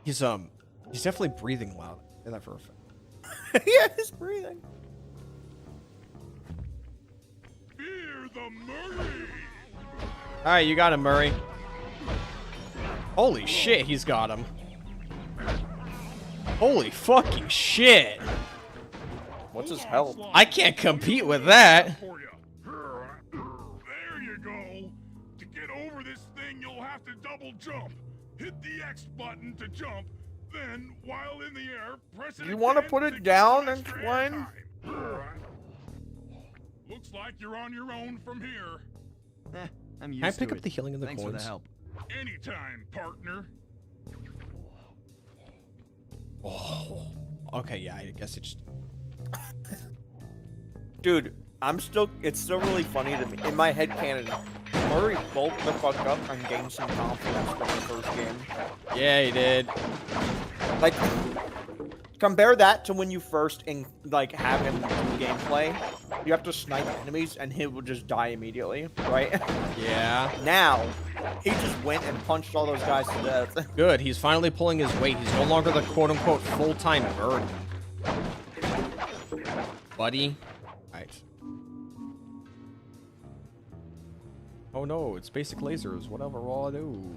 He's definitely breathing loud. Say that for a fact. Yeah, he's breathing. Fear the Murray. Alright, you got him, Murray. Holy shit, he's got him. Holy fucking shit. What's his health? I can't compete with that. For ya. There you go. To get over this thing, you'll have to double jump. Hit the X button to jump. Then, while in the air, press it You wanna again put it to get down some and extra explain? time. Looks like you're on your own from here. I'm used Can I to pick it. up the healing and the Thanks coins? for the help. Anytime, partner. Oh. Okay, yeah, I guess it's... Dude, it's still really funny to me. In my head canon, Murray bulked the fuck up and gained some confidence from the first game. Yeah, he did. Like, compare that to when you first have him do gameplay. You have to snipe enemies and he will just die immediately, right? Yeah. Now, he just went and punched all those guys to death. Good, he's finally pulling his weight. He's no longer the quote-unquote full-time burden. Buddy. Alright. Oh no, it's basic lasers. Whatever I'll do.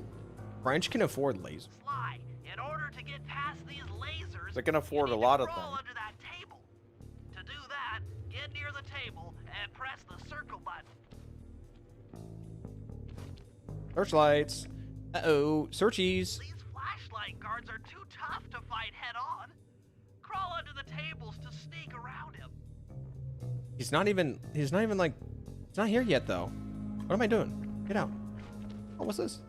French can afford lasers. Sly, in order to get past these lasers, They can afford you a need lot to of crawl them. under that table. To do that, get near the table and press the circle button. Searchlights. Uh-oh. Searchies. These flashlight guards are too tough to fight head on. Crawl under the tables to sneak around him. He's not even like, he's not here yet though. What am I doing? Get out. Oh, what's this?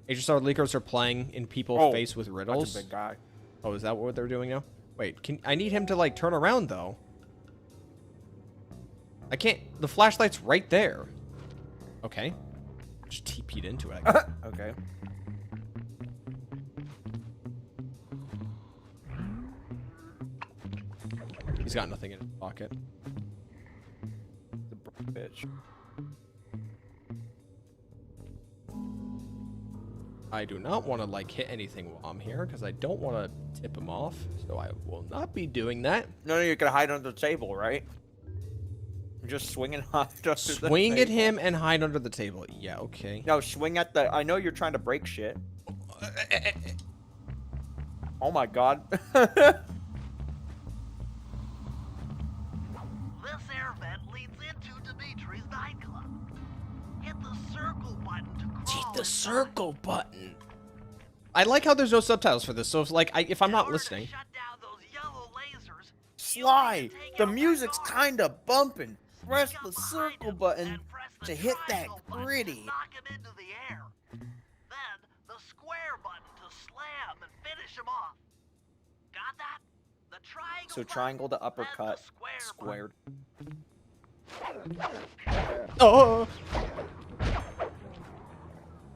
HSR leakers are playing in people faced with riddles. That's a big guy. Oh, is that what they're doing now? Wait, I need him to like turn around though. I can't, the flashlight's right there. Okay. Just TP'd into it. I guess. Okay. He's got nothing in his pocket. The bitch. I do not want to like hit anything while I'm here because I don't want to tip him off. So I will not be doing that. No, you're gonna hide under the table, right? You're just swinging under the Swing at table. him and hide under the table. Yeah, okay. No, swing at the. I know you're trying to break shit. Oh my god. This air vent leads into Dimitri's nightclub. Hit the circle button to crawl. Hit the inside. circle button. I like how there's no subtitles for this. So if like if I'm In not order to listening, shut down those yellow lasers, you Sly, need to take the out music's guard. kinda bumping. Press Sneak the up behind circle him button and press the to hit that triangle button to gritty. knock him into the air. Then the square button to slam and finish him off. Got that? The triangle. So button, triangle to then the uppercut, square button. squared. oh,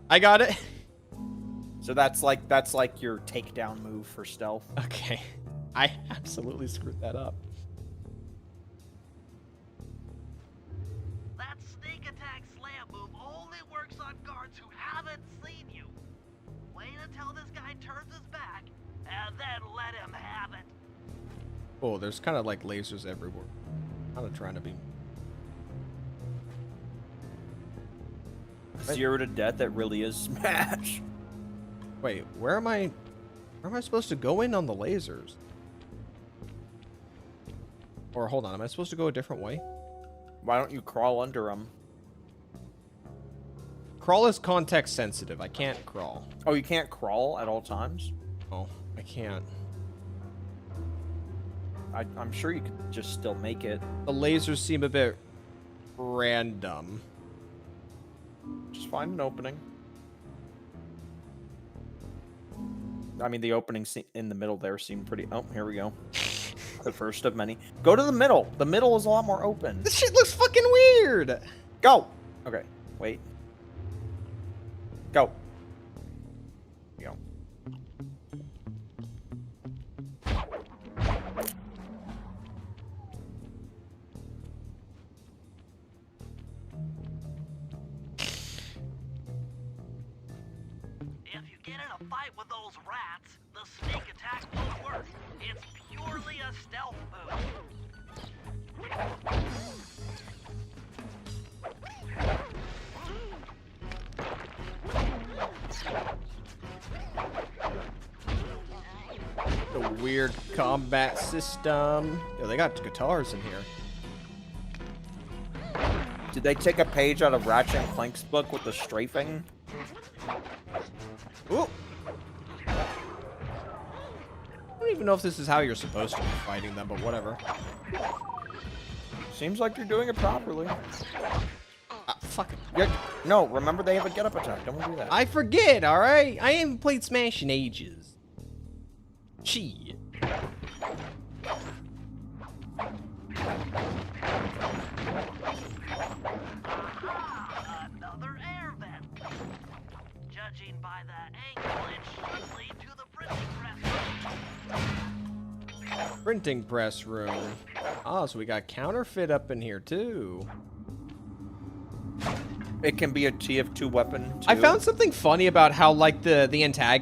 I got it. So that's like your takedown move for stealth. Okay, I absolutely screwed that up. That sneak attack slam move only works on guards who haven't seen you. Wait until this guy turns his back, Oh, there's kind of like lasers everywhere. Kind of trying to be. 0 to death, that really is Smash. Wait, where am I? Where am I supposed to go in on the lasers? Or hold on, am I supposed to go a different way? Why don't you crawl under them? Crawl is context sensitive. I can't crawl. Oh, you can't crawl at all times? Oh, I can't. I'm sure you could just still make it. The lasers seem a bit random. Just find an opening. I mean, the opening in the middle there seemed pretty... Oh, here we go. The first of many. Go to the middle. The middle is a lot more open. This shit looks fucking weird. Go. Okay, wait. Go. Go. If you get in a fight with those rats, the sneak attack won't work. It's purely a stealth The weird combat system. Yo, they got guitars in here. Did they take a page out of Ratchet and Clank's book with the strafing? Ooh. I don't even know if this is how you're supposed to be fighting them, but whatever. Seems like you're doing it properly. Fuck it. No, remember they have a get-up attack. Don't do that. I forget, alright? I haven't played Smash in ages. Gee. Another air vent. Judging by the angle, it should lead to the printing press. Printing press room. Oh, so we got counterfeit up in here too. It can be a TF2 weapon, too. I found something funny about how, like, the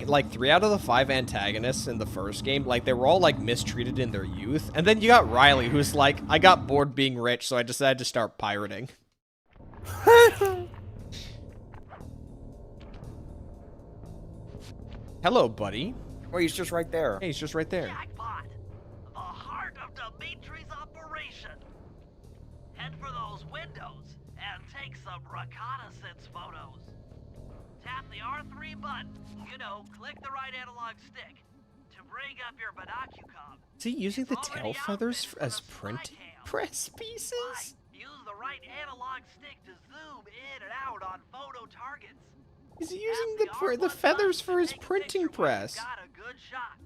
like 3 out of the 5 antagonists in the first game, like, they were all, like, mistreated in their youth. And then you got Riley, who's like, I got bored being rich, so I decided to start pirating. Hello, buddy. Oh, he's just right there. Hey, he's just right there. Jackpot! The heart of Dimitri's operation. Head for those windows and take some reconnaissance photos. Tap the R3 button, you know, click the right analog stick to bring up your binocucom. Is he using the It's tail already feathers outfitted as for the printing slide tail. press pieces? Right. Use the right analog stick to zoom in and out on photo targets. He's using Tap the R1 feathers button for to his take a printing picture when press. you've got a good shot.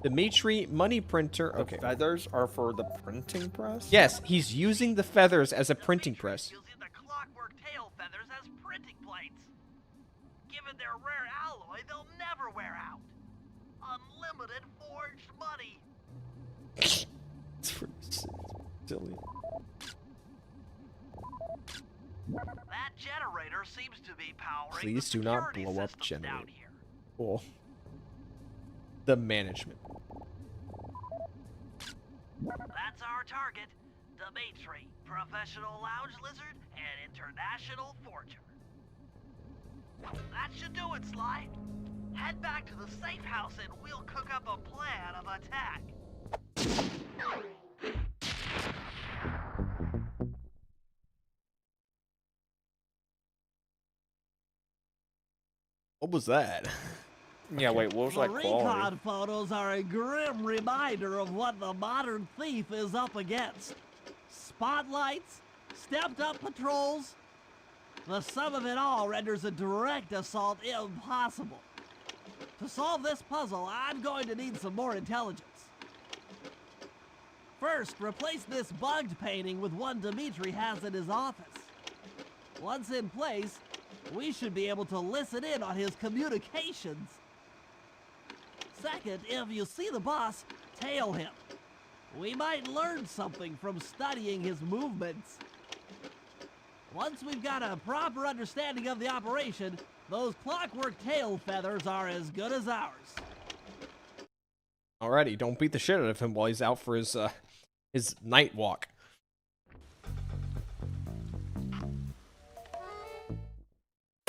Dimitri money printer. The Okay. feathers are for the printing press? Yes, he's using the feathers as a printing press. Using the clockwork tail feathers as printing plates. Given their rare alloy, they'll never wear out. Unlimited forged money. It's silly. That generator seems to be powering Please the do not security blow up systems down generator. here. Cool. The management. That's our target, Dimitri, professional lounge lizard and international forger. That should do it, Sly. Head back to the safe house and we'll cook up a plan of attack. What was that? Yeah, wait, what was The that quality? recon photos are a grim reminder of what the modern thief is up against. Spotlights, stepped-up patrols. The sum of it all renders a direct assault impossible. To solve this puzzle, I'm going to need some more intelligence. First, replace this bugged painting with one Dimitri has in his office. Once in place, we should be able to listen in on his communications. Second, if you see the boss, tail him. We might learn something from studying his movements. Once we've got a proper understanding of the operation, those clockwork tail feathers are as good as ours. already. Don't beat the shit out of him while he's out for his night walk.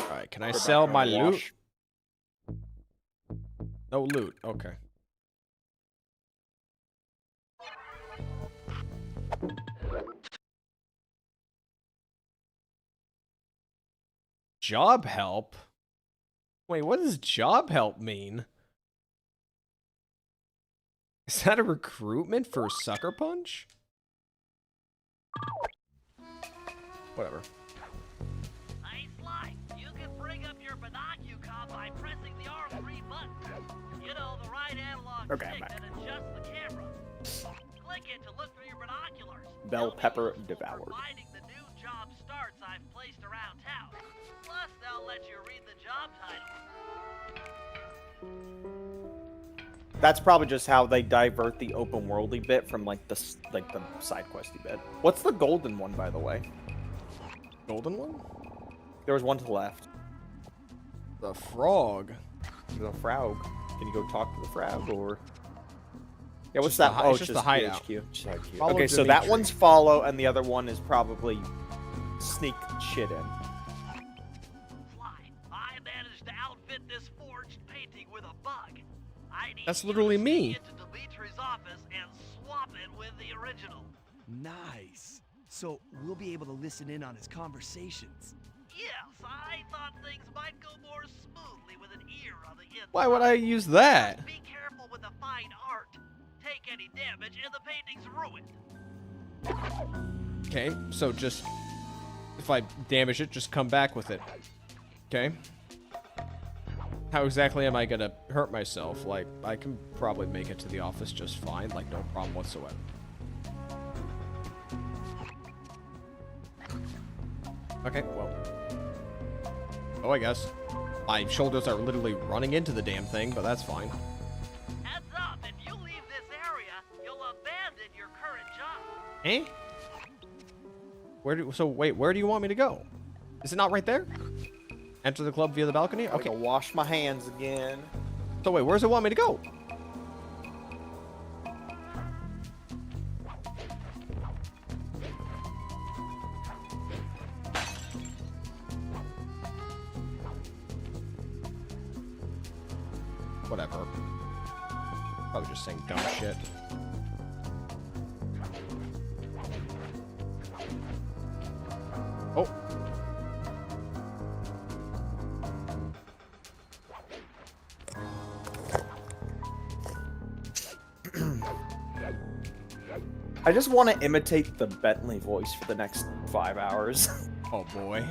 Alright, can I sell my loot? No loot, okay. Job help? Wait, what does job help mean? Is that a recruitment for Sucker Punch? Whatever. Hey, Sly, you can bring up your binocucom by pressing the R3 button. You know, the right analog Okay, I'm stick back. that adjusts the camera. Click it to look through your binoculars. Bell They'll be pepper useful for devoured. finding the new job starts I've placed around town. Plus, they'll let you read the job title. That's probably just how they divert the open worldy bit from like the side questy bit. What's the golden one, by the way? Golden one? There was one to the left. The frog. The frog. Can you go talk to the frog or? Yeah, what's Just the that? hi- Oh, it's just the hideout. HQ. Just HQ. Follow Okay, so that Dimitri. one's follow, and the other one is probably sneak shit in. Sly, I managed to outfit this forged painting with a bug. I need That's you literally to me. sneak into Dimitri's office and swap it with the original. Nice. So we'll be able to listen in on his conversations. Yes, I thought things might go more smoothly with an ear on the inside. Why would I use that? Be careful with the fine art. Take any damage and the painting's ruined. Okay, so just if I damage it, just come back with it. Okay. How exactly am I gonna hurt myself? Like, I can probably make it to the office just fine, like no problem whatsoever. Okay, well. Oh, I guess. My shoulders are literally running into the damn thing, but that's fine. Heads up, if you leave this area, you'll abandon your current job. Eh? Wait, where do you want me to go? Is it not right there? Enter the club via the balcony? Okay. Okay. Go wash my hands again. So wait, where does it want me to go? Whatever. Probably just saying dumb shit. Oh. I just want to imitate the Bentley voice for the next 5 hours. Oh boy.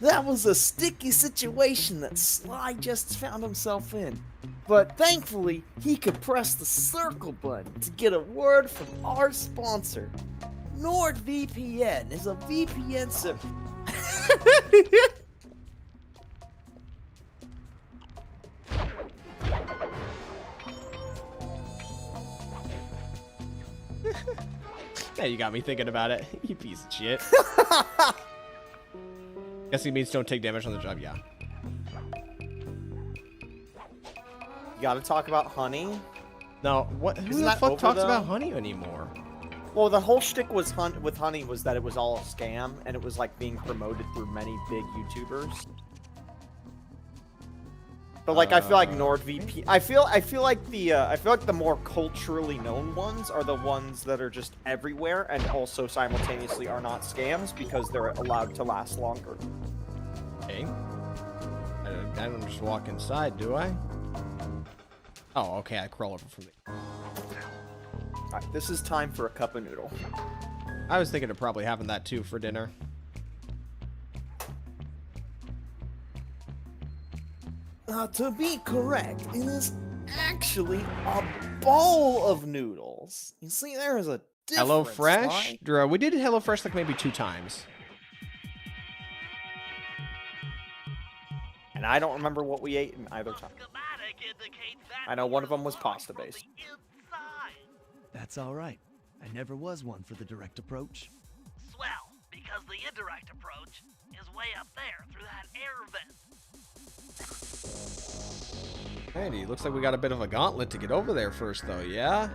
That was a sticky situation that Sly just found himself in. But thankfully, he could press the circle button to get a word from our sponsor. NordVPN is a VPN service. Yeah, you got me thinking about it. You piece of shit. Guess he means don't take damage on the job, yeah. You gotta talk about honey. No, what? Who Isn't the that fuck over, talks though? about honey anymore? Well, the whole shtick was with honey was that it was all a scam, and it was like being promoted through many big YouTubers. But like, I feel like NordVPN. I feel like the more culturally known ones are the ones that are just everywhere and also simultaneously are not scams because they're allowed to last longer. Okay. I don't just walk inside, do I? Oh, okay, I crawl over from the... Alright, this is time for a cup of noodle. I was thinking of probably having that too for dinner. To be correct, it is actually a bowl of noodles. You see, there is a difference. HelloFresh? Sly. Drew, we did HelloFresh like maybe 2 times. And I don't remember what we ate in either time. Schematic indicates that I know one of them was you're locked from pasta-based. the inside. That's all right. I never was one for the direct approach. Swell, because the indirect approach is way up there through that air vent. Alrighty, looks like we got a bit of a gauntlet to get over there first, though, yeah?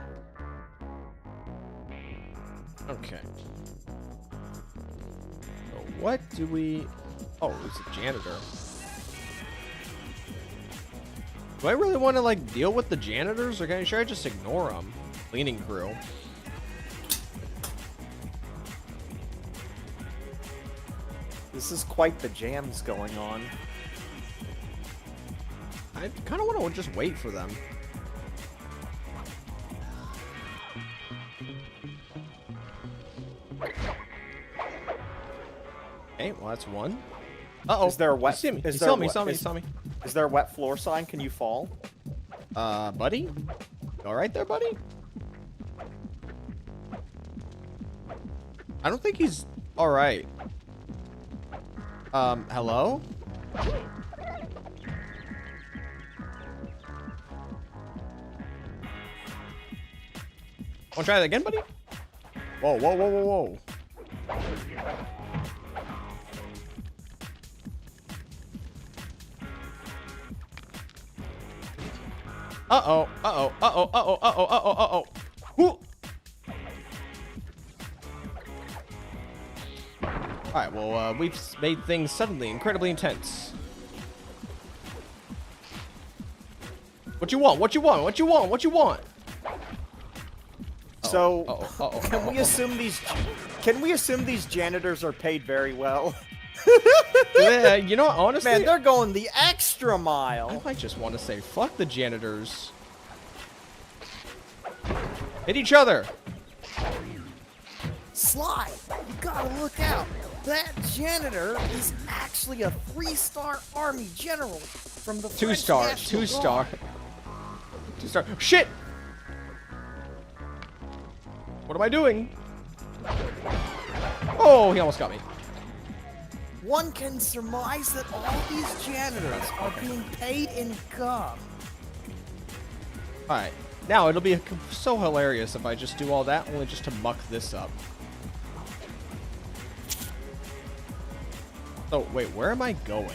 Okay. So what do we... Oh, it's a janitor. Do I really want to, like, deal with the janitors, or should I just ignore them? Cleaning crew. This is quite the jams going on. I kind of want to just wait for them. Okay, well, that's one. Uh-oh. Is there a wet... He see me. Is He there saw a me, wet- saw me, is- saw me. Is there a wet floor sign? Can you fall? Buddy? You all right there, buddy? I don't think he's all right. Hello? Wanna try that again, buddy? Whoa, whoa, whoa, whoa, whoa. Uh-oh, uh-oh, uh-oh, uh-oh, uh-oh, uh-oh, uh-oh. Whoo! Alright, well, we've made things suddenly incredibly intense. What you want? What you want? What you want? What you want? So, can we assume these janitors are paid very well? Yeah, you know what, honestly... Man, they're going the extra mile. I might just want to say, fuck the janitors. Hit each other! Sly, you gotta look out. That janitor is actually a 3-star army general from the French Two-star, National two-star. Guard. Two-star. Shit! What am I doing? Oh, he almost got me. One can surmise that all these janitors are being paid in gum. Alright. Now, it'll be so hilarious if I just do all that, only just to muck this up. So, wait, where am I going?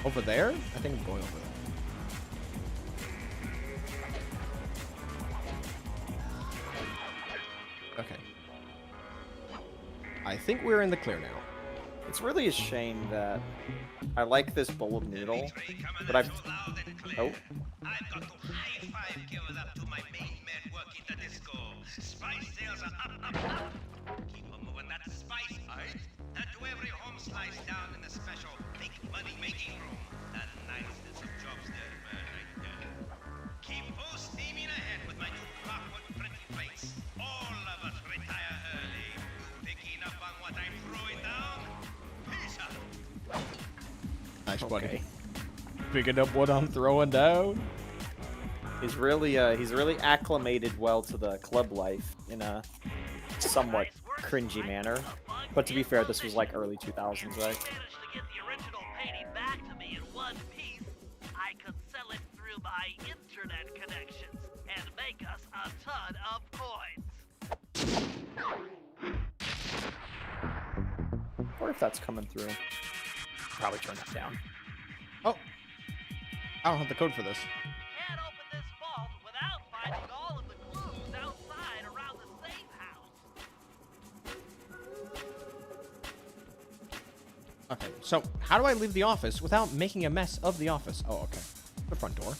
Over there? I think I'm going over there. Okay. I think we're in the clear now. It's really a shame that I like this bowl of noodle, but I've... Oh. I've got to high-five give it up to my main man working the disco. Spice sales are up. Keep on moving that spice, aight? And to every home slice down in the special big money-making room. That nicest of jobs there, man, right there. Keep on steaming ahead with my new clockwork printing plates. All of us retire early. Picking up on what I'm throwing down? Peace out. Nice, Okay. buddy. Picking up what I'm throwing down. He's really acclimated well to the club life in a somewhat cringy manner. But to be fair, this was like early 2000s, right? Managed to get the original painting back to me in one piece. I could sell it through my internet connections and make us a ton of coins. Or if that's coming through. Probably turn that down. Oh. I don't have the code for this. Can't open this vault without finding all of the clues outside around the safe house. Okay, so how do I leave the office without making a mess of the office? Oh, okay. The front door.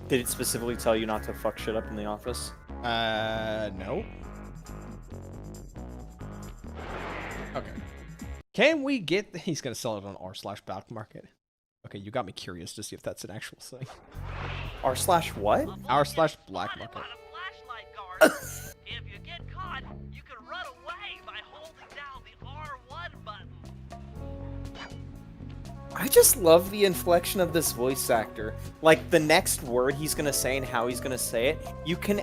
Did it specifically tell you not to fuck shit up in the office? No. Okay. Can we get... He's gonna sell it on r/black market. Okay, you got me curious to see if that's an actual thing. R/what? r/black market. On a flashlight guard. If you get caught, you can run away by holding down the R1 button. I just love the inflection of this voice actor. Like, the next word he's gonna say and how he's gonna say it, you can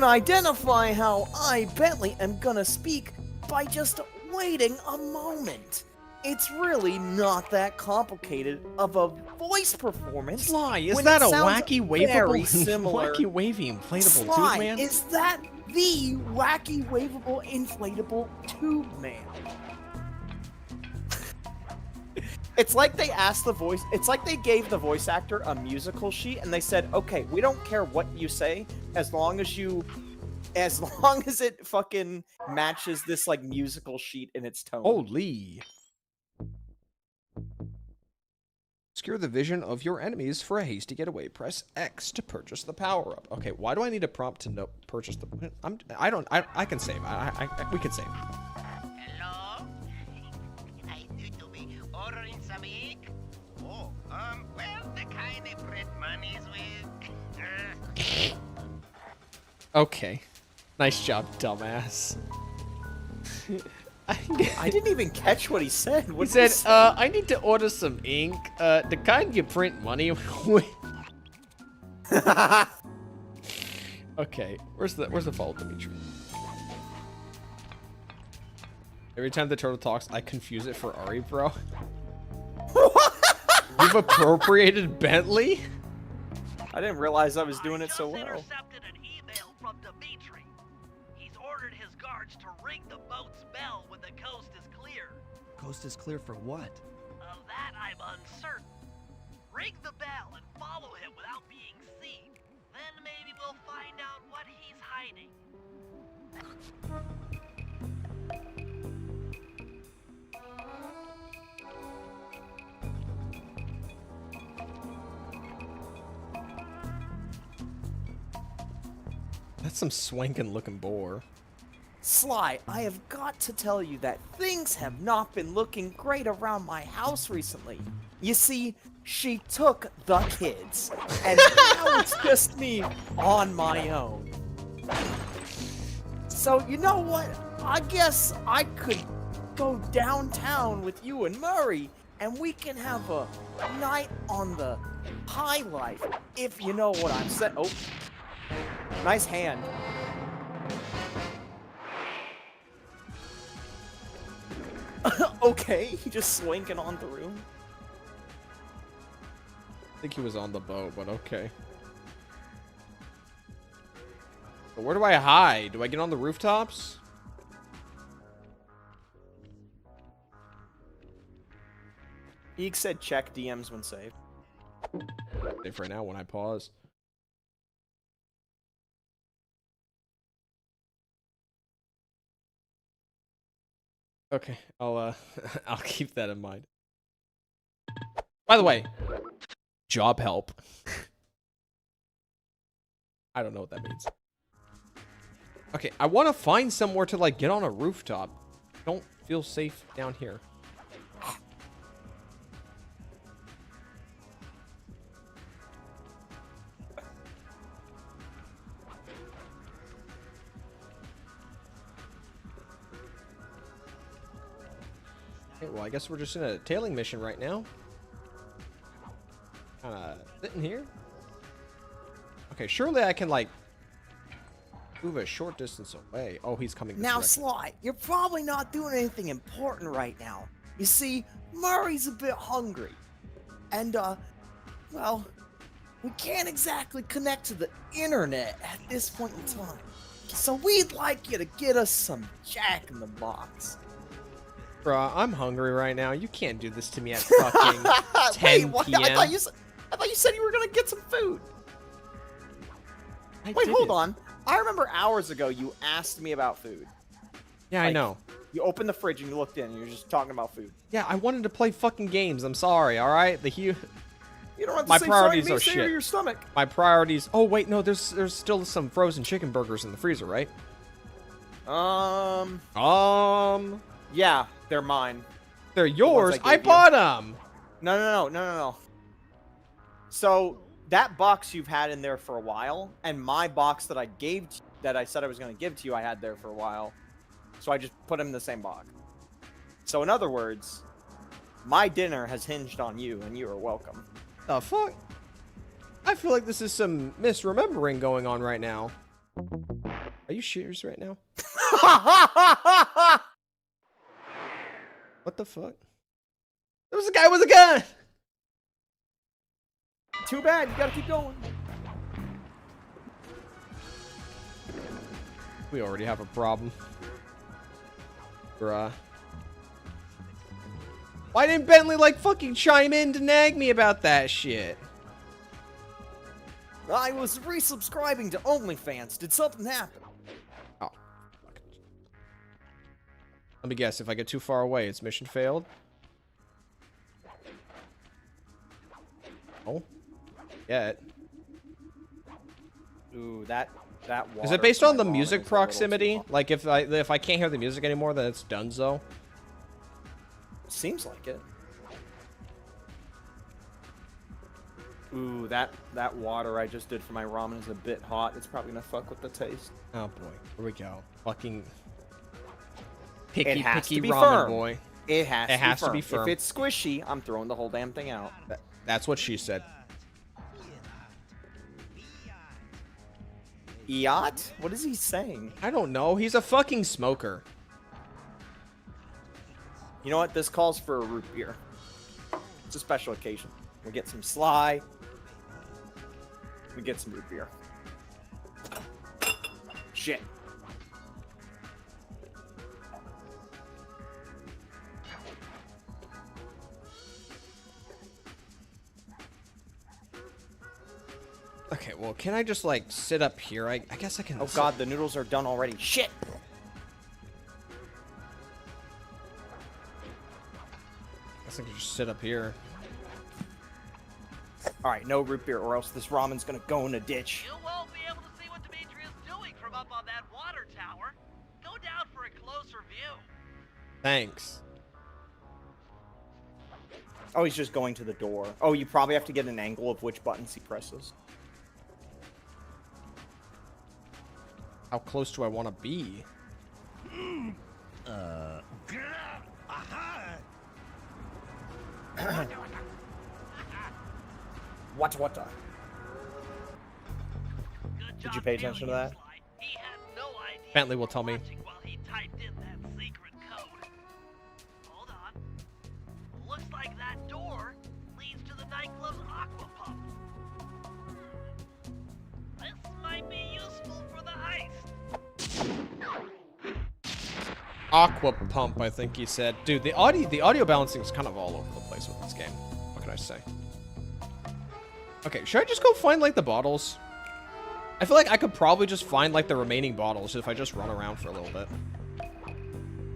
identify how I, Bentley, am gonna speak by just waiting a moment. It's really not that complicated of a voice performance. Sly, is when that it a sounds wacky very waveable, similar. wacky wavy inflatable Sly, tube man? is that the wacky waveable inflatable tube man? It's like they asked the voice. It's like they gave the voice actor a musical sheet, and they said, "Okay, we don't care what you say, as long as it fucking matches this like musical sheet in its tone." Holy. Obscure the vision of your enemies for a hasty getaway. Press X to purchase the power up. Okay, why do I need a prompt to purchase the? I can save. We can save. Hello? I need to be ordering some ink. Oh, well, the kind they print monies with. Okay, nice job, dumbass. I didn't even catch what he said. What He did said, I need to order some ink. The kind you print money with. Okay, where's the follow, Dimitri? Every time the turtle talks, I confuse it for Ari, bro. You've appropriated Bentley? I didn't realize I was doing it so well. Intercepted an email from Dimitri. He's ordered his guards to ring the boat's bell when the coast is clear. Coast is clear for what? Of that I'm uncertain. Ring the bell and follow him without being seen. Then maybe we'll find out what he's hiding. That's some swankin' looking boar. Sly, I have got to tell you that things have not been looking great around my house recently. You see, she took the kids, and now it's just me on my own. So, you know what? I guess I could go downtown with you and Murray, and we can have a night on the high life, if you know what I'm saying. Oh, nice hand. Okay, he just swanking on through. I think he was on the boat, but okay. But where do I hide? Do I get on the rooftops? Eek said check DMs when saved. Safe right now when I pause. Okay, I'll I'll keep that in mind. By the way, job help. I don't know what that means. Okay, I want to find somewhere to like get on a rooftop. Don't feel safe down here. Okay, well, I guess we're just in a tailing mission right now. Kinda sitting here. Okay, surely I can, like, move a short distance away. Oh, he's coming this Now, direction. Sly, you're probably not doing anything important right now. You see, Murray's a bit hungry. And, well, we can't exactly connect to the internet at this point in time. So we'd like you to get us some Jack in the Box. Bruh, I'm hungry right now. You can't do this to me at fucking 10 Wait, what? p.m. I thought you said you were gonna get some food. I Wait, hold didn't. on. I remember hours ago you asked me about food. Yeah, I Like, know. You opened the fridge and you looked in and you're just talking about food. Yeah, I wanted to play fucking games. I'm sorry, alright? You don't have to My say priorities sorry to me, are say it to shit. your stomach. My priorities... Oh, wait, no, there's still some frozen chicken burgers in the freezer, right? Yeah, they're mine. They're yours? I I gave you. bought them! No. So that box you've had in there for a while, and my box that I said I was going to give to you, I had there for a while. So I just put them in the same box. So in other words, my dinner has hinged on you, and you are welcome. The fuck? I feel like this is some misremembering going on right now. Are you serious right now? What the fuck? There was a guy with a gun! Too bad, you gotta keep going. We already have a problem. Bruh. Why didn't Bentley, like, fucking chime in to nag me about that shit? I was resubscribing to OnlyFans. Did something happen? Oh. Fuck. Let me guess. If I get too far away, it's mission failed? Oh. Yeah. Ooh, that water. Is it based from on my the ramen music is a little too proximity? hot. Like, if I can't hear the music anymore, then it's donezo? Seems like it. Ooh, that water I just did for my ramen is a bit hot. It's probably gonna fuck with the taste. Oh, boy. Here we go. Fucking picky, It has picky to be ramen firm. boy. It has to be firm. If it's squishy, I'm throwing the whole damn thing out. That's what she said. Yacht? What is he saying? I don't know. He's a fucking smoker. You know what? This calls for a root beer. It's a special occasion. We get some Sly. We get some root beer. Shit. Okay, well, can I just, like, sit up here? I guess I can... Oh god, the noodles are done already. Shit! I guess I can just sit up here. Alright, no root beer or else this ramen's gonna go in a ditch. You won't be able to see what Demetrius is doing from up on that water tower. Go down for a closer view. Thanks. Oh, he's just going to the door. Oh, you probably have to get an angle of which buttons he presses. How close do I want to be? What? Good Did you job pay attention to viewing that? it, Sly. He had no idea Bentley you will were tell me. watching while he typed in that secret code. Hold on. Looks like that door leads to the nightclub's aqua pump. This might be useful for the heist. Aqua pump, I think he said. Dude, the audio balancing is kind of all over the place with this game. What can I say? Okay, should I just go find, like, the bottles? I feel like I could probably just find, like, the remaining bottles if I just run around for a little bit.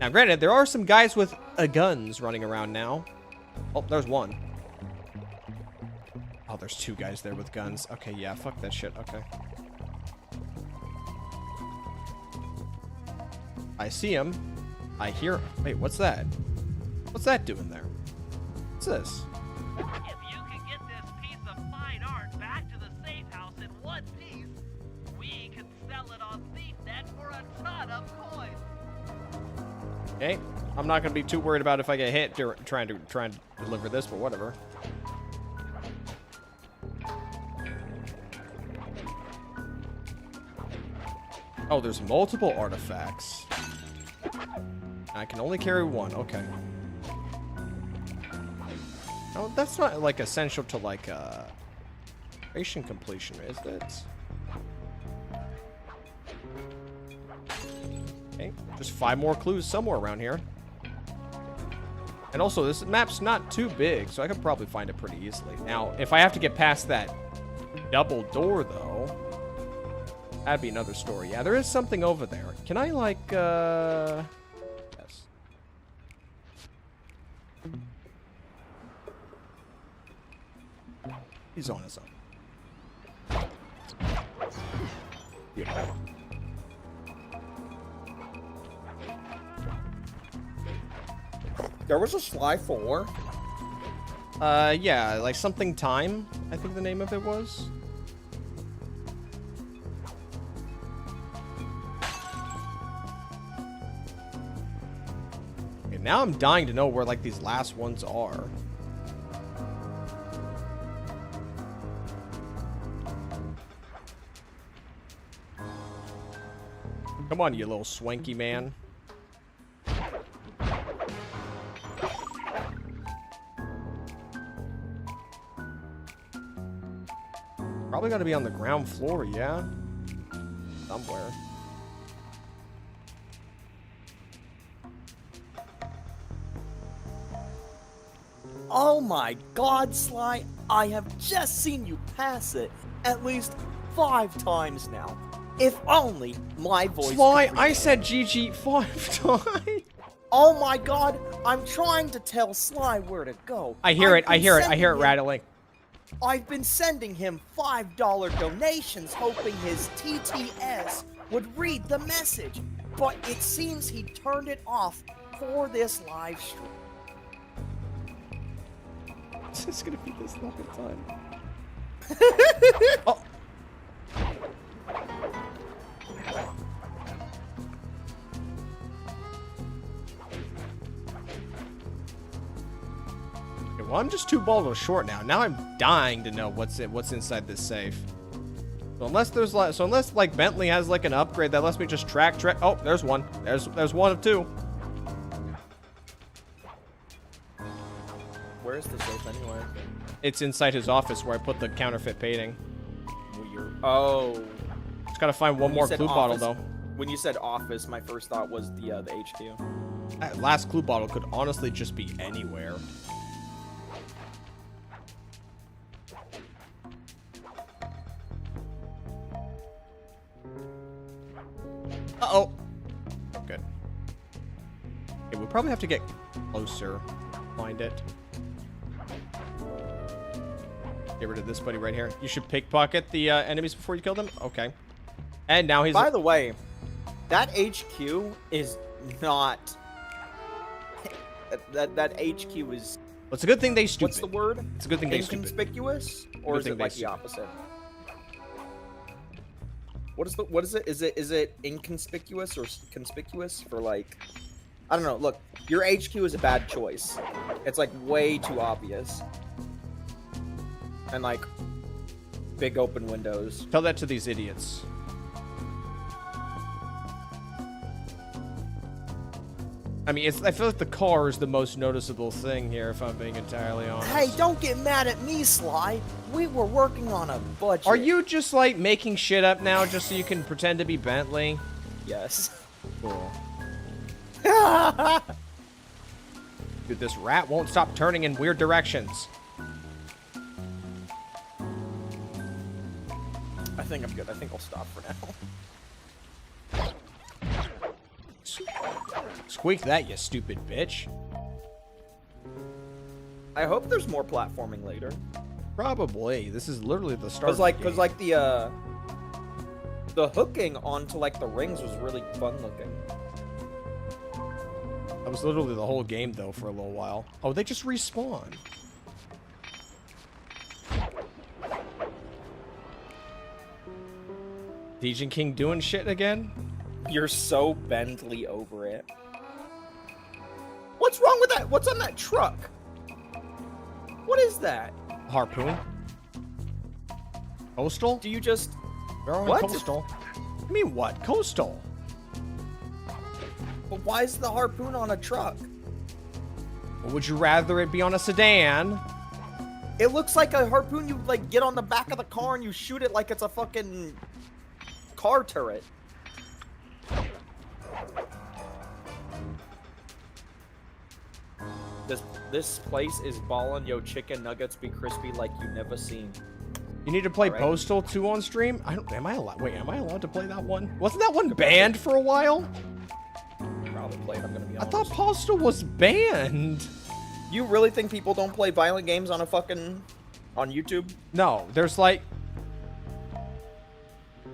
Now, granted, there are some guys with guns running around now. Oh, there's one. Oh, there's two guys there with guns. Okay, yeah, fuck that shit. Okay. I see him. I hear... Wait, what's that? What's that doing there? What's this? If you can get this piece of fine art back to the safe house in one piece, we can sell it on ThiefNet for a ton of coins. Okay. I'm not gonna be too worried about if I get hit trying to deliver this, but whatever. Oh, there's multiple artifacts. I can only carry one. Okay. Oh, that's not, like, essential to, like, mission completion, is it? Okay, just 5 more clues somewhere around here. And also, this map's not too big, so I could probably find it pretty easily. Now, if I have to get past that double door, though, that'd be another story. Yeah, there is something over there. Can I, like, yes. He's on his own. Beautiful. There was a Sly 4. Yeah, like something time, I think the name of it was. Okay, now I'm dying to know where, like, these last ones are. Come on, you little swanky man. Probably gotta be on the ground floor, yeah? Somewhere. Oh my god, Sly, I have just seen you pass it at least 5 times now. If only my voice Sly, could I reach said GG 5 times. Oh my god, I'm trying to tell Sly where to go. I hear it, I've been I hear it sending rattling. I've been sending him $5 donations hoping his TTS would read the message, but it seems he turned it off for this live stream. It's just gonna be this long time. Oh. Okay, well, I'm just 2 balls short now. Now I'm dying to know what's inside this safe. So unless like Bentley has like an upgrade that lets me just track. Oh, there's one. There's one of 2. Where's the safe anyway? It's inside his office where I put the counterfeit painting. Weird. Oh. Just gotta find one more clue bottle though. When you said office, my first thought was the HQ. That last clue bottle could honestly just be anywhere. Uh-oh. Good. Okay, we'll probably have to get closer. Find it. Get rid of this buddy right here. You should pickpocket the enemies before you kill them? Okay. And now he's... By the way, that HQ is not... That HQ is... Well, it's a good thing they stupid. What's the word? It's a good thing they stupid. Inconspicuous? Or is it like the opposite? What is it? Is it inconspicuous or conspicuous for like... I don't know. Look, your HQ is a bad choice. It's like way too obvious. And like big open windows. Tell that to these idiots. I mean, I feel like the car is the most noticeable thing here, if I'm being entirely honest. Hey, don't get mad at me, Sly. We were working on a budget. Are you just like making shit up now just so you can pretend to be Bentley? Yes. Cool. Dude, this rat won't stop turning in weird directions. I think I'm good. I think I'll stop for now. Squeak that, you stupid bitch. I hope there's more platforming later. Probably. This is literally the start. Cause like the hooking onto like the rings was really fun looking. That was literally the whole game though for a little while. Oh, they just respawn. Legion King doing shit again? You're so Bentley over it. What's wrong with that? What's on that truck? What is that? Harpoon? Coastal? Do you just... They're on What? Coastal. I mean, what? Coastal? But why is the harpoon on a truck? Or would you rather it be on a sedan? It looks like a harpoon you like get on the back of the car and you shoot it like it's a fucking car turret. This place is ballin', yo. Chicken nuggets be crispy like you never seen. You need to play All right. Postal 2 on stream? Am I allowed to play that one? Wasn't that one banned for a while? Probably played. I'm gonna be I honest. thought Postal was banned. You really think people don't play violent games on on YouTube? No, there's like,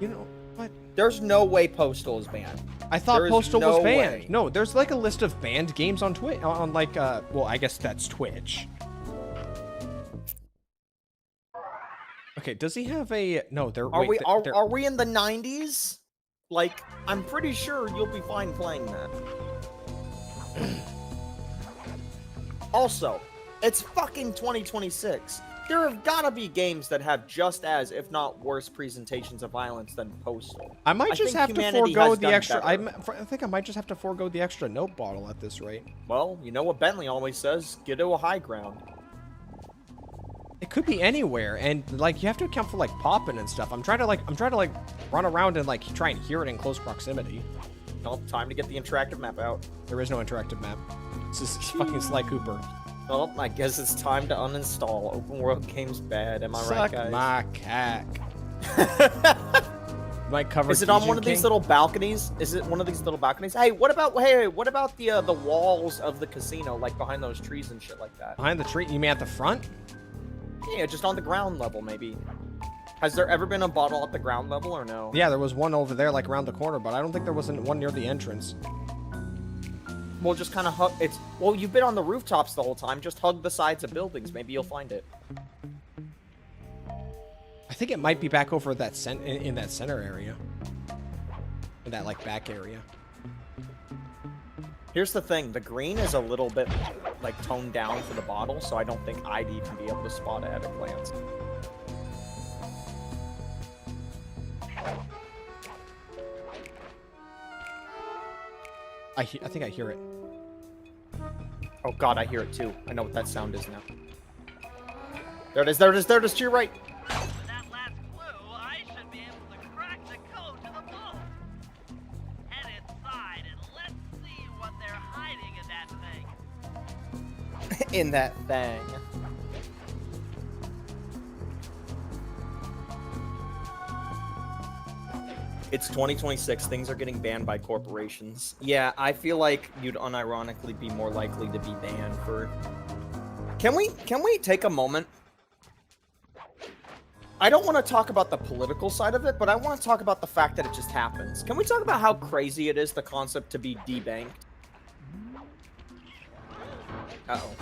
you know what? There's no way Postal is banned. I thought There is Postal was no banned. way. No, there's like a list of banned games on Twitch. On like, well, I guess that's Twitch. Okay, does he have a? No, they're. Are wait, we they're- are we in the 90s? Like, I'm pretty sure you'll be fine playing that. Also, it's fucking 2026. There have gotta be games that have just as, if not worse, presentations of violence than Postal. I might just think have to humanity forego has the done extra. better. I think I might just have to forego the extra note bottle at this rate. Well, you know what Bentley always says: get to a high ground. It could be anywhere, and like you have to account for like popping and stuff. I'm trying to like run around and like try and hear it in close proximity. No, time to get the interactive map out. There is no interactive map. This is fucking Sly Cooper. Well, I guess it's time to uninstall. Open world game's bad. Am I right, Suck guys? my cack. My cover. Is it on one of these little balconies? Is it one of these little balconies? Hey, what about the walls of the casino, like behind those trees and shit like that? Behind the tree? You mean at the front? Yeah, just on the ground level, maybe. Has there ever been a bottle at the ground level or no? Yeah, there was one over there, like around the corner, but I don't think there was one near the entrance. We'll just kind of hug. Well, you've been on the rooftops the whole time. Just hug the sides of buildings. Maybe you'll find it. I think it might be back over that in that center area, in that like back area. Here's the thing: the green is a little bit like toned down for the bottle, so I don't think I'd even be able to spot it at a glance. I think I hear it. Oh god, I hear it too. I know what that sound is now. There it is, there it is, there it is, to your right! With that last clue, I should be able to crack the code to the vault. Head inside and let's see what they're hiding in that thing. In that thing. It's 2026. Things are getting banned by corporations. Yeah, I feel like you'd unironically be more likely to be banned for... Can we take a moment? I don't want to talk about the political side of it, but I want to talk about the fact that it just happens. Can we talk about how crazy it is, the concept to be debanked? Uh-oh.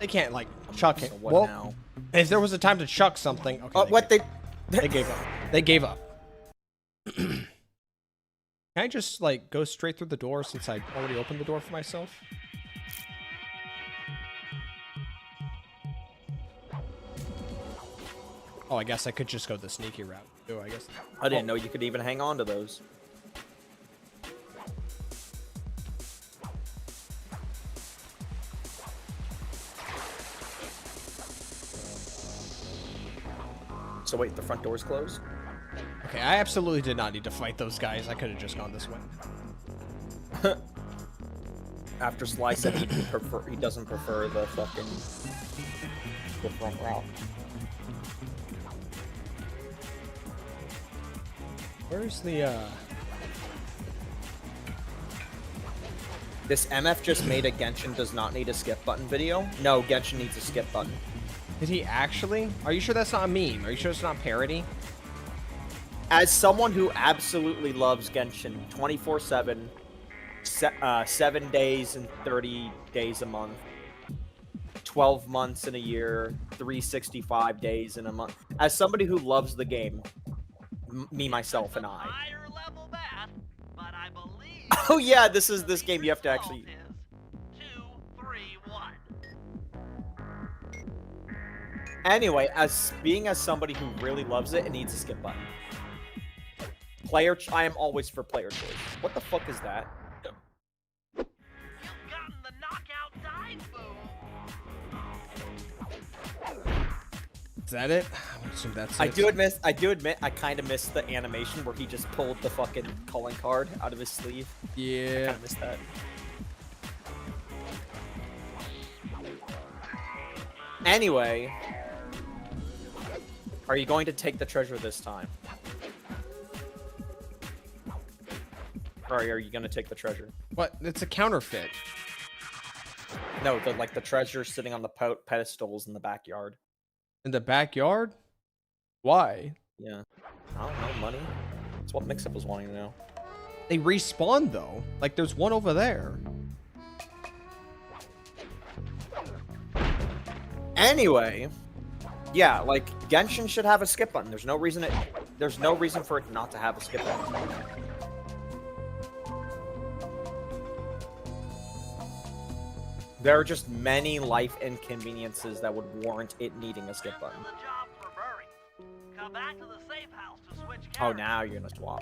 They can't like chuck it. So what Well, now? if there was a time to chuck something, okay. What they gave up. They gave up. Can I just like go straight through the door since I already opened the door for myself? Oh, I guess I could just go the sneaky route. Oh, I guess. I didn't know you could even hang on to those. So wait, the front door's closed? Okay, I absolutely did not need to fight those guys. I could have just gone this way. After Sly said he doesn't prefer the fucking front route. Where's the This MF just made a Genshin does not need a skip button video. No, Genshin needs a skip button. Did he actually? Are you sure that's not a meme? Are you sure it's not parody? As someone who absolutely loves Genshin 24/7, 7 days and 30 days a month, 12 months in a year, 365 days in a month. As somebody who loves the game, me, myself, and I. Higher level math, but I believe Oh yeah, this game you have to actually... 2, 3, 1. Anyway, as somebody who really loves it, it needs a skip button. I am always for player choice. What the fuck is that? You've gotten the knockout dive boom. Is that it? I would assume that's it. I do admit, I kind of missed the animation where he just pulled the fucking calling card out of his sleeve. I Yeah. kind of missed that. Anyway, are you going to take the treasure this time? Or are you going to take the treasure? What? It's a counterfeit. No, the treasure sitting on the pedestals in the backyard. In the backyard? Why? Yeah. I don't know, money. That's what Mixup was wanting to know. They respawn though. Like there's one over there. Anyway, yeah, like Genshin should have a skip button. There's no reason for it not to have a skip button. There are just many life inconveniences that would warrant it needing a skip button. The job for Murray. Come back to the safe house to switch Oh, characters. now you're gonna swap.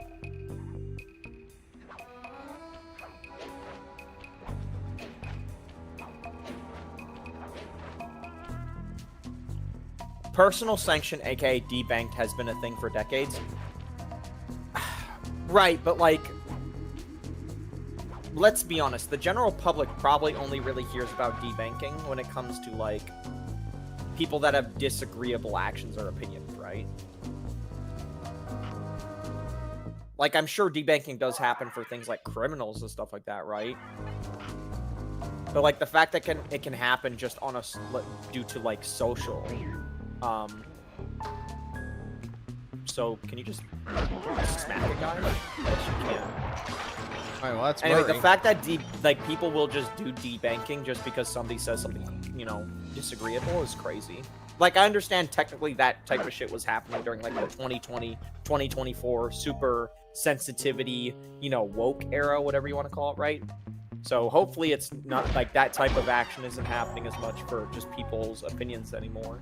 Personal sanction, aka debanked, has been a thing for decades. Right, but like, let's be honest, the general public probably only really hears about debanking when it comes to, like, people that have disagreeable actions or opinions, right? Like, I'm sure debanking does happen for things like criminals and stuff like that, right? But, like, the fact that it can happen just on due to, like, social, so, can you just smack a guy? Yes, you can. Alright, well, that's Anyway, Murray. the fact that people will just do debanking just because somebody says something, you know, disagreeable is crazy. Like, I understand technically that type of shit was happening during, like, the 2020, 2024 super sensitivity, you know, woke era, whatever you want to call it, right? So hopefully it's not, like, that type of action isn't happening as much for just people's opinions anymore.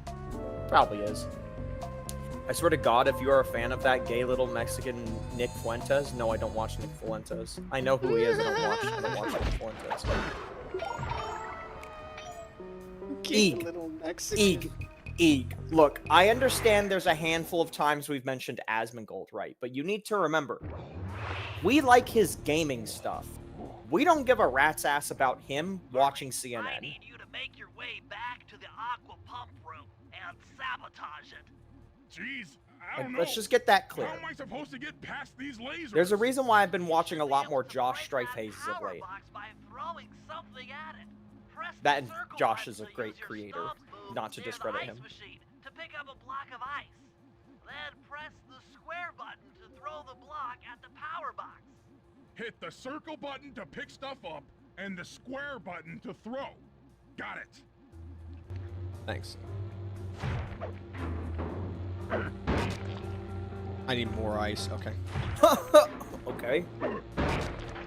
Probably is. I swear to God, if you are a fan of that gay little Mexican Nick Fuentes, no, I don't watch Nick Fuentes. I know who he is, I don't watch Nick Fuentes. Eeg. Look, I understand there's a handful of times we've mentioned Asmongold, right? But you need to remember, we like his gaming stuff. We don't give a rat's ass about him watching CNN. I need you to make your way back to the aqua pump room and sabotage it. Jeez, I Like, don't know. let's just get that clear. How am I supposed to get past these lasers? There's a reason why I've been watching a lot more Josh Strife Hazes of late. By throwing something at it. Press That the and circle Josh button is a to great use your creator, stomp move not to near the discredit ice him. machine to pick up a block of ice. Then press the square button to throw the block at the power box. Hit the circle button to pick stuff up and the square button to throw. Got it. Thanks. I need more ice. Okay. Okay.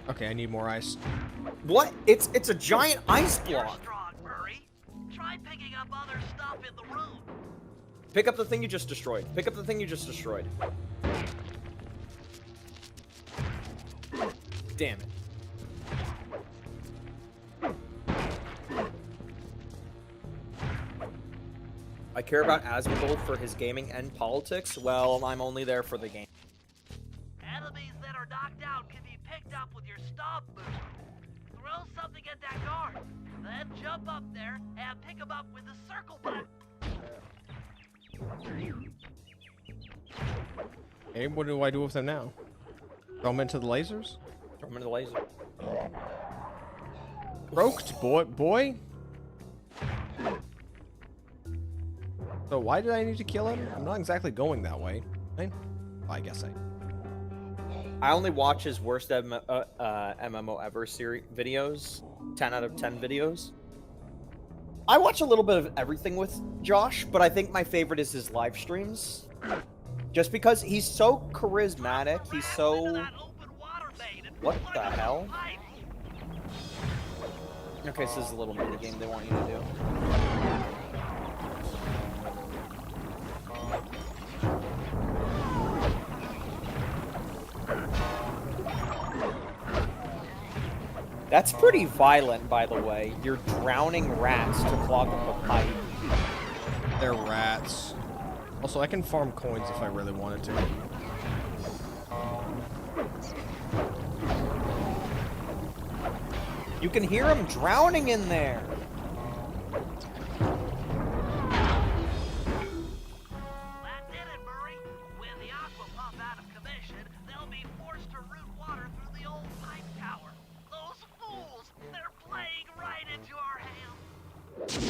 Okay, I need more ice. What? It's a giant ice You're block. strong, Murray. Try picking up other stuff in the room. Pick up the thing you just destroyed. Pick up the thing you just destroyed. Damn it. I care about Asmongold for his gaming and politics. Well, I'm only there for the game. Enemies that are knocked out can be picked up with your stomp move. Throw something at that guard, then jump up there and pick them up with the circle button. Hey, what do I do with them now? Throw them into the lasers? Throw him into the laser. Broked, boy. So why did I need to kill him? I'm not exactly going that way. I guess I only watch his worst MMO ever series videos. 10 out of 10 videos. I watch a little bit of everything with Josh, but I think my favorite is his live streams. Just because he's so charismatic, he's so... What the hell? Okay, so this is a little mini game they want you to do. That's pretty violent, by the way. You're drowning rats to clog up a pipe. they're rats. Also, I can farm coins if I really wanted to. You can hear him drowning in there. That did it, Murray. With the aqua pump out of commission, they'll be forced to route water through the old pipe tower. Those fools, they're playing right into our hands.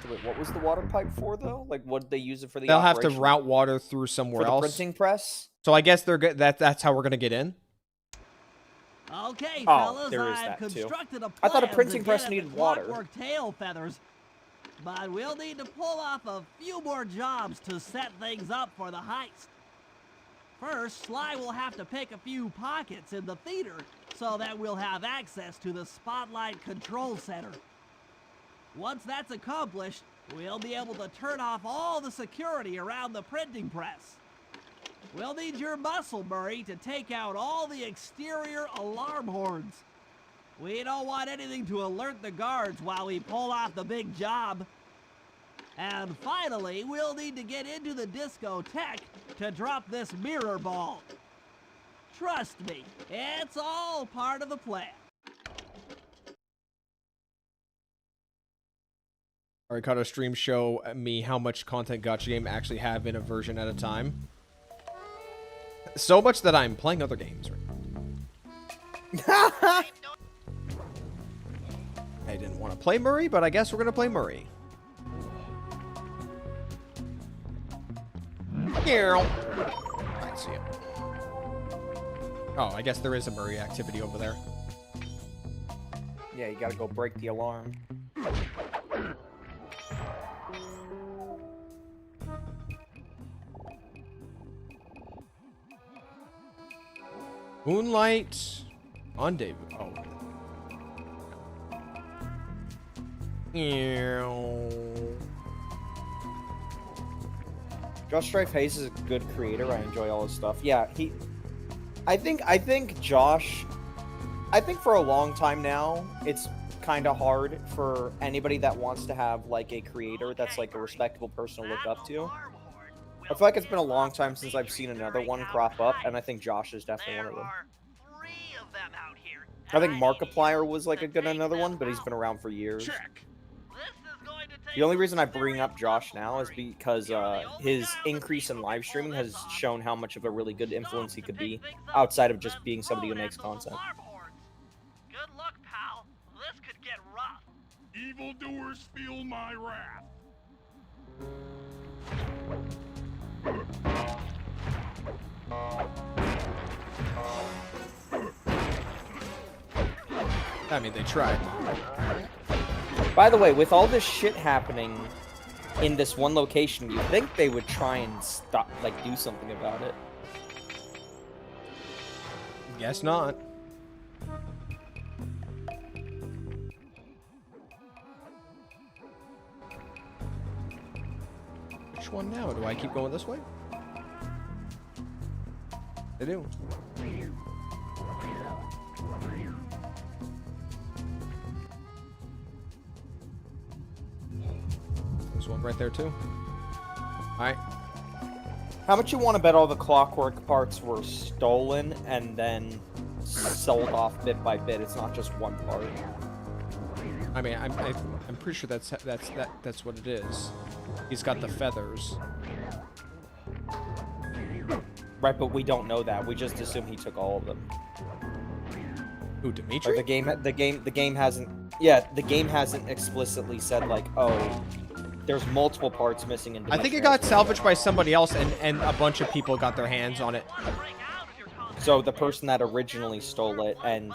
Wait, what was the water pipe for, though? Like, what did they use it for? They'll have to operation? route water through somewhere For the else. printing press? So I guess they're good. That's how we're gonna get in. Okay, Oh, fellas, there is I've that, too. constructed a I thought a plan printing to press get at needed the water. clockwork tail feathers. But we'll need to pull off a few more jobs to set things up for the heist. First, Sly will have to pick a few pockets in the theater so that we'll have access to the Spotlight Control Center. Once that's accomplished, we'll be able to turn off all the security around the printing press. We'll need your muscle, Murray, to take out all the exterior alarm horns. We don't want anything to alert the guards while we pull off the big job. And finally, we'll need to get into the discotheque to drop this mirror ball. Trust me, it's all part of the plan. Ricardo stream show me how much content Gacha game actually have in a version at a time. So much that I'm playing other games right now. I didn't want to play Murray, but I guess we're going to play Murray. I see it. Oh, I guess there is a Murray activity over there. Yeah, you gotta go break the alarm. Moonlight on David. Oh. Josh Strife Hayes is a good creator. I enjoy all his stuff. Yeah, I think Josh. I think for a long time now, it's kind of hard for anybody that wants to have like a creator that's like a respectable person to look up to. I feel like it's been a long time since I've seen another one crop up, and I think Josh is definitely one of them. I think Markiplier was like another one, but he's been around for years. The only reason I bring up Josh now is because his increase in live streaming has shown how much of a really good influence he could be outside of just being somebody who makes content. Good luck, pal. This could get rough. Evildoers feel my wrath. I mean, they tried. By the way, with all this shit happening in this one location, you'd think they would try and stop, like, do something about it. Guess not. Which one now? Do I keep going this way? I do. There's one right there too. Alright. How much you want to bet all the clockwork parts were stolen and then sold off bit by bit? It's not just one part. I mean, I'm pretty sure that's what it is. He's got the feathers. Right, but we don't know that. We just assume he took all of them. Who, Dimitri? Or the game hasn't. Yeah, the game hasn't explicitly said like, oh, there's multiple parts missing in. I think it got salvaged by somebody else, and a bunch of people got their hands on it. So the person that originally stole it and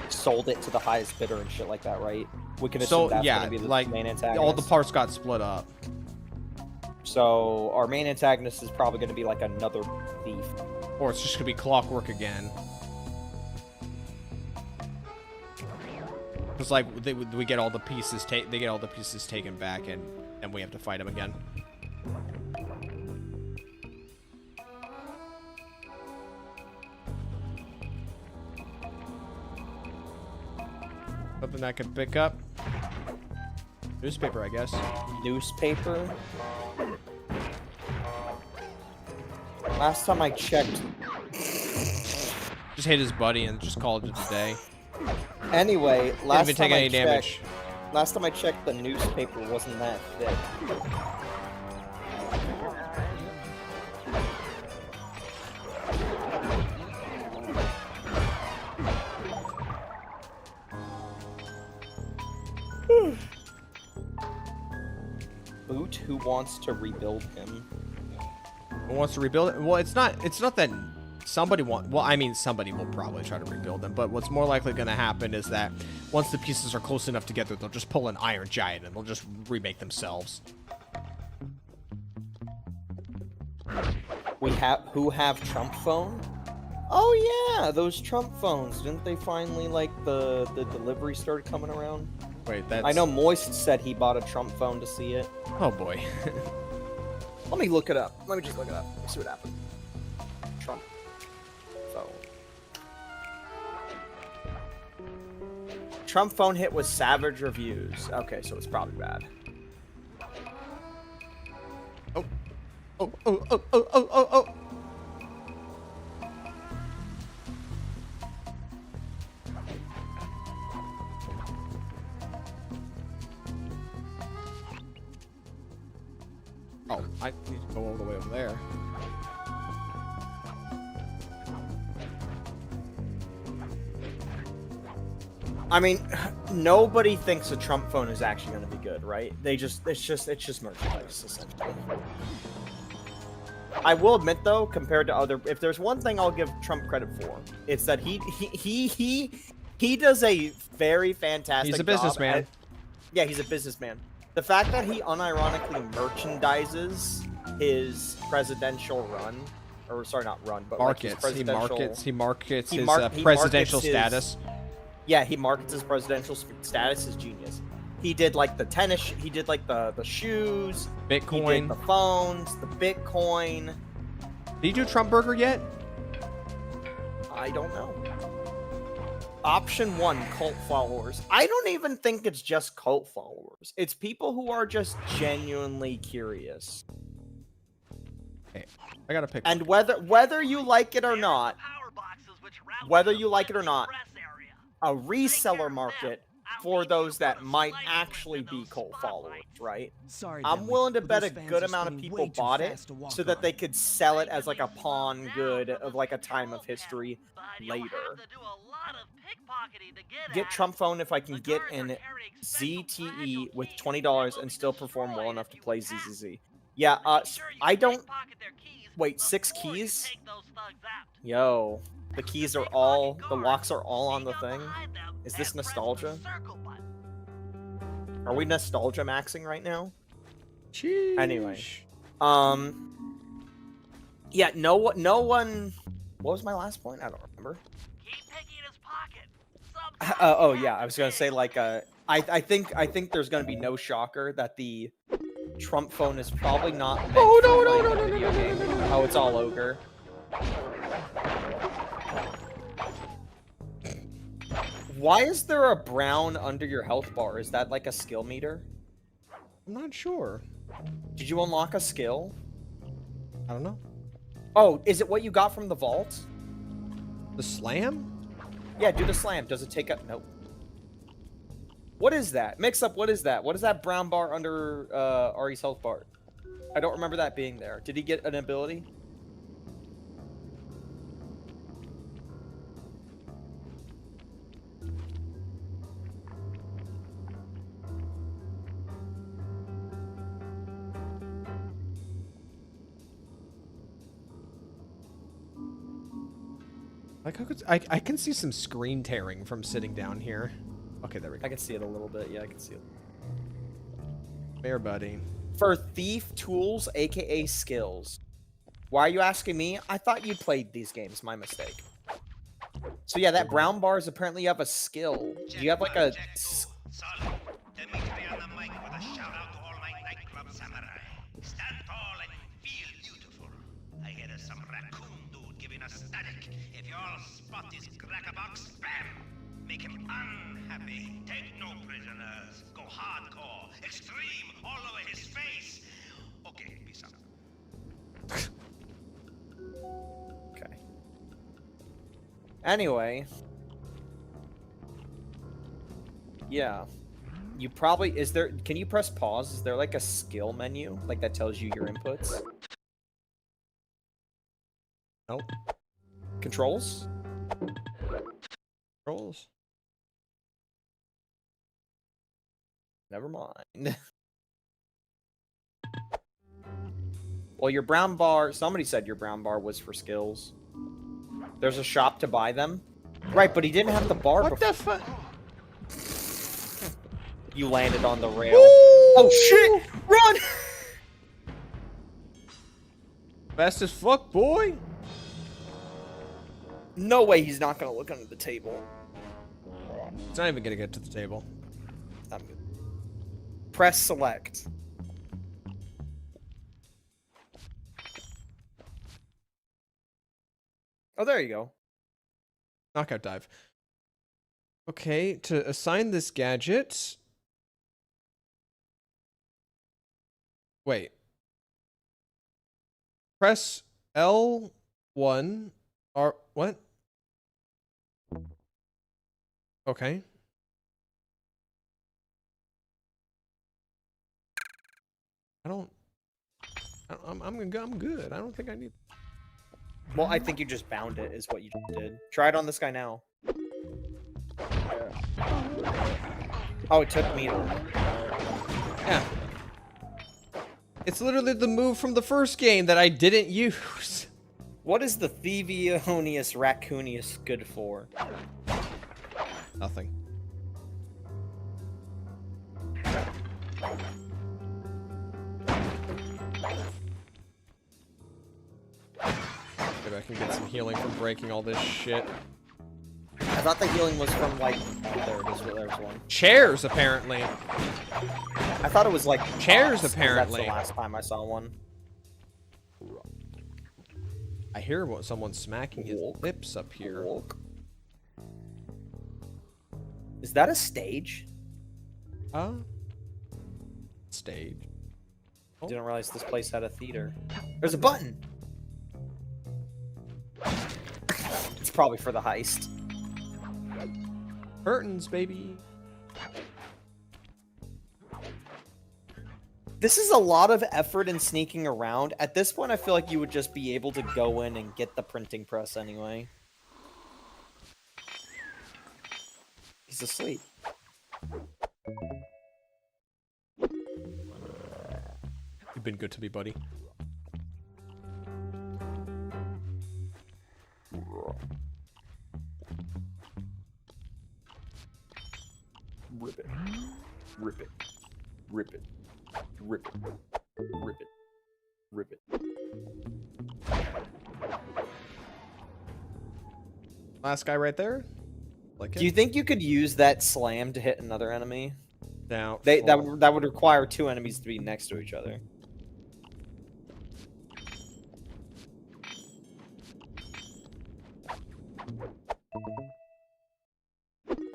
sold it to the highest bidder and shit like that, right? We can assume that's yeah, gonna be the like main antagonist. all the parts got split up. So our main antagonist is probably going to be like another thief, or it's just gonna be Clockwork again. It's like we get all the pieces they get all the pieces taken back, and we have to fight them again. Something I can pick up. Newspaper, I guess. Newspaper. Last time I checked. Just hit his buddy and just called it a day. Anyway, last time I checked, damage. Last time I checked, the newspaper wasn't that thick. Boot, who wants to rebuild him? Who wants to rebuild it? Well, it's not that somebody I mean, somebody will probably try to rebuild them, but what's more likely going to happen is that once the pieces are close enough together, they'll just pull an Iron Giant and they'll just remake themselves. Who have Trump phone? Oh yeah, those Trump phones. Didn't they finally, like, the delivery started coming around? Wait, that's... I know Moist said he bought a Trump phone to see it. Oh boy. Let me look it up. Let me just look it up. See what happened. Trump phone. Trump phone hit with savage reviews. Okay, so it's probably bad. Oh. Oh, I need to go all the way over there. I mean, nobody thinks a Trump phone is actually going to be good, right? It's just merchandise, essentially. I will admit, though, compared to other, if there's one thing I'll give Trump credit for, it's that he does a very fantastic He's a job businessman. yeah, he's a businessman. The fact that he unironically merchandises his presidential run, or sorry, not run, but Markets. like his presidential, He markets he his mar- he presidential markets his- status. Yeah, he markets his presidential status as genius. He did like the tennis. He did like the shoes. He did Bitcoin. the phones, the Bitcoin. Did you do Trump Burger yet? I don't know. Option 1, cult followers. I don't even think it's just cult followers. It's people who are just genuinely curious. Okay, I gotta pick. And whether you like it or not, a reseller market for those that might actually be cult followers, right? Sorry, I'm Billy, willing to but bet those a fans good are amount of spinning people way too bought it fast to walk so that on. they could sell it as like a pawn good of like a time of history later. Get Trump phone if I can get an ZTE with $20 and still perform well enough to play ZZZ. Yeah, I don't... Wait, 6 keys? Yo, the keys are all... The locks are all on the thing? Is this nostalgia? Are we nostalgia maxing right now? Sheesh. Anyway. Yeah, no one... What was my last point? I don't remember. Oh yeah, I was gonna say like I think there's gonna be no shocker that the Trump phone is probably not meant for playing a video game. Oh, it's all ogre. Why is there a brown under your health bar? Is that like a skill meter? I'm not sure. Did you unlock a skill? I don't know. Oh, is it what you got from the vault? The slam? Yeah, do the slam. Does it take up? Nope. What is that? Mix up, what is that? What is that brown bar under Ari's health bar? I don't remember that being there. Did he get an ability? Like I can see some screen tearing from sitting down here. Okay, there we go. I can see it a little bit. Yeah, I can see it. Fair, buddy. For thief tools, aka skills. Why are you asking me? I thought you played these games. My mistake. So yeah, that brown bar is apparently you have a skill. Do you have like a... Son, Dimitri on the mic with a shout out to all my nightclub samurai. Stand tall and feel beautiful. I hear there's some raccoon dude giving us static. If y'all spot this crackerbox, spam! Make him unhappy. Take no prisoners. Go hardcore. Extreme all over his face. Okay, peace out. Okay. Anyway. Yeah. You probably... Is there... Can you press pause? Is there like a skill menu? Like that tells you your inputs? Nope. Controls? Controls. Never mind. Well, your brown bar... Somebody said your brown bar was for skills. There's a shop to buy them. Right, but he didn't have the bar What before. the fuck? You landed on the rail. Oh, shit! Run! Fast as fuck, boy. No way he's not gonna look under the table. It's not even gonna get to the table. I'm good. Press select. Oh, there you go. Knockout dive. Okay, to assign this gadget. Wait. Press L1 or what? Okay. I don't I'm good. I don't think I need. Well, I think you just bound it, is what you did. Try it on this guy now. Oh, it took me. Yeah. It's literally the move from the first game that I didn't use. What is the Thievionius Raccoonius good for? Nothing. Maybe I can get some healing from breaking all this shit. I thought the healing was from, like... Oh, there it is. There's one. Chairs, apparently. I thought it was, like... Chairs, pots, 'cause apparently. That's the last time I saw one. I hear what someone's smacking his lips up here. Is that a stage? Stage. I didn't realize this place had a theater. There's a button! It's probably for the heist. Curtains, baby. This is a lot of effort in sneaking around. At this point, I feel like you would just be able to go in and get the printing press anyway. He's asleep. You've been good to me, buddy. Rip it. Rip it. Rip it. Rip it. Rip it. Rip it. Last guy right there. Like Do you think you could use that slam to hit another enemy? Now That would require two enemies to be next to each other.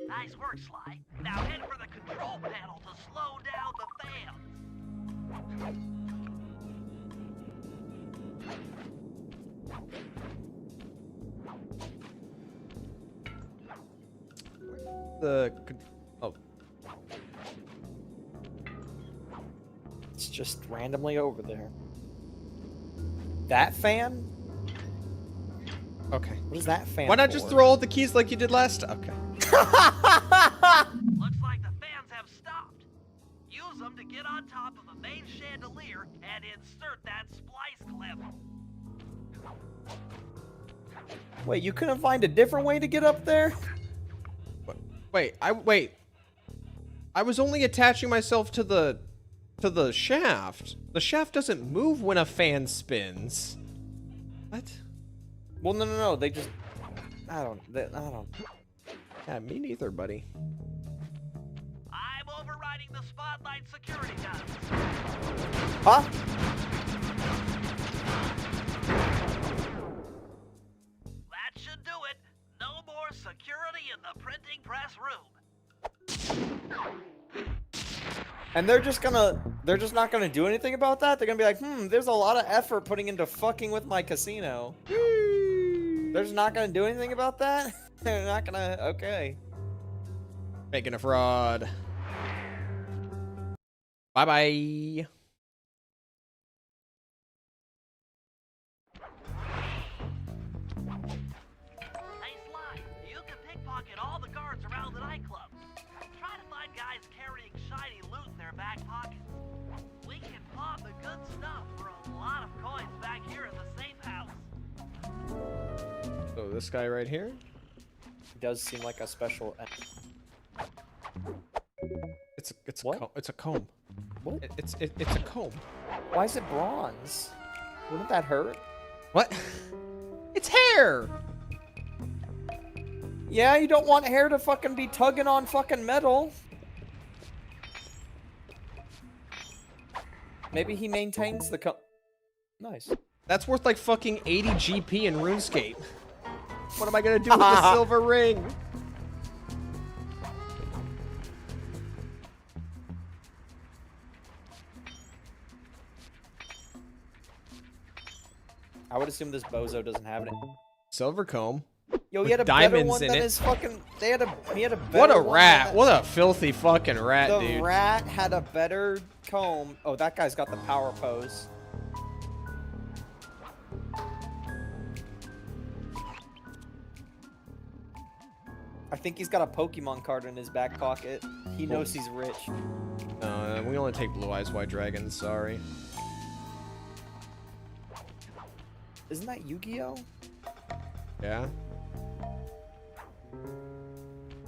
Nice work, Sly. Now head for the control panel to slow down the fan. Oh, It's just randomly over there. That fan? okay. What is that fan Why not just for? throw all the keys like you did last time? Okay. Looks like the fans have stopped. Use them to get on top of the main chandelier and insert that splice clip. Wait, you couldn't find a different way to get up there? Wait. I was only attaching myself to the shaft. The shaft doesn't move when a fan spins. What? Well, no. They just... I don't... Yeah, me neither, buddy. I'm overriding the spotlight security guns. Huh? That should do it. No more security in the printing press room. And they're just not gonna do anything about that? They're gonna be like, there's a lot of effort putting into fucking with my casino. They're just not gonna do anything about that? They're not gonna... Okay. Making a fraud. Bye-bye. Hey, Sly, you can pickpocket all the guards around the nightclub. Try to find guys carrying shiny loot in their back pockets. We can pawn the good stuff for a lot of coins back here in the safe house. So this guy right here. Does seem like a special... It's What? it's a comb. What? It's a comb. Why is it bronze? Wouldn't that hurt? What? It's hair. Yeah, you don't want hair to fucking be tugging on fucking metal. Maybe he maintains the Nice. That's worth like fucking 80 GP in RuneScape. What am I gonna do with the silver ring? I would assume this bozo doesn't have it. Silver comb. Yo, With he had a better diamonds one in than it. his fucking... He had a better What a one than rat. that- What a filthy fucking rat, The dude. rat had a better comb. Oh, that guy's got the power pose. I think he's got a Pokemon card in his back pocket. He knows he's rich. We only take Blue Eyes White Dragons, sorry. Isn't that Yu-Gi-Oh? Yeah?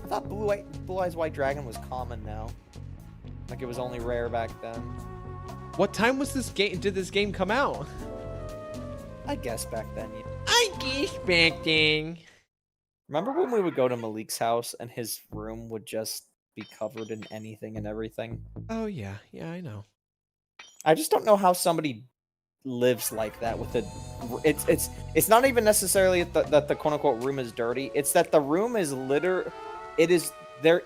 I thought Blue Eyes White Dragon was common now. Like it was only rare back then. What time was this game? Did this game come out? I guess back then. Yeah. I guess back then. Remember when we would go to Malik's house and his room would just be covered in anything and everything? Oh yeah, yeah, I know. I just don't know how somebody lives like that with a. It's not even necessarily that the quote unquote room is dirty. It's that the room is It is there.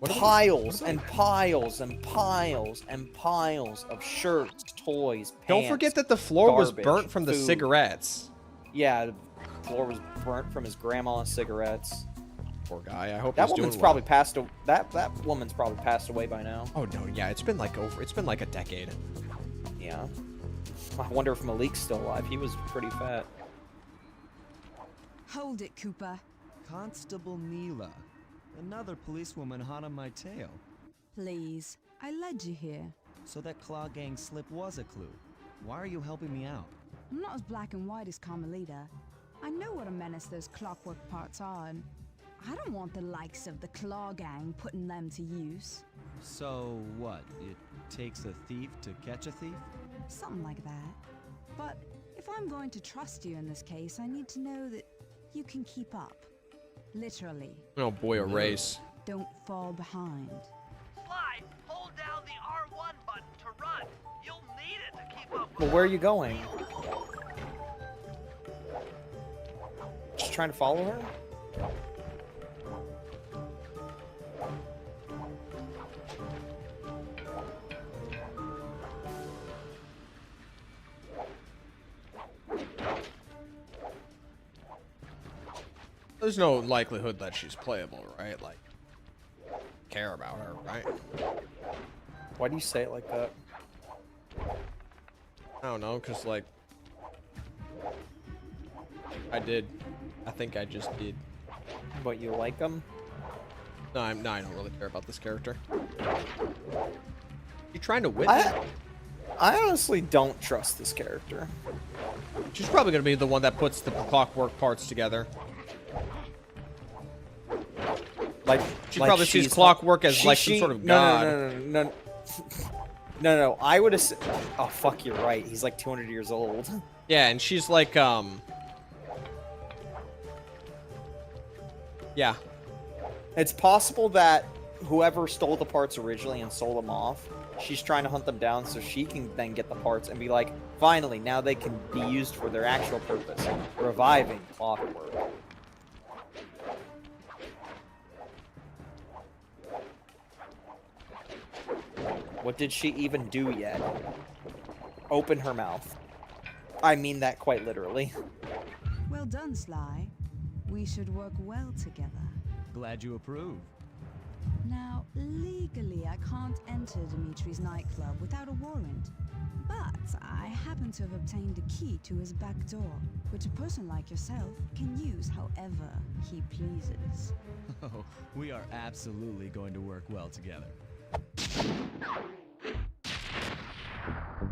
Piles and piles and piles and piles of shirts, toys, pants. Don't forget that the floor was garbage, burnt from the food. cigarettes. Yeah, the floor was burnt from his grandma's cigarettes. Poor guy. I hope That he's woman's doing probably well. passed. That woman's probably passed away by now. Oh no, yeah, it's been like a decade. Yeah. I wonder if Malik's still alive. He was pretty fat. Hold it, Cooper. Constable Neela. Another policewoman hot on my tail. Please, I led you here. So that Claw Gang slip was a clue. Why are you helping me out? I'm not as black and white as Carmelita. I know what a menace those clockwork parts are, and I don't want the likes of the Claw Gang putting them to use. So what? It takes a thief to catch a thief? Something like that. But if I'm going to trust you in this case, I need to know that you can keep up. Literally. Oh boy, a race. Don't fall behind. Sly, hold down the R1 button to run. You'll need it to keep up with Well, where are you going? Just trying to follow her? There's no likelihood that she's playable, right? Like, care about her, right? Why do you say it like that? I don't know, cause like, I think I just did. But you like him? No, I don't really care about this character. You trying to whip? I honestly don't trust this character. She's probably gonna be the one that puts the clockwork parts together. Like She probably sees clockwork as like some sort of god. No. I would have. Oh fuck, you're right. He's like 200 years old. Yeah, and she's like, yeah. It's possible that whoever stole the parts originally and sold them off, she's trying to hunt them down so she can then get the parts and be like, finally, now they can be used for their actual purpose, reviving clockwork. What did she even do yet? Open her mouth. I mean that quite literally. Well done, Sly. We should work well together. Glad you approve. Now, legally, I can't enter Dimitri's nightclub without a warrant. But I happen to have obtained a key to his back door, which a person like yourself can use however he pleases. Oh, we are absolutely going to work well together.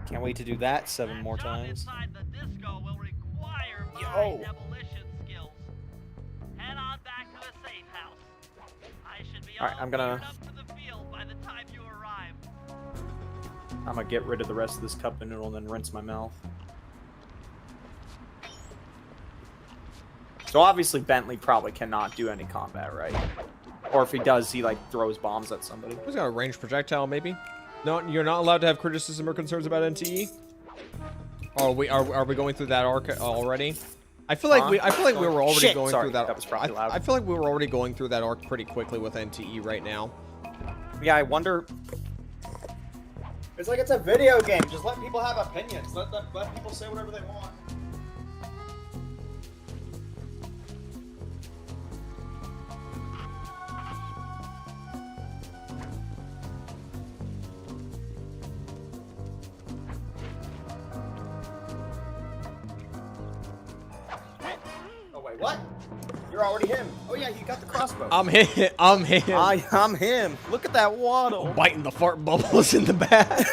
Can't wait to do that 7 more times. Inside the disco will require my Yo. demolition skills. Head on back to the safe house. I should be All right, I'm gonna- geared up to the field by the time you arrive. I'm gonna get rid of the rest of this cup of noodle and then rinse my mouth. So obviously Bentley probably cannot do any combat, right? Or if he does, he like throws bombs at somebody. He's got a ranged projectile, maybe. No, you're not allowed to have criticism or concerns about NTE. Are we going through that arc already? I feel like we were already Shit, going sorry, through that. that was probably loud. I feel like we were already going through that arc pretty quickly with NTE right now. Yeah, I wonder. It's like it's a video game. Just let people have opinions. Let people say whatever they want. Oh wait, what? You're already him. Oh yeah, you got the crossbow. I'm him. I'm him. I'm him. Look at that waddle. Biting the fart bubbles in the back.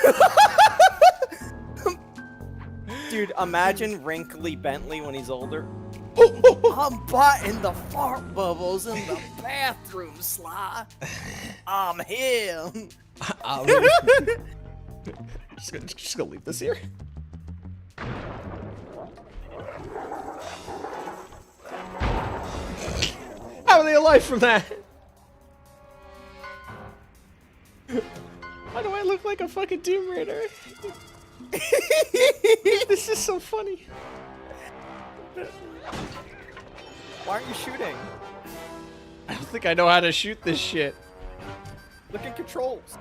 Dude, imagine wrinkly Bentley when he's older. I'm biting the fart bubbles in the bathroom, Sly. I'm him. Just gonna leave this here. How are they alive from that? Why do I look like a fucking Tomb Raider? This is so funny. Why aren't you shooting? I don't think I know how to shoot this shit. Look at controls.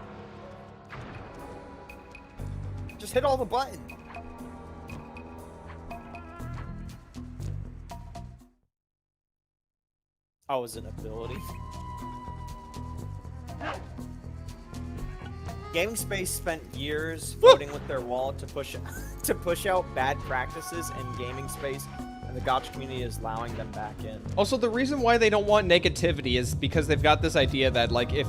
Just hit all the buttons. Oh, is it an ability? Gaming Space spent years voting with their wallet to push out bad practices in Gaming Space, and the gotcha community is allowing them back in. Also, the reason why they don't want negativity is because they've got this idea that like if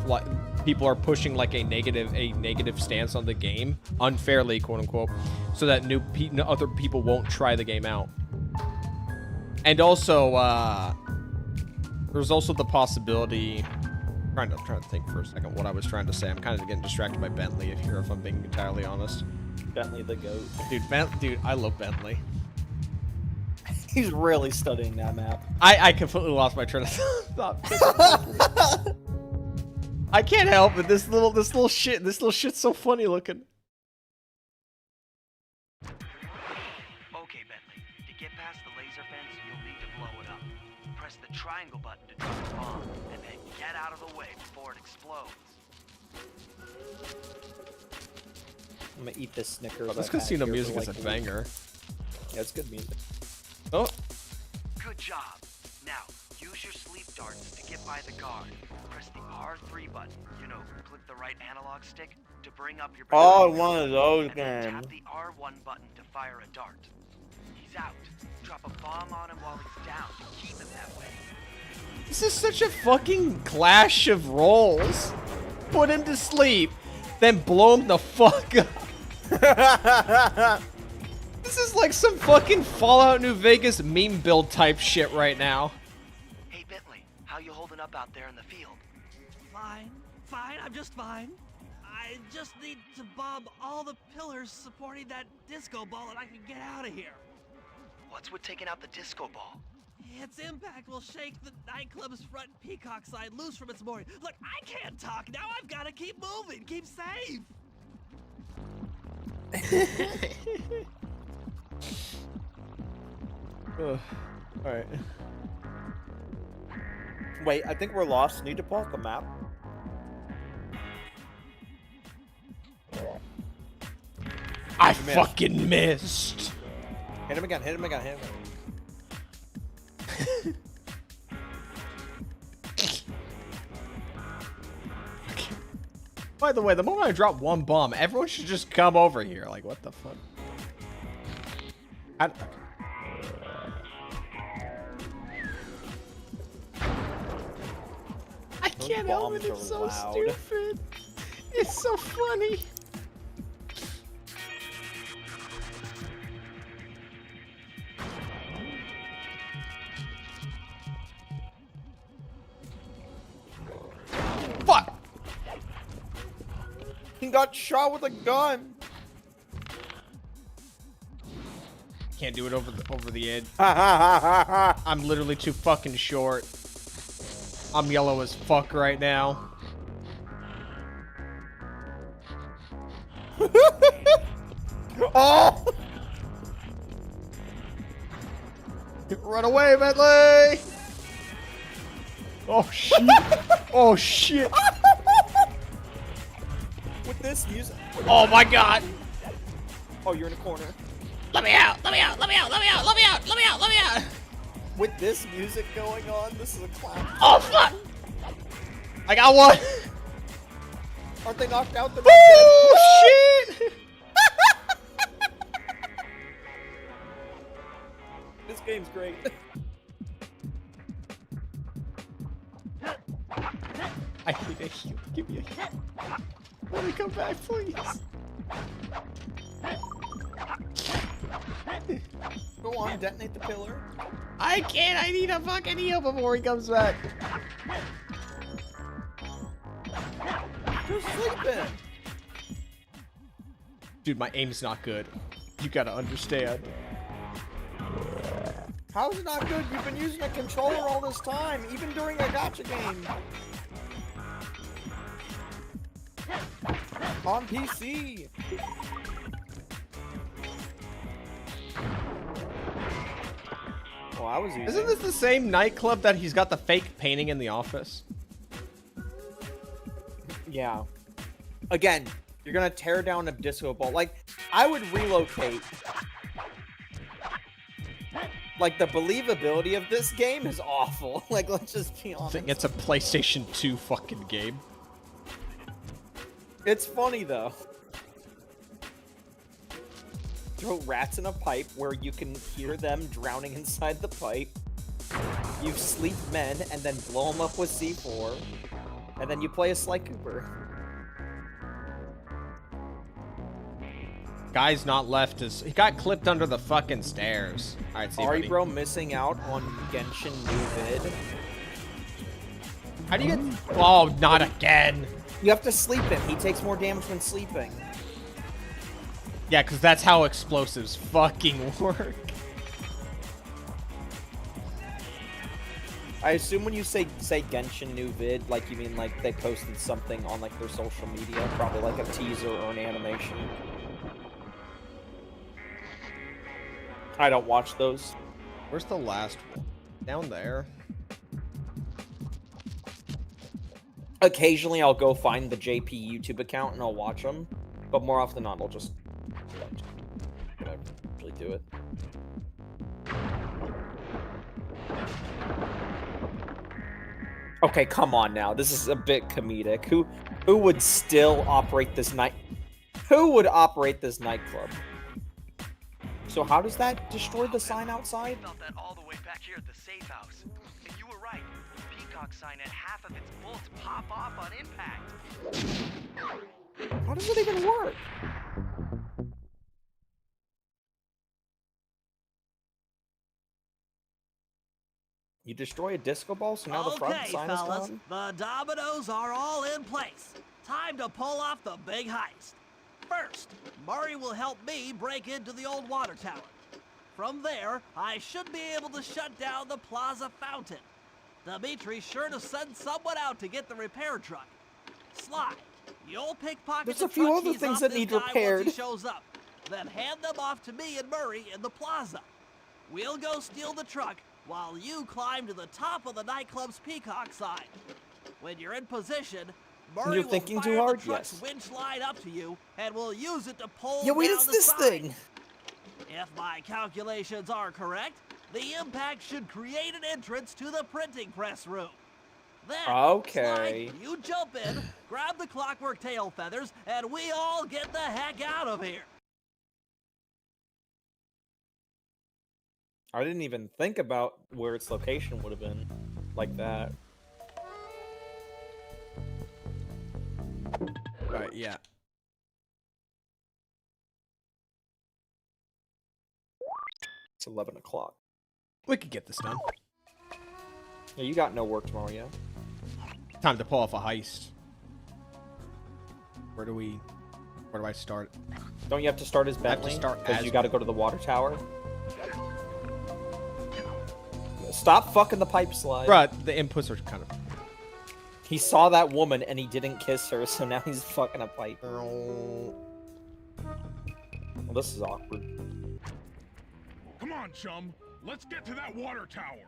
like people are pushing like a negative stance on the game unfairly, quote unquote, so that other people won't try the game out. And also, there's also the possibility. I'm trying to think for a second what I was trying to say. I'm kind of getting distracted by Bentley if I'm being entirely honest. Bentley the goat. Dude, I love Bentley. He's really studying that map. I completely lost my train of thought. I can't help it. This little shit's so funny looking. Okay, Bentley. To get past the laser fence, you'll need to blow it up. Press the triangle button to drop the bomb, and then get out of the way before it explodes. I'm gonna eat this Snickers. Oh, this casino music is a banger. Yeah, it's good music. Oh. Good job. Now, use your sleep darts to get by the guard. Press the R3 button, click the right analog stick to bring up your one of those and then games. tap the R1 button to fire a dart. He's out. Drop a bomb on him while he's down to keep him that way. This is such a fucking clash of roles. Put him to sleep, then blow him the fuck up. This is like some fucking Fallout New Vegas meme build type shit right now. Hey, Bentley, how you holding up out there in the field? Fine, I'm just fine. I just need to bomb all the pillars supporting that disco ball and I can get out of here. What's with taking out the disco ball? Its impact will shake the nightclub's front peacock side loose from its mooring. Look, I can't talk now. I've got to keep moving. Keep safe. Alright. Wait, I think we're lost. Need to pull up the map. I fucking missed. Hit him again, hit him again, hit him again. By the way, the moment I drop one bomb, everyone should just come over here. Like, what the fuck? I can't help it. It's so stupid. It's so funny. Fuck! He got shot with a gun. Can't do it over the edge. I'm literally too fucking short. I'm yellow as fuck right now. Oh! Run away, Bentley! Oh shit! Oh shit! With this music. Oh my god! Oh, you're in a corner. Let me out! Let me out! Let me out! Let me out! Let me out! Let me out! Let me out! With this music going on, this is a clown. Oh fuck! I got one! Aren't they knocked out? Oh shit! This game's great. I need a heal. Give me a heal. Let me come back, please. Go on, detonate the pillar. I can't. I need a fucking heal before he comes back. You're sleeping. Dude, my aim's not good. You gotta understand. How's it not good? You've been using a controller all this time, even during a gacha game. On PC. Well, I was using. Isn't this the same nightclub that he's got the fake painting in the office? Yeah. Again, you're gonna tear down a disco ball. Like, I would relocate. Like, the believability of this game is awful. Like, let's just be I honest. think it's a PlayStation 2 fucking game. It's funny, though. Throw rats in a pipe where you can hear them drowning inside the pipe. You sleep men and then blow them up with C4. And then you play a Sly Cooper. Guy's not left. He got clipped under the fucking stairs. All right, see you, Are buddy. you, bro, missing out on Genshin New Vid? How do you get... Oh, not again. You have to sleep him. He takes more damage when sleeping. Yeah, because that's how explosives fucking work. I assume when you say Genshin New Vid, like you mean like they posted something on like their social media, probably like a teaser or an animation. I don't watch those. Where's the last one? Down there. Occasionally I'll go find the JP YouTube account and I'll watch them, but more often than not I'll just I usually do it. Okay, come on now. This is a bit comedic. Who would still operate this night? Who would operate this nightclub? So how does that destroy the sign outside? I felt that all the way back here at the safe house. And you were right. The peacock sign had half of its bolts pop off on impact. How does it even work? You destroy a disco ball, so now the front Okay, sign fellas, is gone? the dominoes are all in place. Time to pull off the big heist. First, Murray will help me break into the old water tower. From there, I should be able to shut down the plaza fountain. Dimitri's sure to send someone out to get the repair truck. Sly, you'll pickpocket There's the a few truck other keys things off that this need guy once repaired. he shows up. Then hand them off to me and Murray in the plaza. We'll go steal the truck while you climb to the top of the nightclub's peacock sign. When you're in position, Murray You're will thinking fire too hard? the truck's Yes. winch line up to you, and we'll use it to pull Yeah, wait, down it's the this sign. thing! If my calculations are correct, the impact should create an entrance to the printing press room. Then, Okay. Sly, you jump in, grab the clockwork tail feathers, and we all get the heck out of here. I didn't even think about where its location would have been like that. Right, yeah. It's 11 o'clock. We could get this done. Yeah, you got no work tomorrow, yeah? Time to pull off a heist. Where do I start? Don't you have to start as I have to Bentley? start Because as you got to go to the water tower. Stop fucking the pipe slide. Bruh, the inputs are kind of... He saw that woman and he didn't kiss her, so now he's fucking a pipe. Oh. Well, this is awkward. Come on, chum. Let's get to that water tower.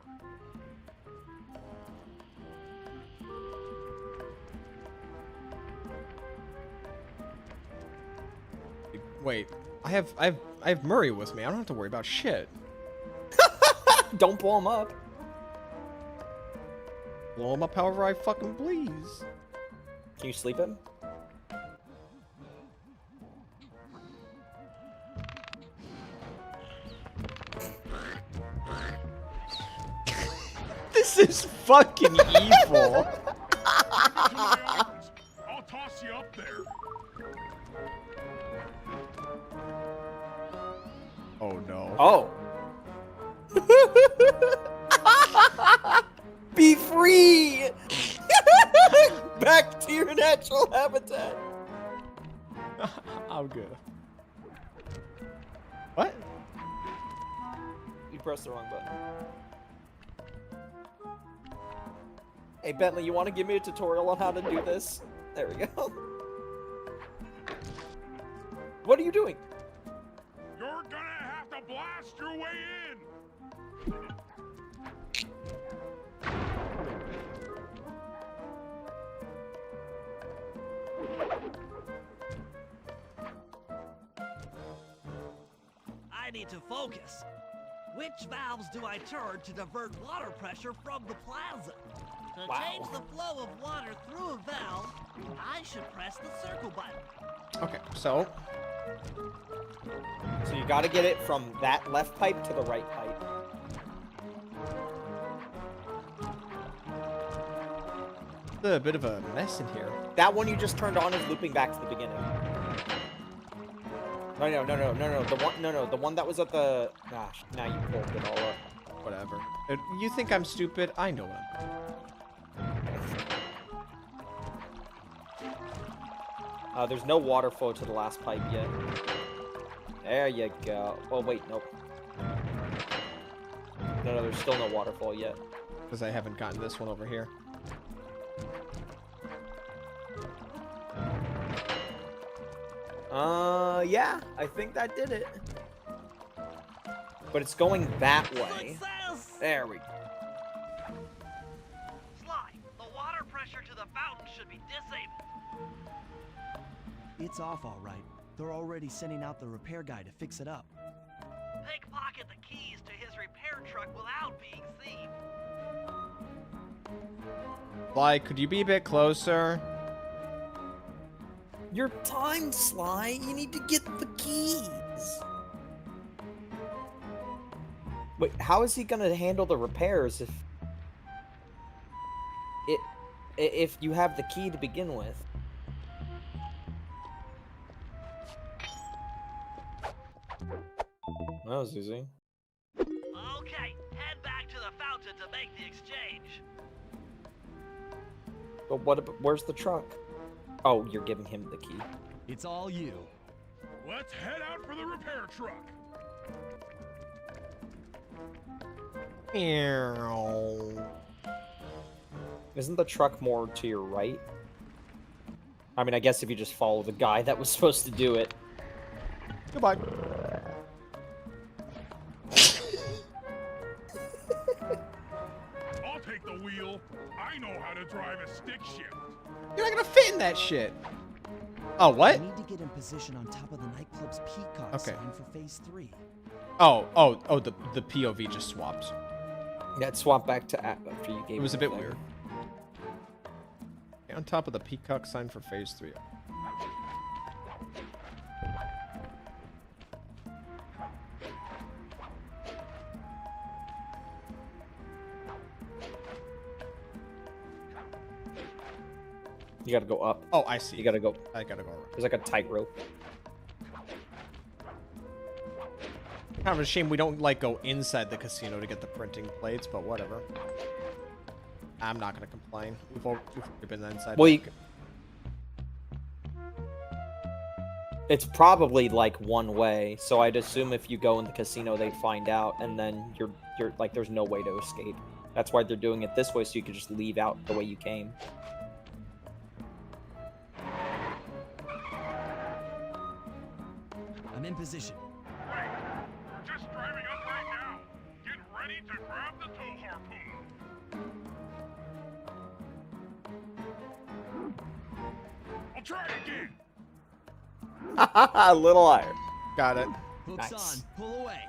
Wait, I have Murray with me. I don't have to worry about shit. Don't blow him up. Blow him up however I fucking please. Can you sleep him? This is fucking evil. islands. I'll toss you up there. Oh no. Oh. Be free! Back to your natural habitat. I'm good. What? You pressed the wrong button. Hey Bentley, you want to give me a tutorial on how to do this? There we go. What are you doing? You're gonna have to blast your way in. I need to focus. Which valves do I turn to divert water pressure from the plaza? To change the flow of water through a valve, I should press the circle button. Okay, so So you gotta get it from that left pipe to the right pipe. a bit of a mess in here. That one you just turned on is looping back to the beginning. No. The one that was at the... Gosh, now you pulled it all up. Whatever. You think I'm stupid? I know it. There's no water flow to the last pipe yet. There you go. Oh, wait, nope. No, there's still no water flow yet. Because I haven't gotten this one over here. Yeah, I think that did it. But it's going that way. Success! There we go. Sly, the water pressure to the fountain should be disabled. It's off all right. They're already sending out the repair guy to fix it up. Pickpocket the keys to his repair truck without being seen. Like, could you be a bit closer? You're timed, Sly. You need to get the keys. Wait, how is he gonna handle the repairs if you have the key to begin with? That was easy. Okay, head back to the fountain to make the exchange. But where's the truck? Oh, you're giving him the key. It's all you. Let's head out for the repair truck. Isn't the truck more to your right? I mean, I guess if you just follow the guy that was supposed to do it. Goodbye. I'll take the wheel. I know how to drive a stick shift. You're not gonna fit in that shit. Oh, what? I need to get in position on top of the nightclub's peacock Okay. sign for phase 3. Oh, the POV just swapped. Yeah, it swapped back to after you gave It was a the bit thing. weird. Okay, on top of the peacock sign for phase 3. You gotta go up. Oh, I see. You gotta go. I gotta go around. There's like a tightrope. Kind of a shame we don't like go inside the casino to get the printing plates, but whatever. I'm not gonna complain. We've already been inside. Well, it's probably like one way, so I'd assume if you go in the casino, they'd find out, and then you're like, there's no way to escape. That's why they're doing it this way, so you could just leave out the way you came. I'm in position. Wait, we're just driving up right now. Get ready to grab the tow harpoon. I'll try again. A little higher. Got it. Hooks Nice. on. Pull away.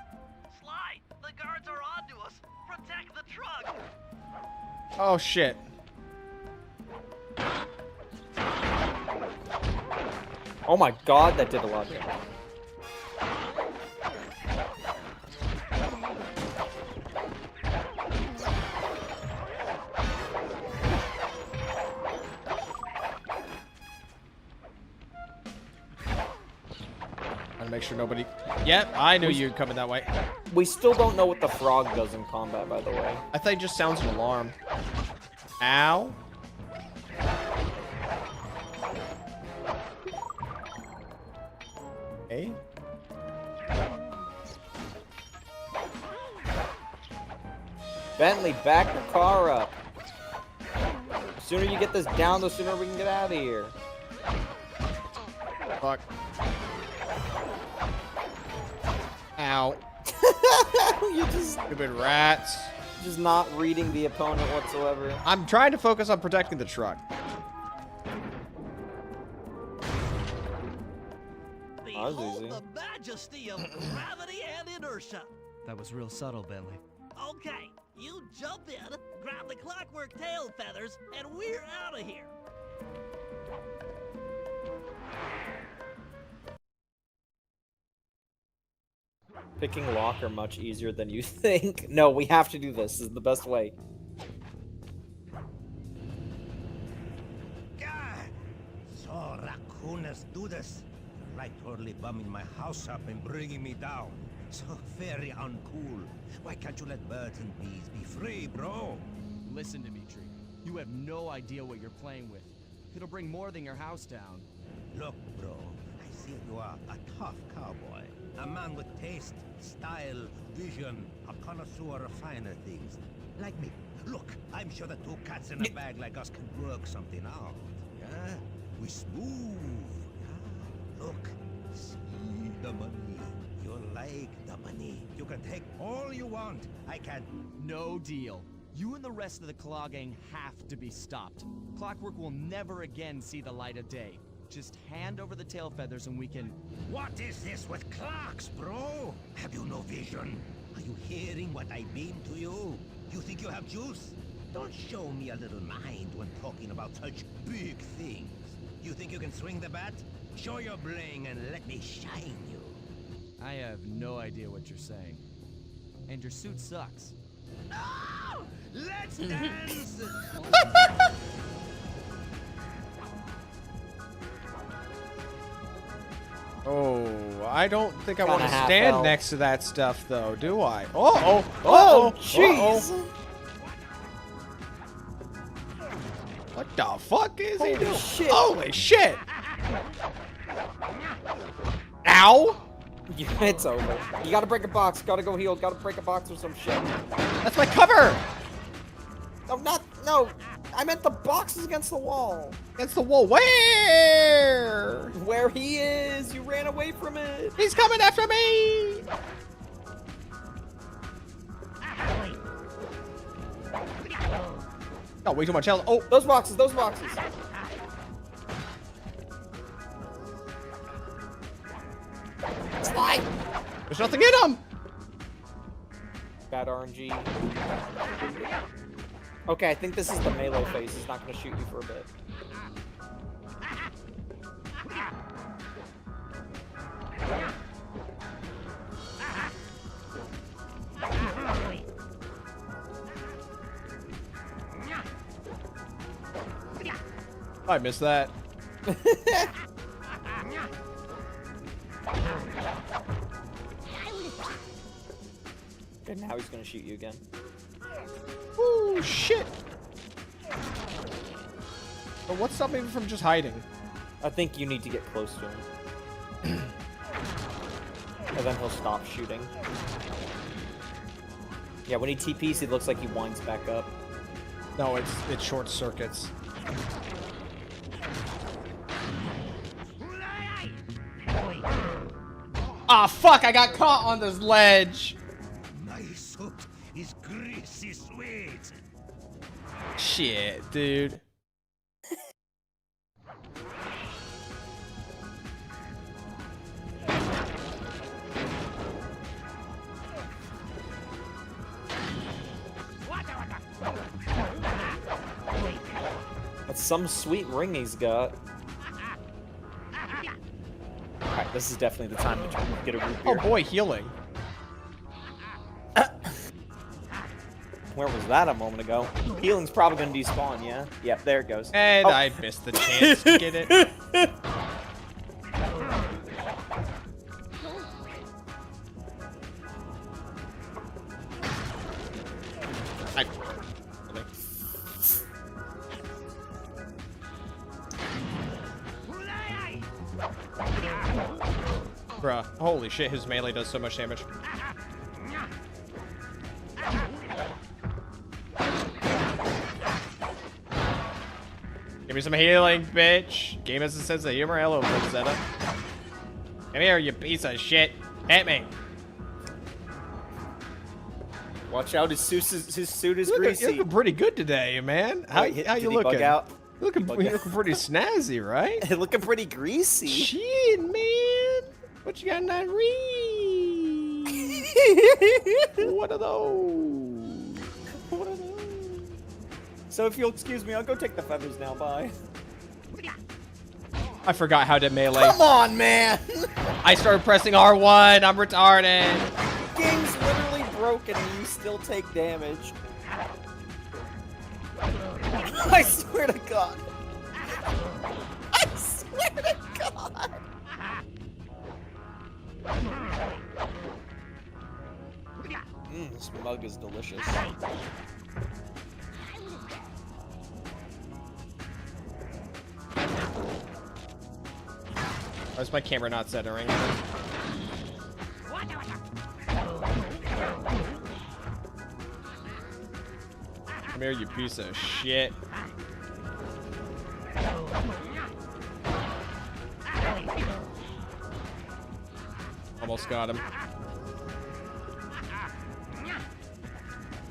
Sly, the guards are onto us. Protect the truck. Oh shit. Oh my god, that did a lot of damage. make sure nobody... Yep, I knew you were coming that way. We still don't know what the frog does in combat, by the way. I thought it just sounds an alarm. Ow. Hey. Bentley, back your car up. The sooner you get this down, the sooner we can get out of here. Fuck. Ow. You just Stupid rats. not reading the opponent whatsoever. I'm trying to focus on protecting the truck. That was easy. The majesty of gravity and inertia. That was real subtle, Bentley. Okay, you jump in, grab the clockwork tail feathers, and we're out of here. Picking lock are much easier than you think. No, we have to do this. This is the best way. So, raccooners do this. Like totally bumming my house up and bringing me down. So very uncool. Why can't you let birds and bees be free, bro? Listen, Dimitri. You have no idea what you're playing with. It'll bring more than your house down. Look, bro, I see you are a tough cowboy. A man with taste, style, vision, a connoisseur of finer things. Like me. Look, I'm sure the two cats in a bag like us can work something out. Yeah? We smooth. Yeah? Look, see the money. You like the money. You can take all you want. I can. No deal. You and the rest of the Claw Gang have to be stopped. Clockwork will never again see the light of day. Just hand over the tail feathers and we can... What is this with clocks, bro? Have you no vision? Are you hearing what I beam to you? You think you have juice? Don't show me a little mind when talking about such big things. You think you can swing the bat? Show your bling and let me shine you. I have no idea what you're saying. And your suit sucks. No! Let's dance! Oh, I don't think I want to Kinda half stand fell. next to that stuff, though, do I? Oh, Oh, jeez! What the fuck is he Holy doing? shit. Holy shit! Ow! It's over. You gotta break a box. Gotta go heal. Gotta break a box or some shit. That's my cover! No. I meant the boxes against the wall. Against the wall. Where? Where he is. You ran away from it. He's coming after me! Oh, way too much health. Oh, Those boxes. Those boxes. Slide. there's nothing in him! Bad RNG. Okay, I think this is the melee phase. He's not gonna shoot you for a bit. I missed that. And now he's gonna shoot you again. Ooh, shit! But what's stopping me from just hiding? I think you need to get close to him. And then he'll stop shooting. Yeah, when he TPs, it looks like he winds back up. No, it short circuits. Ah, fuck! I got caught on this ledge. My suit is greasy sweet. Shit, dude. That's some sweet ring he's got. Alright, this is definitely the time to try and get a root Oh beer. boy, healing. Where was that a moment ago? Healing's probably gonna despawn, yeah? Yep, there it goes. And Oh. I missed the chance to get it. happening. Bruh, holy shit, his melee does so much damage. Give me some healing, bitch. Game has a sense of humor. Hello, Rosetta. Come here, you piece of shit. Hit me. Watch out, his suit is greasy. You're looking pretty good today, man. How Wait, you did he looking? bug out? You're looking pretty snazzy, right? Looking pretty greasy. Shit, man. What you got in that ring? What are those? What are those? So if you'll excuse me, I'll go take the feathers now. Bye. I forgot how to melee. Come on, man. I started pressing R1. I'm retarded. Game's literally broken and you still take damage. I swear to God. I swear to God. This mug is delicious. Why is my camera not centering? Come here, you piece of shit. Almost got him.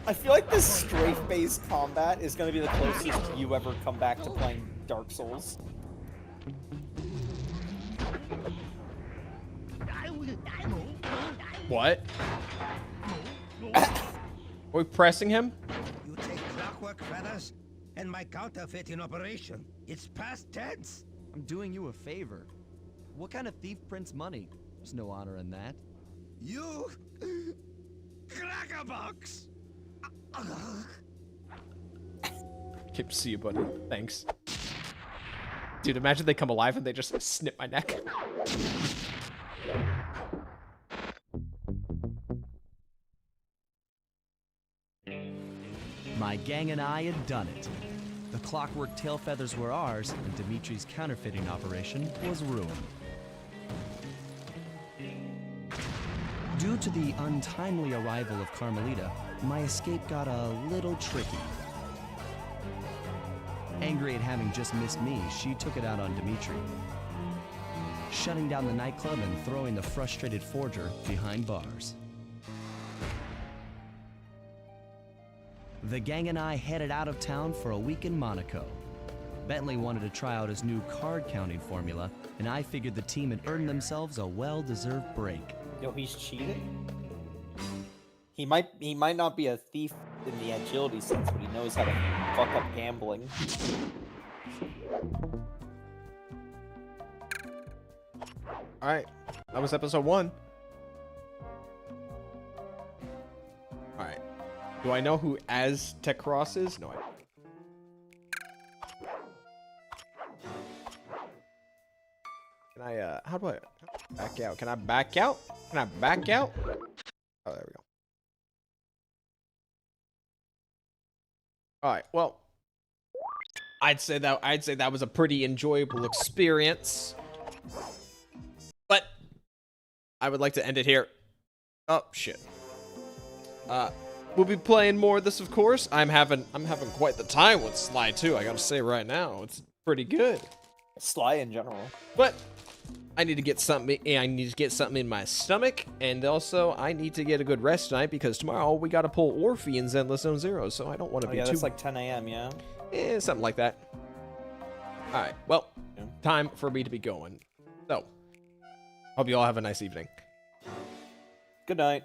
I feel like this strafe-based combat is going to be the closest you ever come back to playing Dark Souls. What? Are we pressing him? You take clockwork feathers and my counterfeit in operation. It's past tense. I'm doing you a favor. What kind of thief prints money? There's no honor in that. You crackerbox. Keep see you, buddy. Thanks. Dude, imagine they come alive and they just snip my neck. My gang and I had done it. The clockwork tail feathers were ours, and Dimitri's counterfeiting operation was ruined. Due to the untimely arrival of Carmelita, my escape got a little tricky. Angry at having just missed me, she took it out on Dimitri, shutting down the nightclub and throwing the frustrated forger behind bars. The gang and I headed out of town for a week in Monaco. Bentley wanted to try out his new card counting formula, and I figured the team had earned themselves a well-deserved break. Yo, he's cheated? He might not be a thief in the agility sense, but he knows how to fuck up gambling. Alright, that was episode 1. Alright. Do I know who Aztecross is? No, I don't. Can I, how do I back out? Can I back out? Can I back out? Oh, there we go. Alright, well, I'd say that was a pretty enjoyable experience. But I would like to end it here. Oh shit. We'll be playing more of this, of course. I'm having quite the time with Sly too. I gotta say right now, it's pretty good. Sly in general. But I need to get something. I need to get something in my stomach, and also I need to get a good rest tonight because tomorrow we gotta pull Orphe in Zenless Zone Zero. So I don't want to be yeah, too. that's like 10 a.m. Yeah. Something like that. All right. Well, time for me to be going. So, hope you all have a nice evening. Good night.